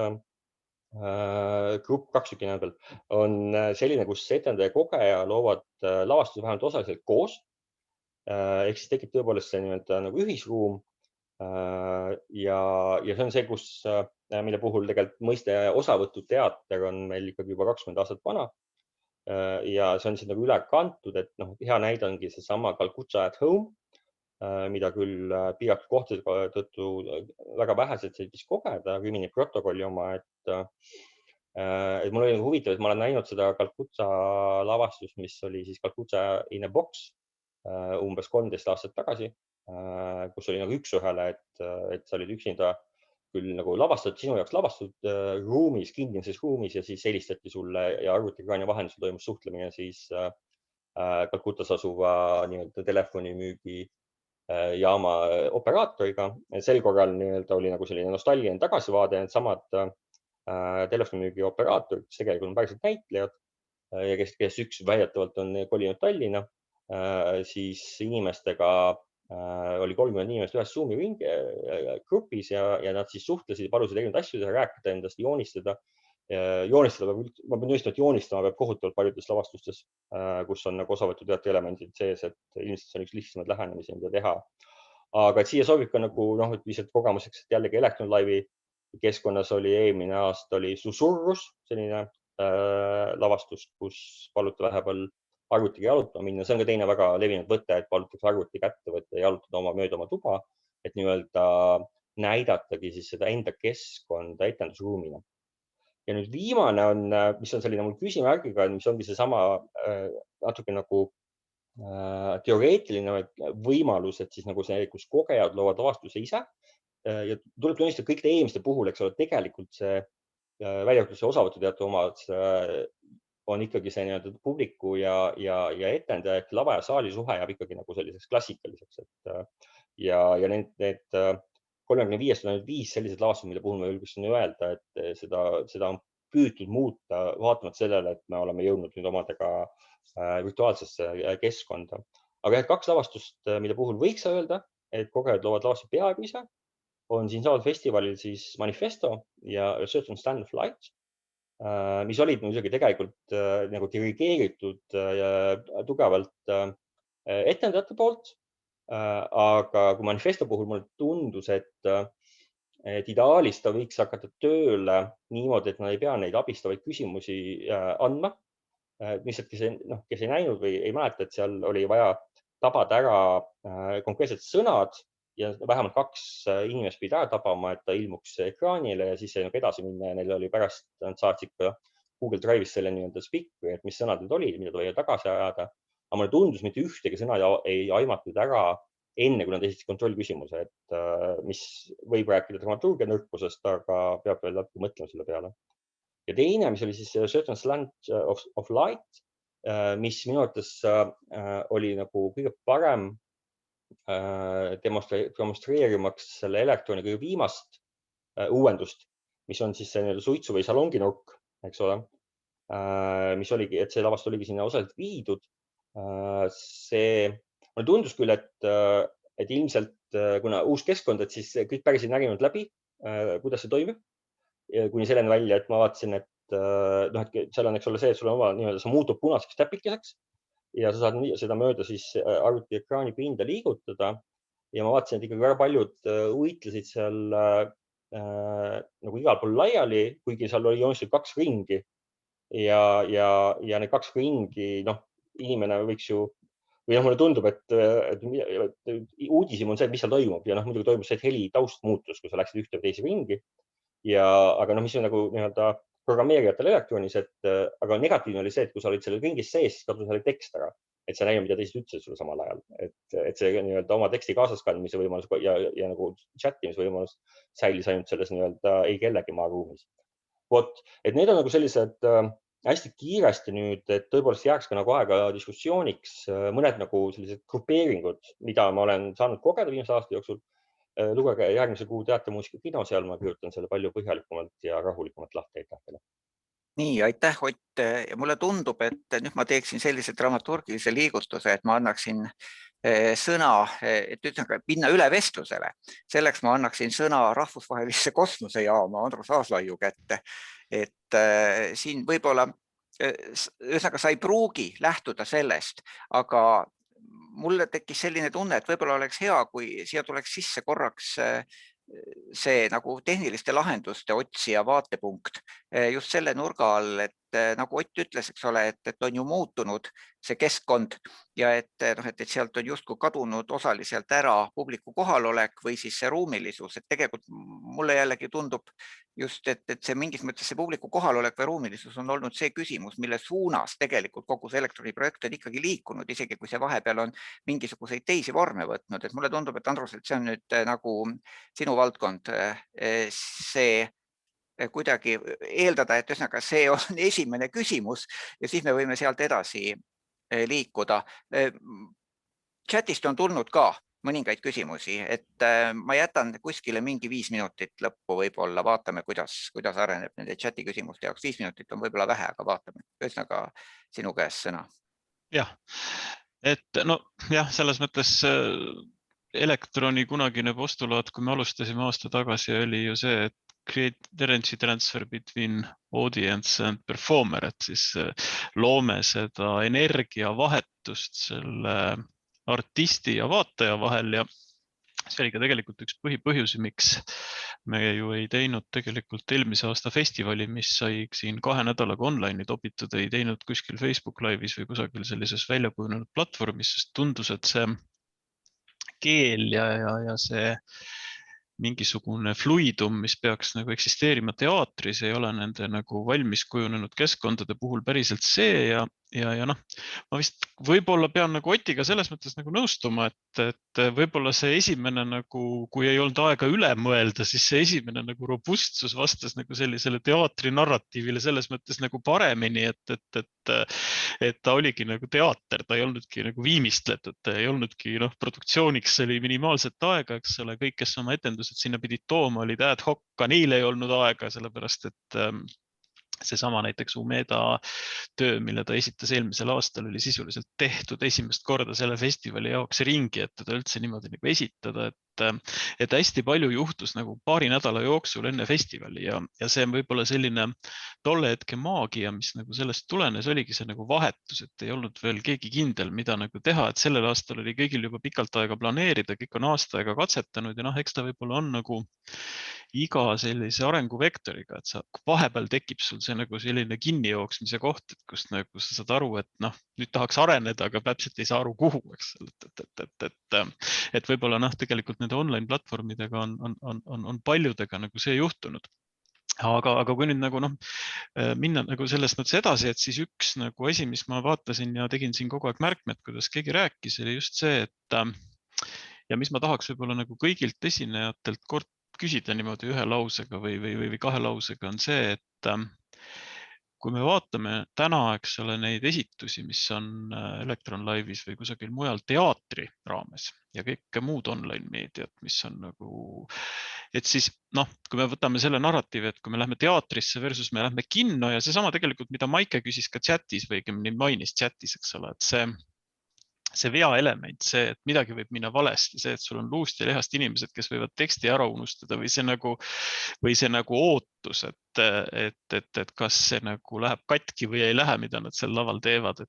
grupp 2 tükki nädal on selline, kus etendaja ja kogeja loovad lavastuse vähemalt osaliselt koos. Ehk siis tekib tõepoolest see nii-öelda nagu ühisruum. Ja see on see, mille puhul tegelikult mõiste osavõtuteater on meil ikkagi juba 20 aastat vana. Ja see on siis nagu üle kantud, et hea näide ongi seesama Calcutta at Home, mida küll piiratud kohtade tõttu väga vähesed said vist kogeda, Rimini protokolli oma, et mul oli huvitav, et ma olen näinud seda Calcutta lavastust, mis oli siis Calcutta in a box umbes 13 aastat tagasi, kus oli nagu üks-ühele, et sa olid üksinda küll nagu sinu jaoks lavastatud ruumis, kinnises ruumis ja siis helistati sulle ja arvutiekraani vahendusel toimus suhtlemine siis Calcuttas asuva nii-öelda telefonimüügi jaama operaatoriga. Sel korral nii-öelda oli nagu selline nostalgiline tagasivaade, need samad telefonimüügi operaatorid, kes tegelikult on päriselt näitlejad ja kes üks väidetavalt on kolinud Tallinna, siis inimestega oli 30 inimest ühes Zoomi grupis ja nad siis suhtlesid, palusid erinevaid asju teha, rääkida endast, joonistada. Ma pean ütlema, et joonistama peab kohutavalt paljudes lavastustes, kus on nagu osavõtuteatri elemendid sees, et ilmselt see on üks lihtsamaid lähenemisi, mida teha. Aga et siia sobib ka nagu lihtsalt kogemuseks, et jällegi Electron Live'i keskkonnas oli eelmine aasta oli Susurrus, selline lavastus, kus paluti vahepeal arvutiga jalutama minna. See on ka teine väga levinud võte, et palutakse arvuti kätte võtta ja jalutada mööda oma tuba, et nii-öelda näidatagi siis seda enda keskkonda etendusruumina. Ja nüüd viimane on, mis on selline mul küsimärgiga, mis ongi seesama natuke nagu teoreetiline võimalus, et siis nagu see, kus kogejad loovad lavastuse ise. Ja tuleb tunnistada kõik eelmiste puhul, eks ole, tegelikult see väljaõpetuse osavõtuteate omad on ikkagi see nii-öelda publiku ja etendaja ehk lava ja saali suhe jääb ikkagi nagu selliseks klassikaliseks. Ja need 35 on 5 sellised lavastused, mille puhul ma julgeksin öelda, et seda on püütud muuta vaatamata sellele, et me oleme jõudnud nüüd omadega virtuaalsesse keskkonda. Aga 2 lavastust, mille puhul võiks öelda, et kogejad loovad lavastust peaaegu ise, on siin saavad festivalil siis Manifesto ja A Certain Stand of Light, mis olid muidugi tegelikult nagu dirigeeritud tugevalt etendajate poolt. Aga kui Manifesto puhul mulle tundus, et ideaalis ta võiks hakata tööle niimoodi, et nad ei pea neid abistavaid küsimusi andma. Lihtsalt, kes ei näinud või ei mäleta, et seal oli vaja tabada ära konkreetsed sõnad ja vähemalt 2 inimest pidi ära tabama, et ta ilmuks ekraanile ja siis sai edasi minna ja neil oli pärast, nad saatsid ka Google Drive'is selle nii-öelda spikri, et mis sõnad need olid, mida tuli tagasi ajada. Aga mulle tundus, mitte ühtegi sõna ei aimatud ära enne, kui nad esitasid kontrollküsimuse, et mis võib rääkida dramaturgia nõrkusest, aga peab veel natuke mõtlema selle peale. Ja teine, mis oli siis Certain Slant of Light, mis minu arvates oli nagu kõige parem demonstreerimaks selle elektrooni kõige viimast uuendust, mis on siis see suitsu või salonginurk, eks ole, mis oligi, et see lavast oligi sinna osaliselt viidud. Mulle tundus küll, et ilmselt kuna uus keskkond, et siis kõik päris ei närinud läbi, kuidas see toimib. Kuni selleni välja, et ma vaatasin, et seal on, eks ole, see, et sul on oma nii-öelda, see muutub punaseks täpikeseks ja sa saad seda mööda siis arvuti ekraani pinda liigutada. Ja ma vaatasin, et ikkagi väga paljud uitlesid seal nagu igal pool laiali, kuigi seal oli joonistatud 2 ringi ja need 2 ringi, inimene võiks ju, või mulle tundub, et uudisem on see, mis seal toimub ja muidugi toimus see, et heli taust muutus, kui sa läksid ühte või teise ringi. Aga mis on nagu nii-öelda programmeerijatel elektroonis, aga negatiivne oli see, et kui sa olid selle ringis sees, siis kadus selle tekst ära, et sa näid, mida teised ütlesid sulle samal ajal, et see nii-öelda oma teksti kaasaskandmise võimalus ja nagu chatimise võimalus säilis ainult selles nii-öelda ei kellegi maaruumis. Et need on nagu sellised hästi kiiresti nüüd, et tõepoolest jääks ka nagu aega diskussiooniks mõned nagu sellised grupeeringud, mida ma olen saanud kogeda viimase aasta jooksul. Lugege järgmise kuu teatrimuusika kino, seal ma kirjutan selle palju põhjalikumalt ja rahulikumalt lahti. Nii, aitäh, Ott. Ja mulle tundub, et nüüd ma teeksin sellise dramaturgilise liigutuse, et ma annaksin sõna, et ütleme, minna üle vestlusele. Selleks ma annaksin sõna rahvusvahelisse kosmosejaama Andrus Aaslaiu kätte. Et siin võib-olla, ühesõnaga sa ei pruugi lähtuda sellest, aga mulle tekkis selline tunne, et võib-olla oleks hea, kui siia tuleks sisse korraks see nagu tehniliste lahenduste otsija vaatepunkt just selle nurga all, et nagu Ott ütles, eks ole, et on ju muutunud see keskkond ja et sealt on justkui kadunud osaliselt ära publiku kohalolek või siis see ruumilisus, et tegelikult mulle jällegi tundub just, et see mingis mõttes see publiku kohalolek või ruumilisus on olnud see küsimus, mille suunas tegelikult kogu see elektroniprojekt on ikkagi liikunud, isegi kui see vahepeal on mingisuguseid teisi vorme võtnud, et mulle tundub, et Andrus, et see on nüüd nagu sinu valdkond, see kuidagi eeldada, et ühesõnaga see on esimene küsimus ja siis me võime sealt edasi liikuda. Chatist on tulnud ka mõningaid küsimusi, et ma jätan kuskile mingi 5 minutit lõppu, võib-olla vaatame, kuidas areneb nende chati küsimuste jaoks. 5 minutit on võib-olla vähe, aga vaatame. Ühesõnaga sinu käest sõna. Jah, selles mõttes elektroni kunagine postulaat, kui me alustasime aasta tagasi, oli ju see, et create energy transfer between audience and performer, et siis loome seda energiavahetust selle artisti ja vaataja vahel ja see oli ka tegelikult üks põhipõhjusi, miks me ju ei teinud tegelikult eelmise aasta festivali, mis sai siin 2 nädalaga online'i topitud, ei teinud kuskil Facebook Live'is või kusagil sellises väljakujunenud platvormis, sest tundus, et see keel ja see mingisugune fluidum, mis peaks nagu eksisteerima teatris, ei ole nende nagu valmis kujunenud keskkondade puhul päriselt see ja noh, ma vist võib-olla pean nagu Otiga selles mõttes nagu nõustuma, et võib-olla see esimene nagu, kui ei olnud aega üle mõelda, siis see esimene nagu robustsus vastas nagu sellisele teatri narratiivile selles mõttes nagu paremini, et ta oligi nagu teater, ta ei olnudki nagu viimistletud, ta ei olnudki produktsiooniks oli minimaalset aega, eks ole, kõik, kes oma etendused sinna pidid tooma, olid ad hoc, ka neil ei olnud aega, sellepärast et seesama näiteks Umeda töö, mille ta esitas eelmisel aastal, oli sisuliselt tehtud esimest korda selle festivali jaoks ringi, et teda üldse niimoodi nagu esitada, et hästi palju juhtus nagu paari nädala jooksul enne festivali ja see on võib-olla selline tolle hetke maagia, mis nagu sellest tulenes, oligi see nagu vahetus, et ei olnud veel keegi kindel, mida nagu teha, et sellel aastal oli kõigil juba pikalt aega planeerida, kõik on aasta aega katsetanud ja eks ta võib-olla on nagu iga sellise arenguvektoriga, et sa vahepeal tekib sul see nagu selline kinnijooksmise koht, et kus nagu sa saad aru, et nüüd tahaks areneda, aga täpselt ei saa aru kuhu, eks. Et võib-olla tegelikult nende online platvormidega on paljudega nagu see juhtunud. Aga kui nüüd nagu minna nagu sellest mõttes edasi, et siis üks nagu asi, mis ma vaatasin ja tegin siin kogu aeg märkmed, kuidas keegi rääkis, oli just see, et ja mis ma tahaks võib-olla nagu kõigilt esinejatelt kord küsida niimoodi ühe lausega või 2 lausega on see, et kui me vaatame täna, eks ole, neid esitusi, mis on Elektron Live'is või kusagil mujal teatri raames ja kõik muud online meediat, mis on nagu, et siis kui me võtame selle narratiivi, et kui me lähme teatrisse versus me lähme kinno ja seesama tegelikult, mida Maike küsis ka chatis või mainis chatis, eks ole, et see vea element, see, et midagi võib minna valesti, see, et sul on luust ja lihast inimesed, kes võivad teksti ära unustada või see nagu ootus, et kas see nagu läheb katki või ei lähe, mida nad seal laval teevad.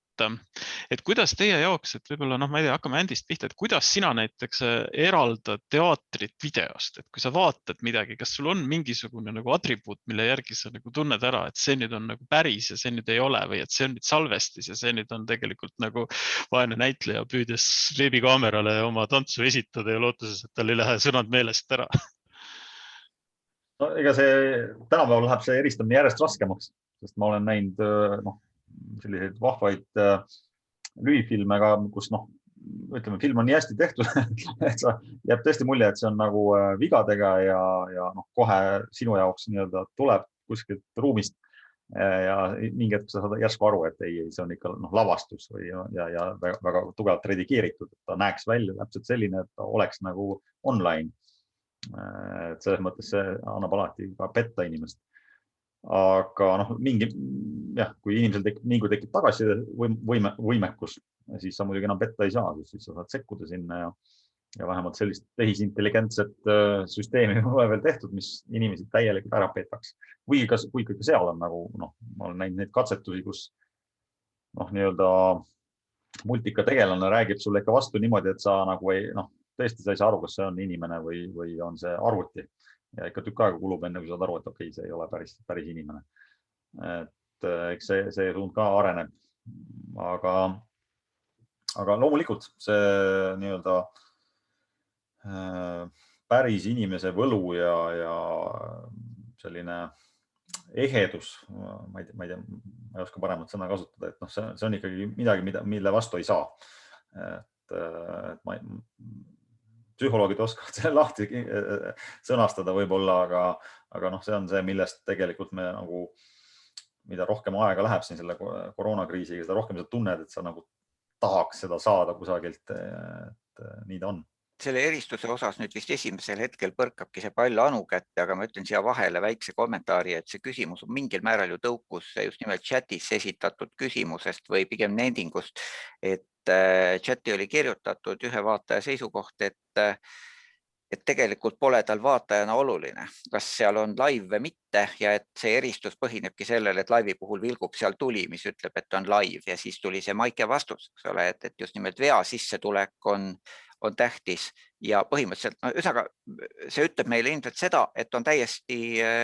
Et kuidas teie jaoks, et võib-olla ma ei tea, hakkame Andist pihta, et kuidas sina näiteks eraldad teatrit videost, et kui sa vaatad midagi, kas sul on mingisugune nagu atribuut, mille järgi sa nagu tunned ära, et see nüüd on nagu päris ja see nüüd ei ole või et see on nüüd salvestis ja see nüüd on tegelikult nagu vaene näitleja püüdes veebikaamerale oma tantsu esitada ja lootuses, et tal ei lähe sõnad meelest ära. No ega see tänapäeval läheb see eristamine järjest raskemaks, sest ma olen näinud selliseid vahvaid lühifilme ka, kus ütleme, film on nii hästi tehtud, et sa jääb tõesti mulje, et see on nagu vigadega ja kohe sinu jaoks nii-öelda tuleb kuskilt ruumist ja mingi hetk sa saad järsku aru, et ei, see on ikka lavastus või ja väga tugevalt redigeeritud, et ta näeks välja täpselt selline, et ta oleks nagu online. Et selles mõttes see annab alati ka petta inimest. Aga kui inimesel tekib tagasi võimekus, siis sa muidugi enam petta ei saa, siis sa saad sekkuda sinna ja vähemalt sellist tehisintelligentset süsteemi pole veel tehtud, mis inimesi täielikult ära petaks. Või kui ikka seal on nagu, ma olen näinud neid katsetusi, kus nii-öelda multika tegelane räägib sulle ikka vastu niimoodi, et sa nagu tõesti sa ei saa aru, kas see on inimene või on see arvuti. Ja ikka tükk aega kulub enne, kui saad aru, et okei, see ei ole päris inimene. Et eks see suund ka areneb. Aga loomulikult see nii-öelda päris inimese võlu ja selline ehedus, ma ei oska paremat sõna kasutada, et see on ikkagi midagi, mille vastu ei saa. Et psühholoogid oskavad selle lahti sõnastada võib-olla, aga see on see, millest tegelikult me nagu, mida rohkem aega läheb siin selle koroonakriisiga, seda rohkem sa tunned, et sa nagu tahaks seda saada kusagilt, et nii ta on. Selle eristuse osas nüüd vist esimesel hetkel põrkabki see pall Anu kätte, aga ma ütlen siia vahele väikse kommentaari, et see küsimus on mingil määral ju tõukus just nimelt chatis esitatud küsimusest või pigem nendingust, et chati oli kirjutatud ühe vaataja seisukoht, et tegelikult pole tal vaatajana oluline, kas seal on live või mitte ja et see eristus põhinebki sellele, et laivi puhul vilgub seal tuli, mis ütleb, et on live ja siis tuli see Maike vastus, eks ole, et just nimelt vea sissetulek on tähtis ja põhimõtteliselt, ühesõnaga, see ütleb meile ilmselt seda, et on täiesti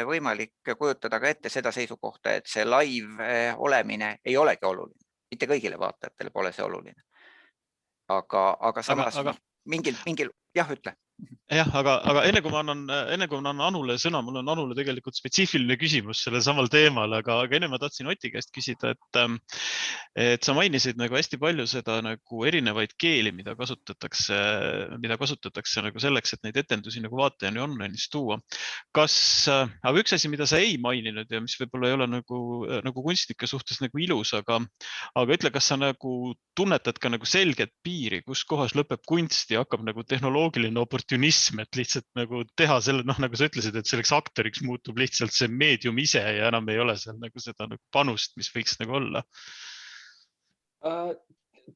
võimalik kujutada ka ette seda seisukohta, et see live olemine ei olegi oluline. Mitte kõigile vaatajatele pole see oluline. Aga samas mingil, jah, ütle. Jah, aga enne kui ma annan Anule sõna, mul on Anule tegelikult spetsiifiline küsimus sellel samal teemal, aga enne ma tahtsin Oti käest küsida, et sa mainisid nagu hästi palju seda nagu erinevaid keeli, mida kasutatakse nagu selleks, et neid etendusi nagu vaatajani online'is tuua. Aga üks asi, mida sa ei maininud ja mis võib-olla ei ole nagu kunstnike suhtes nagu ilus, aga ütle, kas sa nagu tunnetad ka nagu selget piiri, kus kohas lõpeb kunst ja hakkab nagu tehnoloogiline opportunism, et lihtsalt nagu teha selle, nagu sa ütlesid, et selleks aktoriks muutub lihtsalt see meedium ise ja enam ei ole seal nagu seda nagu panust, mis võiks nagu olla.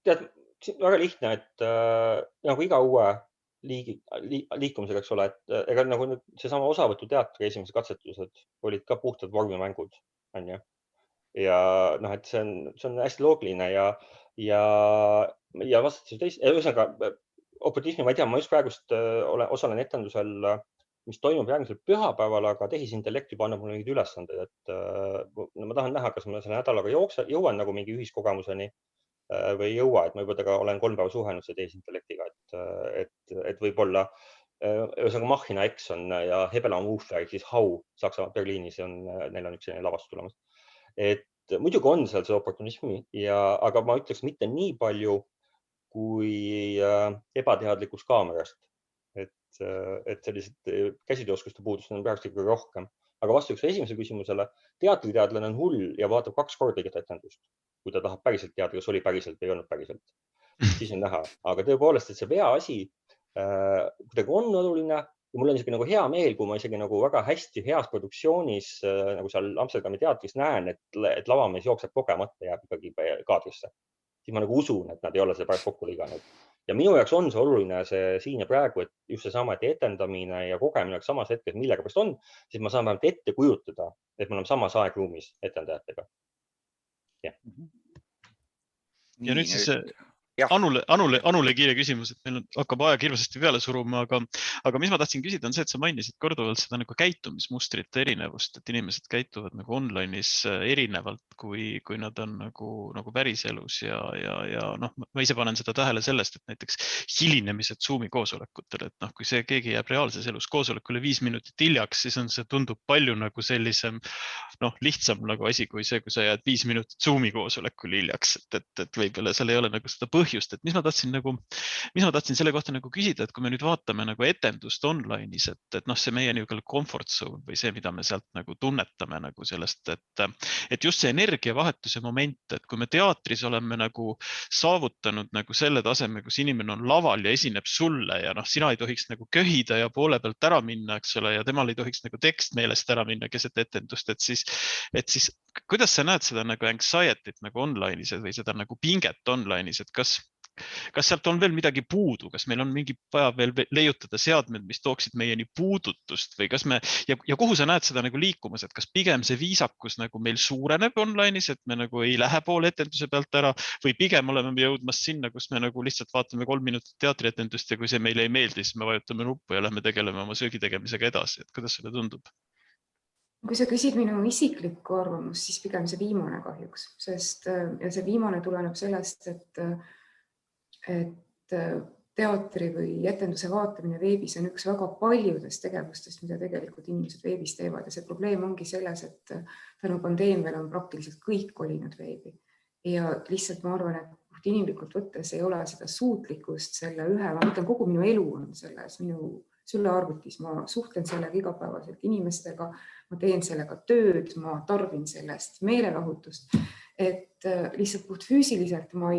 Tead, väga lihtne, et nagu iga uue liikumisega, eks ole, et ega nagu seesama osavõtuteatri esimesed katsetused olid ka puhtad vormimängud, on ju. Ja et see on hästi loogiline ja vastates ühesõnaga opportunismi, ma ei tea, ma just praegust osalen etendusel, mis toimub järgmisel pühapäeval, aga tehisintellekt juba annab mulle mingid ülesanded, et ma tahan näha, kas ma selle nädalaga jõuan nagu mingi ühiskogemuseni või ei jõua, et ma juba temaga olen 3 päeva suhenud see tehisintellektiga, et võib-olla ühesõnaga Machina X on ja Hebela Mufer, siis Hau Saksamaa Berliinis, neil on üks selline lavastus tulemas. Et muidugi on seal see opportunismi, aga ma ütleks mitte nii palju kui ebateadlikkus kaamerast. Et sellised käsitööoskuste puudust on praegu ikkagi rohkem. Aga vastuseks esimese küsimusele, teatriteadlane on hull ja vaatab 2 korda igat etendust, kui ta tahab päriselt teada, kas oli päriselt või ei olnud päriselt. Siis on näha. Aga tõepoolest, et see vea asi kuidagi on oluline ja mul on isegi nagu hea meel, kui ma isegi nagu väga hästi heas produktsioonis nagu seal Amsterdami teatris näen, et lavamees jookseb kogemata jääb ikkagi kaadrisse. Siis ma nagu usun, et nad ei ole seda pärast kokku liganud. Ja minu jaoks on see oluline see siin ja praegu, et just seesama, et etendamine ja kogemine samas hetkes, millega pärast on, siis ma saan vähemalt ette kujutada, et me oleme samas aegruumis etendajatega. Ja nüüd siis Anule kiire küsimus, et meil hakkab aeg hirmsasti peale suruma, aga mis ma tahtsin küsida on see, et sa mainisid korduvalt seda nagu käitumismustrite erinevust, et inimesed käituvad nagu online'is erinevalt, kui nad on nagu päriselus ja ma ise panen seda tähele sellest, et näiteks hilinemised Zoomi koosolekutel, et kui see keegi jääb reaalses elus koosolekule 5 minutit hiljaks, siis see tundub palju nagu sellisem lihtsam nagu asi kui see, kui sa jääd 5 minutit Zoomi koosolekule hiljaks, et võib-olla seal ei ole nagu seda põhjust, et mis ma tahtsin selle kohta nagu küsida, et kui me nüüd vaatame nagu etendust online'is, et see meie nii-öelda comfort zone või see, mida me sealt nagu tunnetame nagu sellest, et just see energiavahetuse moment, et kui me teatris oleme nagu saavutanud nagu selle taseme, kus inimene on laval ja esineb sulle ja sina ei tohiks nagu köhida ja poole pealt ära minna, eks ole, ja temal ei tohiks nagu tekst meelest ära minna keset etendust, et siis kuidas sa näed seda nagu anxiety't nagu online'is või seda nagu pinget online'is, et kas sealt on veel midagi puudu, kas meil on mingi vaja veel leiutada seadmed, mis tooksid meieni puudutust või kas ja kuhu sa näed seda nagu liikumas, et kas pigem see viisakus nagu meil suureneb online'is, et me nagu ei lähe poole etenduse pealt ära või pigem oleme me jõudmas sinna, kus me nagu lihtsalt vaatame 3 minutit teatrietendust ja kui see meile ei meeldi, siis me vajutame nuppu ja lähme tegeleme oma söögi tegemisega edasi, et kuidas sulle tundub? Kui sa küsid minu isiklikku arvamust, siis pigem see viimane kahjuks, sest ja see viimane tuleneb sellest, et teatri või etenduse vaatamine veebis on üks väga paljudest tegevustest, mida tegelikult inimesed veebis teevad ja see probleem ongi selles, et tänu pandeemiale on praktiliselt kõik kolinud veebi ja lihtsalt ma arvan, et inimlikult võttes ei ole seda suutlikkust selle ma mõtlen, kogu minu elu on selles minu sülearvutis, ma suhtlen sellega igapäevaselt inimestega, ma teen sellega tööd, ma tarbin sellest meelelahutust, et lihtsalt puht füüsiliselt ma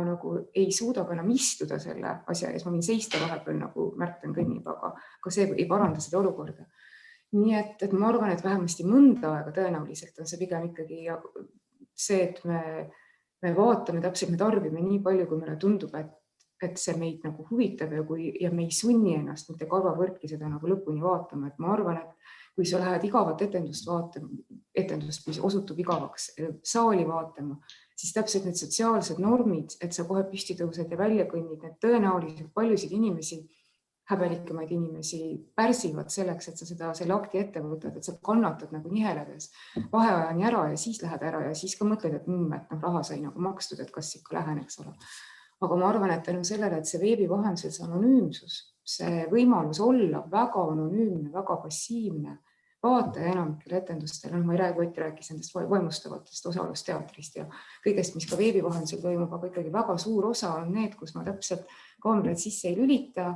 nagu ei suuda ka enam istuda selle asja ees, ma võin seista vahepeal nagu Märten kõnnib, aga see ei paranda seda olukorda. Nii et ma arvan, et vähemasti mõnda aega tõenäoliselt on see pigem ikkagi see, et me vaatame täpselt, me tarbime nii palju, kui meile tundub, et see meid nagu huvitab ja me ei sunni ennast mitte karvavõrki seda nagu lõpuni vaatama, et ma arvan, et kui sa lähed igavat etendust, mis osutub igavaks saali vaatama, siis täpselt need sotsiaalsed normid, et sa kohe püsti tõused ja välja kõnnid, need tõenäoliselt paljusid inimesi häbelikemaid inimesi pärsivad selleks, et sa selle akti ette võtad, et sa kannatad nagu niheledes vaheajani ära ja siis lähed ära ja siis ka mõtled, et raha sai nagu makstud, et kas ikka lähen, eks ole. Aga ma arvan, et tänu sellele, et see veebi vahendusel see anonüümsus, see võimalus olla väga anonüümne, väga passiivne, vaataja enamikel etendustel, ma ei räägi, Ott rääkis nendest vaimustavatest osalusteatrist ja kõigest, mis ka veebi vahendusel toimub, aga ikkagi väga suur osa on need, kus ma täpselt kaamerad sisse ei lülita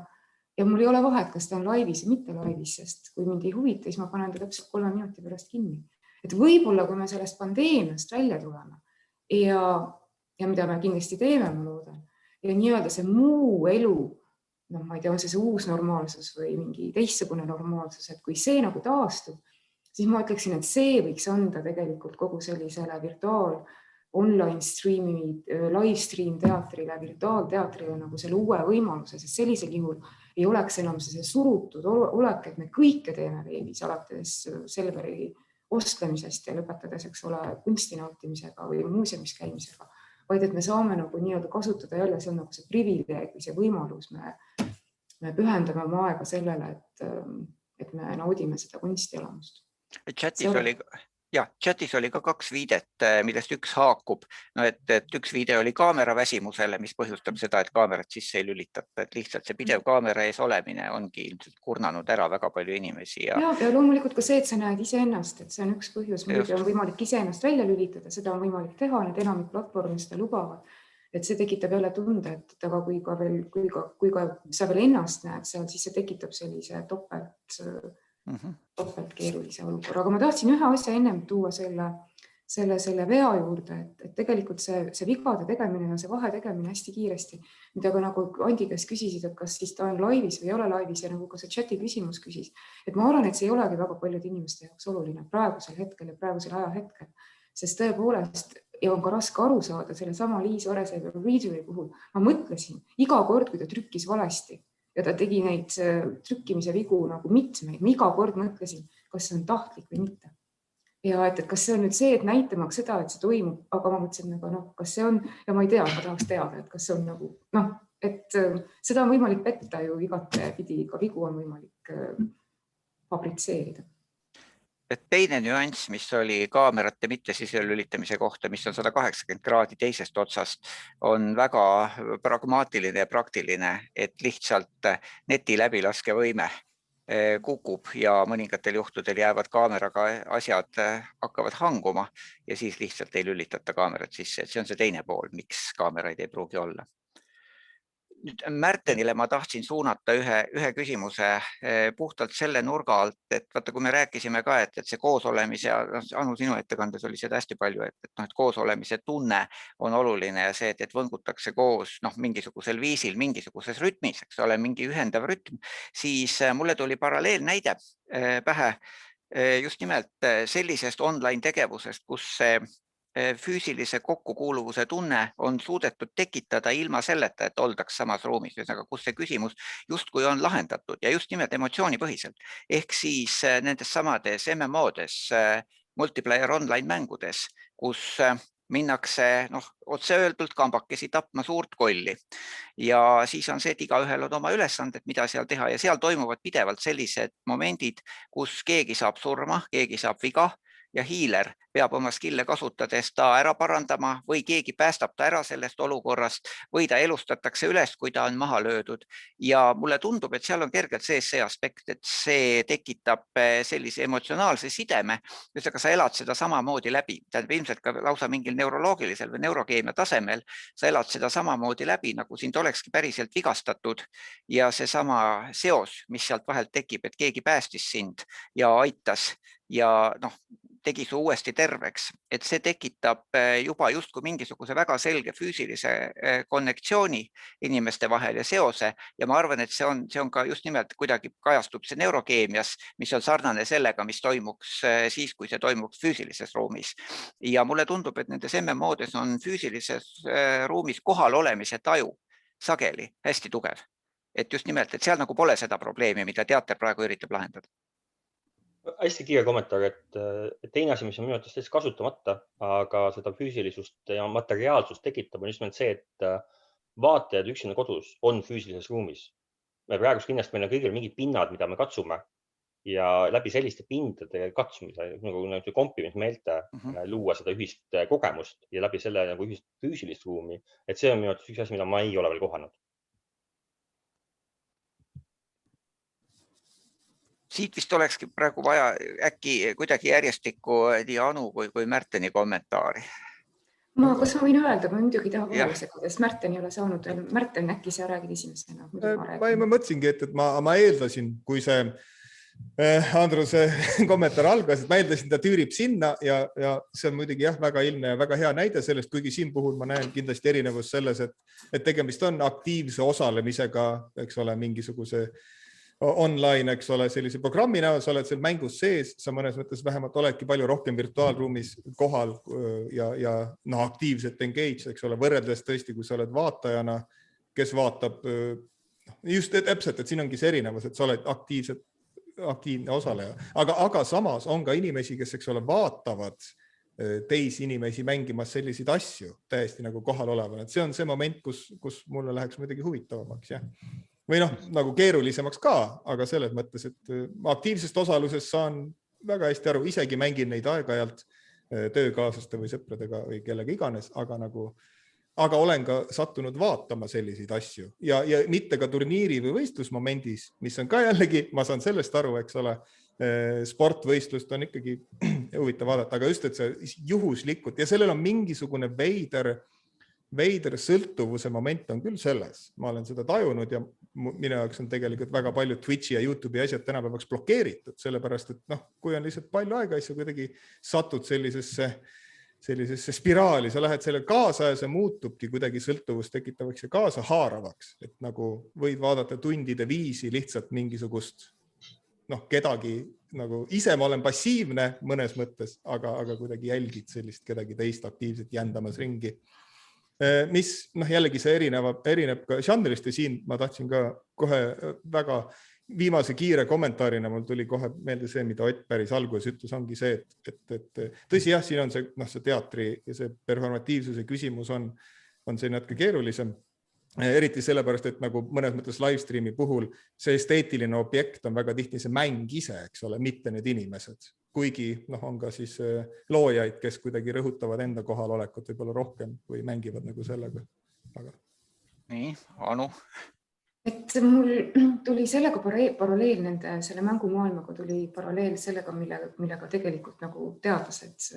ja mul ei ole vahet, kas ta on laivis või mitte laivis, sest kui mind ei huvita, siis ma panen ta täpselt 3 minuti pärast kinni. Et võib-olla, kui me sellest pandeemiast välja tuleme ja mida me kindlasti teeme, ma loodan, ja nii-öelda see muu elu, ma ei tea, on see uus normaalsus või mingi teistsugune normaalsus, et kui see nagu taastub, siis ma ütleksin, et see võiks anda tegelikult kogu sellisele online streami, live stream teatrile, virtuaalteatrile nagu selle uue võimaluse, sest sellisel juhul ei oleks enam see surutud olek, et me kõike teeme veebis, alates Selveri ostlemisest ja lõpetades, eks ole, kunsti nautimisega või muuseumis käimisega, vaid et me saame nagu nii-öelda kasutada jälle, see on nagu see privileeg või see võimalus, me pühendame oma aega sellele, et me naudime seda kunstielamust. Chatis oli ka 2 viidet, millest üks haakub, et üks viide oli kaamera väsimusele, mis põhjustab seda, et kaamerat sisse ei lülitata, et lihtsalt see pidev kaamera ees olemine ongi ilmselt kurnanud ära väga palju inimesi. Ja loomulikult ka see, et sa näed iseennast, et see on üks põhjus, muidu on võimalik iseennast välja lülitada, seda on võimalik teha, need enamik platvormi seda lubavad, et see tekitab jälle tunde, et aga kui ka sa veel ennast näed seal, siis see tekitab sellise topelt keerulise olukorra. Aga ma tahtsin ühe asja ennem tuua selle vea juurde, et tegelikult see vigade tegemine ja see vahe tegemine hästi kiiresti, mida ka nagu Andi käest küsisid, et kas siis ta on laivis või ei ole laivis ja nagu ka see chati küsimus küsis, et ma arvan, et see ei olegi väga paljude inimeste jaoks oluline praegusel hetkel ja praegusel ajahetkel, sest tõepoolest ja on ka raske aru saada selle sama Liis Oresevi Readeri puhul. Ma mõtlesin iga kord, kui ta trükkis valesti, ja ta tegi neid trükkimise vigu nagu mitmeid. Ma iga kord mõtlesin, kas see on tahtlik või mitte. Ja et kas see on nüüd see, et näitamaks seda, et see toimub, aga ma mõtlesin, kas see on, ja ma ei tea, ma tahaks teada, et kas see on nagu, et seda on võimalik petta ju igate pidi, ka vigu on võimalik fabritseerida. Et teine nüanss, mis oli kaamerate mitte siselülitamise kohta, mis on 180 kraadi teisest otsast, on väga pragmaatiline ja praktiline, et lihtsalt neti läbilaskevõime kukub ja mõningatel juhtudel jäävad kaameraga asjad, hakkavad hanguma ja siis lihtsalt ei lülitata kaamerat sisse. Et see on see teine pool, miks kaameraid ei pruugi olla. Nüüd Märtenile ma tahtsin suunata ühe küsimuse puhtalt selle nurga alt, et vaata, kui me rääkisime ka, et see koosolemise, Anu, sinu ettekandes oli seda hästi palju, et koosolemise tunne on oluline ja see, et võngutakse koos mingisugusel viisil, mingisuguses rütmis, eks ole, mingi ühendav rütm, siis mulle tuli paralleelnäide pähe just nimelt sellisest online tegevusest, kus füüsilise kokkukuuluvuse tunne on suudetud tekitada ilma selleta, et oldaks samas ruumis, aga kus see küsimus justkui on lahendatud ja just nimelt emotsioonipõhiselt. Ehk siis nendes samades MMO-des, multiplayer online mängudes, kus minnakse otse öeldult kambakesi tapma suurt kolli. Ja siis on see, et igaühel on oma ülesanded, mida seal teha ja seal toimuvad pidevalt sellised momendid, kus keegi saab surma, keegi saab viga, ja hiiler peab oma skille kasutades ta ära parandama või keegi päästab ta ära sellest olukorrast või ta elustatakse üles, kui ta on maha löödud. Ja mulle tundub, et seal on kergelt sees see aspekt, et see tekitab sellise emotsionaalse sideme, aga sa elad seda samamoodi läbi. Tähendab ilmselt ka lausa mingil neuroloogilisel või neurokeemia tasemel sa elad seda samamoodi läbi, nagu sind olekski päriselt vigastatud ja see sama seos, mis sealt vahelt tekib, et keegi päästis sind ja aitas ja tegi su uuesti terveks, et see tekitab juba justkui mingisuguse väga selge füüsilise konnektsiooni inimeste vahel ja seose ja ma arvan, et see on ka just nimelt kuidagi kajastub see neurokeemias, mis on sarnane sellega, mis toimuks siis, kui see toimuks füüsilises ruumis. Ja mulle tundub, et nendes MMO-des on füüsilises ruumis kohal olemise taju sageli hästi tugev. Et just nimelt, et seal nagu pole seda probleemi, mida teater praegu üritab lahendada. Hästi kiire kommentaar, et teine asi, mis on minu arvates kasutamata, aga seda füüsilisust ja materiaalsust tekitab, on just nimelt see, et vaatajad üksinda kodus on füüsilises ruumis. praegu kindlasti meil on kõigil mingid pinnad, mida me katsume ja läbi selliste pindade katsumise, nagu kompimismeelte luua seda ühist kogemust ja läbi selle nagu ühist füüsilist ruumi, et see on minu arvates üks asi, mida ma ei ole veel kohanud. Siit vist olekski praegu vaja äkki kuidagi järjestikku nii Anu kui Märteni kommentaari. Kas ma võin öelda, ma muidugi taha vahele segada, sest Märten ei ole saanud veel. Märten, äkki sa räägid esimesena? Ma mõtlesingi, et ma eeldasin, kui see Andruse kommentaar algas, et ma eeldasin, ta tüürib sinna ja see on muidugi väga ilmne ja väga hea näide sellest, kuigi siin puhul ma näen kindlasti erinevus selles, et tegemist on aktiivse osalemisega, eks ole, mingisuguse online, eks ole, sellise programmi näol, sa oled seal mängus sees, sa mõnes mõttes vähemalt oledki palju rohkem virtuaalruumis kohal ja aktiivselt engage, eks ole, võrreldes tõesti, kui sa oled vaatajana, kes vaatab just täpselt, et siin ongi see erinevus, et sa oled aktiivne osaleja, aga samas on ka inimesi, kes, eks ole, vaatavad teisi inimesi mängimas selliseid asju täiesti nagu kohal olevana, et see on see moment, kus mulle läheks muidugi huvitavamaks, jah. Või nagu keerulisemaks ka, aga selles mõttes, et aktiivsest osalusest saan väga hästi aru, isegi mängin neid aeg-ajalt töökaaslaste või sõpradega või kellega iganes, aga olen ka sattunud vaatama selliseid asju ja mitte ka turniiri või võistlusmomendis, mis on ka jällegi, ma saan sellest aru, eks ole, sportvõistlust on ikkagi huvitav vaadata, aga just, et see juhuslikult ja sellel on mingisugune veider sõltuvuse moment on küll selles. Ma olen seda tajunud ja minu jaoks on tegelikult väga palju Twitchi ja YouTube'i asjad tänapäevaks blokeeritud, sellepärast, et kui on lihtsalt palju aega, siis sa kuidagi satud sellisesse spiraali, sa lähed selle kaasa ja see muutubki kuidagi sõltuvust tekitavaks ja kaasa haaravaks, et nagu võid vaadata tundide viisi lihtsalt mingisugust kedagi, nagu ise ma olen passiivne mõnes mõttes, aga kuidagi jälgid sellist kedagi teist aktiivselt jändamas ringi. Mis jällegi see erineb ka žanrist ja siin ma tahtsin ka kohe väga viimase kiire kommentaarina, mul tuli kohe meelde see, mida Ott päris alguses ütles, ongi see, et tõsi jah, siin on see teatri ja see performatiivsuse küsimus on see natuke keerulisem, eriti sellepärast, et nagu mõnes mõttes livestreami puhul see esteetiline objekt on väga tihti see mäng ise, eks ole, mitte need inimesed. Kuigi on ka siis loojaid, kes kuidagi rõhutavad enda kohalolekut võib-olla rohkem või mängivad nagu sellega. Nii, Anu? Et mul tuli sellega paralleel selle mängumaailmaga tuli paralleel sellega, millega tegelikult nagu teadlased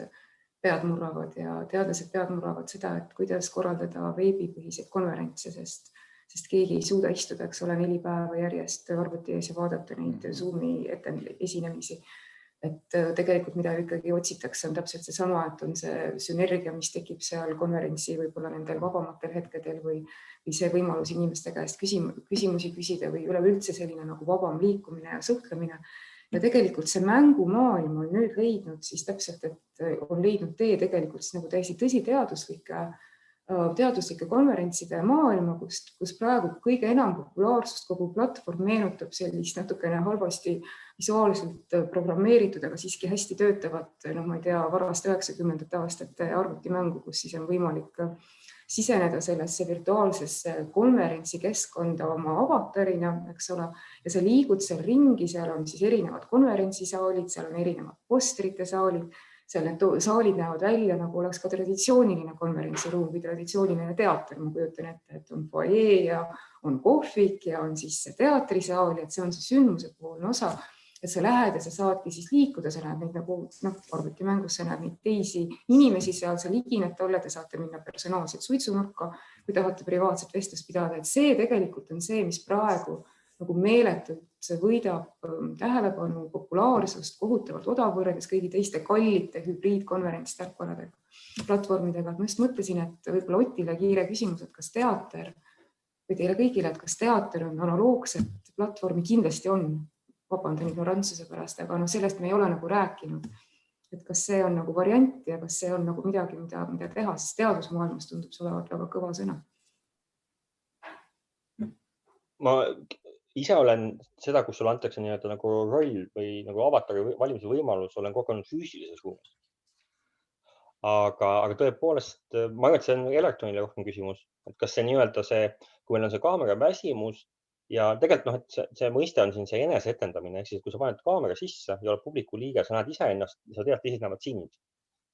pead murravad ja teadlased pead murravad seda, et kuidas korraldada veebipõhiseid konverentse, sest keegi ei suuda istuda, eks ole, 4 päeva järjest arvuti ees ja vaadata neid Zoomi esinemisi. Et tegelikult mida ikkagi otsitakse on täpselt see sama, et on see sünergia, mis tekib seal konverentsi võib-olla nendel vabamatel hetkedel või see võimalus inimeste käest küsimusi küsida või üleüldse selline nagu vabam liikumine ja suhtlemine. Ja tegelikult see mängumaailm on nüüd leidnud siis täpselt, et on leidnud tee tegelikult siis nagu täiesti teaduslike konverentside maailma, kus praegu kõige enam populaarsust kogu platvorm meenutab sellist natukene halvasti visuaalselt programmeeritud, aga siiski hästi töötavat, ma ei tea, varast 90. aastate arvutimängu, kus siis on võimalik siseneda sellesse virtuaalsesse konverentsikeskkonda oma avatarina, eks ole, ja sa liigud seal ringi, seal on siis erinevad konverentsisaalid, seal on erinevad postrite saalid, seal need saalid näevad välja, nagu oleks ka traditsiooniline konverentsiruum või traditsiooniline teater, ma kujutan ette, et on foajee ja on kohvik ja on siis see teatrisaal, et see on see sündmuse poolne osa, et sa lähed ja sa saadki siis liikuda, sa näed neid nagu arvutimängus, sa näed neid teisi inimesi seal, sa liginete olla, te saate minna personaalselt suitsunurka, kui tahate privaatset vestlust pidada, et see tegelikult on see, mis praegu nagu meeletult võidab tähelepanu, populaarsust, kohutavalt odav võrreldes kõigi teiste kallite hübriidkonverentstarkvaradega, platvormidega. Ma just mõtlesin, et võib-olla Otile kiire küsimus, et kas teater või teile kõigile, et kas teater on analoogset platvormi, kindlasti on, vabandan ignorantsuse pärast, aga sellest me ei ole nagu rääkinud, et kas see on nagu variant ja kas see on nagu midagi, mida teha, sest teadusmaailmas tundub see olevat väga kõva sõna. Ma ise olen seda, kus sulle antakse nagu roll või nagu avatari valimise võimalus, olen kogenud füüsilises ruumis. Aga tõepoolest, ma arvan, et see on elektronile rohkem küsimus, et kas see nii-öelda see, kui meil on see kaamera väsimus ja tegelikult et see mõiste on siin see eneseetendamine, ehk siis kui sa paned kaamera sisse ja oled publiku liige, sa näed iseennast ja sa tead, teised näevad sind.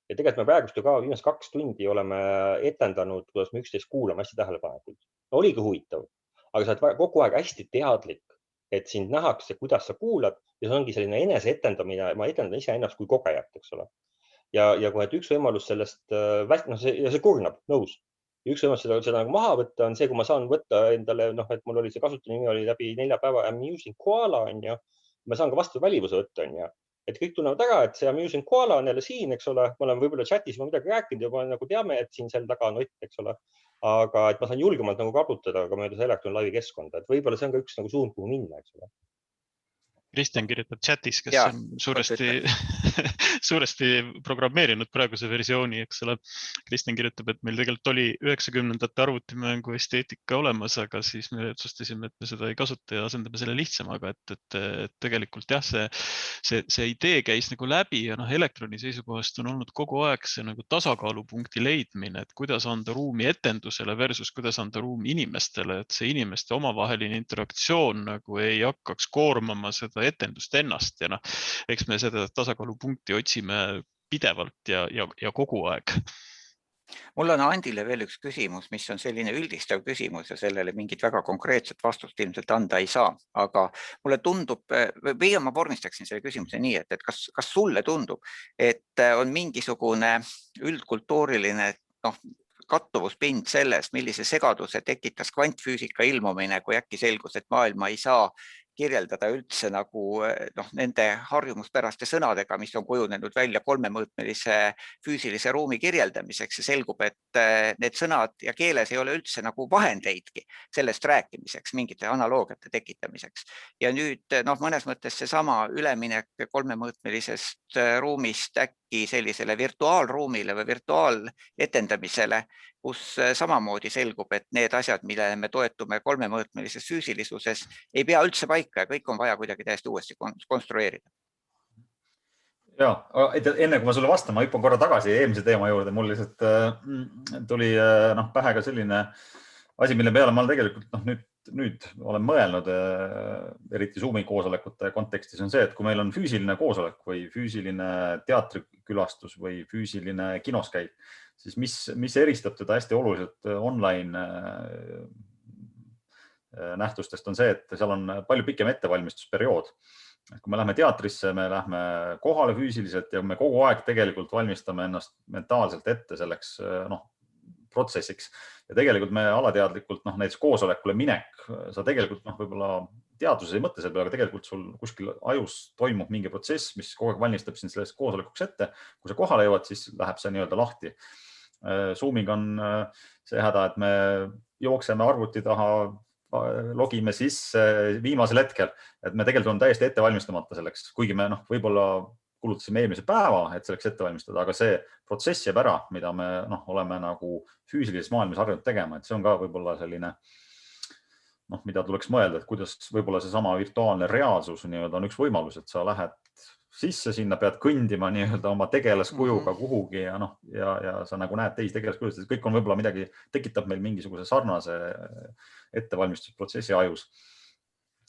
Ja tegelikult me praegust ju ka viimast 2 tundi oleme etendanud, kuidas me üksteist kuulame hästi tähelepanelikult. Oligi huvitav, aga sa oled kogu aeg hästi teadlik, et sind nähakse, kuidas sa kuulad ja see ongi selline eneseetendamine, ma etendan iseennast kui kogejat, eks ole. Ja kui üks võimalus sellest, see kurnab, nõus. Ja üks võimalus seda nagu maha võtta on see, kui ma saan võtta endale, et mul oli see kasutajanimi oli läbi 4 päeva Amusing Koala, on ju. Ma saan ka vastu välivuse võtta, on ju. Et kõik tunnevad ära, et see Amusing Koala on jälle siin, eks ole. Ma olen võib-olla chatis midagi rääkinud ja ma nagu teame, et siin seal taga on Ott, eks ole. Aga et ma saan julgemalt nagu kaputada ka mööda Elektron Live'i keskkonda. Et võib-olla see on ka üks nagu suund, kuhu minna, eks ole. Kristjan kirjutab chatis, kes Jaa, on suuresti programmeerinud praeguse versiooni, eks ole. Kristjan kirjutab, et meil tegelikult oli 90ndate arvutimängu esteetika olemas, aga siis me otsustasime, et me seda ei kasuta ja asendame selle lihtsamaga, et tegelikult jah, see idee käis nagu läbi ja Elektroni seisukohast on olnud kogu aeg see nagu tasakaalupunkti leidmine, et kuidas anda ruumi etendusele versus kuidas anda ruumi inimestele, et see inimeste omavaheline interaktsioon nagu ei hakkaks koormama seda etendust ennast ja eks me seda tasakaalupunkti otsime pidevalt ja kogu aeg. Mul on Andile veel üks küsimus, mis on selline üldistav küsimus ja sellele mingit väga konkreetset vastust ilmselt anda ei saa, aga mulle tundub, või ma vormistaksin selle küsimuse nii, et kas sulle tundub, et on mingisugune üldkultuuriline kattuvuspind selles, millise segaduse tekitas kvantfüüsika ilmumine, kui äkki selgus, et maailma ei saa kirjeldada üldse nagu nende harjumuspäraste sõnadega, mis on kujunenud välja 3-mõõtmelise füüsilise ruumi kirjeldamiseks ja selgub, et need sõnad ja keeles ei ole üldse nagu vahendeidki sellest rääkimiseks, mingite analoogiate tekitamiseks. Ja nüüd mõnes mõttes seesama üleminek 3-mõõtmelisest ruumist äkki sellisele virtuaalruumile või virtuaaletendamisele, kus samamoodi selgub, et need asjad, millele me toetume 3-mõõtmelises füüsilisuses, ei pea üldse paika ja kõik on vaja kuidagi täiesti uuesti konstrueerida. Ja, enne kui ma sulle vastan, ma hüppan korra tagasi eelmise teema juurde. Mul lihtsalt tuli pähe ka selline asi, mille peale ma olen tegelikult nüüd olen mõelnud, eriti Zoomi koosolekute kontekstis on see, et kui meil on füüsiline koosolek või füüsiline teatrikülastus või füüsiline kinoskäik, siis mis eristab teda hästi oluliselt online nähtustest on see, et seal on palju pikem ettevalmistusperiood. Kui me lähme teatrisse, me lähme kohale füüsiliselt ja me kogu aeg tegelikult valmistame ennast mentaalselt ette selleks protsessiks. Ja tegelikult me alateadlikult näiteks koosolekule minek, sa tegelikult võib-olla teadvuses ei mõtle selle peale, aga tegelikult sul kuskil ajus toimub mingi protsess, mis kogu aeg valmistab sind sellest koosolekuks ette. Kui sa kohale jõuad, siis läheb see nii-öelda lahti. Zoomiga on see häda, et me jookseme arvuti taha, logime sisse viimasel hetkel, et me tegelikult on täiesti ette valmistamata selleks, kuigi me võib-olla kulutasime eelmise päeva, et selleks ette valmistada, aga see protsess jääb ära, mida me oleme nagu füüsilises maailmas harjunud tegema, et see on ka võib-olla selline, mida tuleks mõelda, et kuidas võib-olla see sama virtuaalne reaalsus on üks võimalus, et sa lähed sisse sinna, pead kõndima oma tegelaskujuga kuhugi ja sa nagu näed teisi tegelaskujusid, et kõik on võib-olla midagi, tekitab meil mingisuguse sarnase ettevalmistusprotsessi ajus.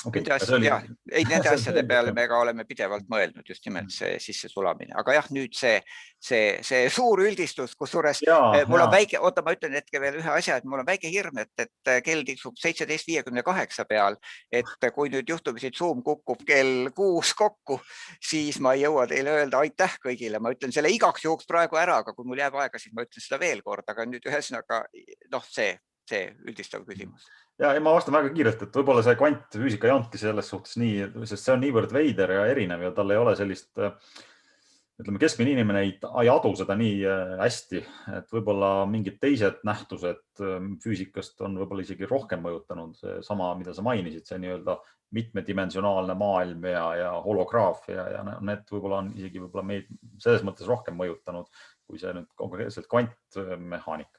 Okay. Nende asjade peale me ka oleme pidevalt mõelnud, just nimelt see sisse sulamine. Aga jah, nüüd see suur üldistus, kusjuures mul on väike, ma ütlen hetke veel ühe asja, et mul on väike hirm, et kell tiksub 17.58 peal, et kui nüüd juhtumiselt Zoom kukub kell 6 kokku, siis ma ei jõua teile öelda aitäh kõigile. Ma ütlen selle igaks juhuks praegu ära, aga kui mul jääb aega, siis ma ütlen seda veel kord, aga nüüd ühesõnaga see üldistav küsimus. Ja ma vastan väga kiirelt, et võib-olla see kvantfüüsika ei olnudki selles suhtes nii, sest see on niivõrd veider ja erinev ja tal ei ole sellist, ütleme, keskmine inimene ei adu seda nii hästi, et võib-olla mingid teised nähtused füüsikast on võib-olla isegi rohkem mõjutanud. Sama, mida sa mainisid, see nii-öelda mitmedimensionaalne maailm ja holograafia ja need võib-olla on isegi meid selles mõttes rohkem mõjutanud, kui see nüüd konkreetselt kvantmehaanika.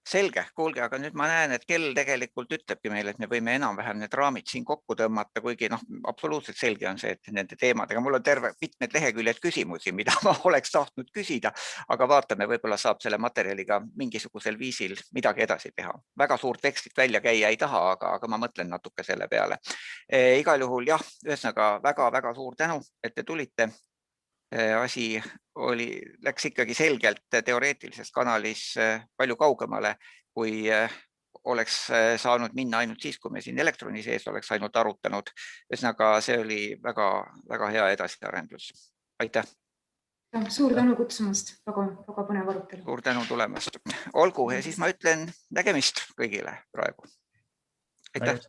Selge, kuulge, aga nüüd ma näen, et kell tegelikult ütlebki meile, et me võime enam-vähem need raamid siin kokku tõmmata, kuigi absoluutselt selge on see, et nende teemadega mul on terve mitmed leheküljed küsimusi, mida ma oleks tahtnud küsida, aga vaatame, võib-olla saab selle materjaliga mingisugusel viisil midagi edasi teha. Väga suurt tekstit välja käia ei taha, aga ma mõtlen natuke selle peale. Igal juhul jah, ühesõnaga väga-väga suur tänu, et te tulite. Asi läks ikkagi selgelt teoreetilisest kanalis palju kaugemale, kui oleks saanud minna ainult siis, kui me siin elektroni sees oleks ainult arutanud. Ühesõnaga, see oli väga hea edasiarendus. Aitäh! Suur tänu kutsumast, väga põnev arutelu. Suur tänu tulemast. Olgu, ja siis ma ütlen nägemist kõigile praegu. Aitäh!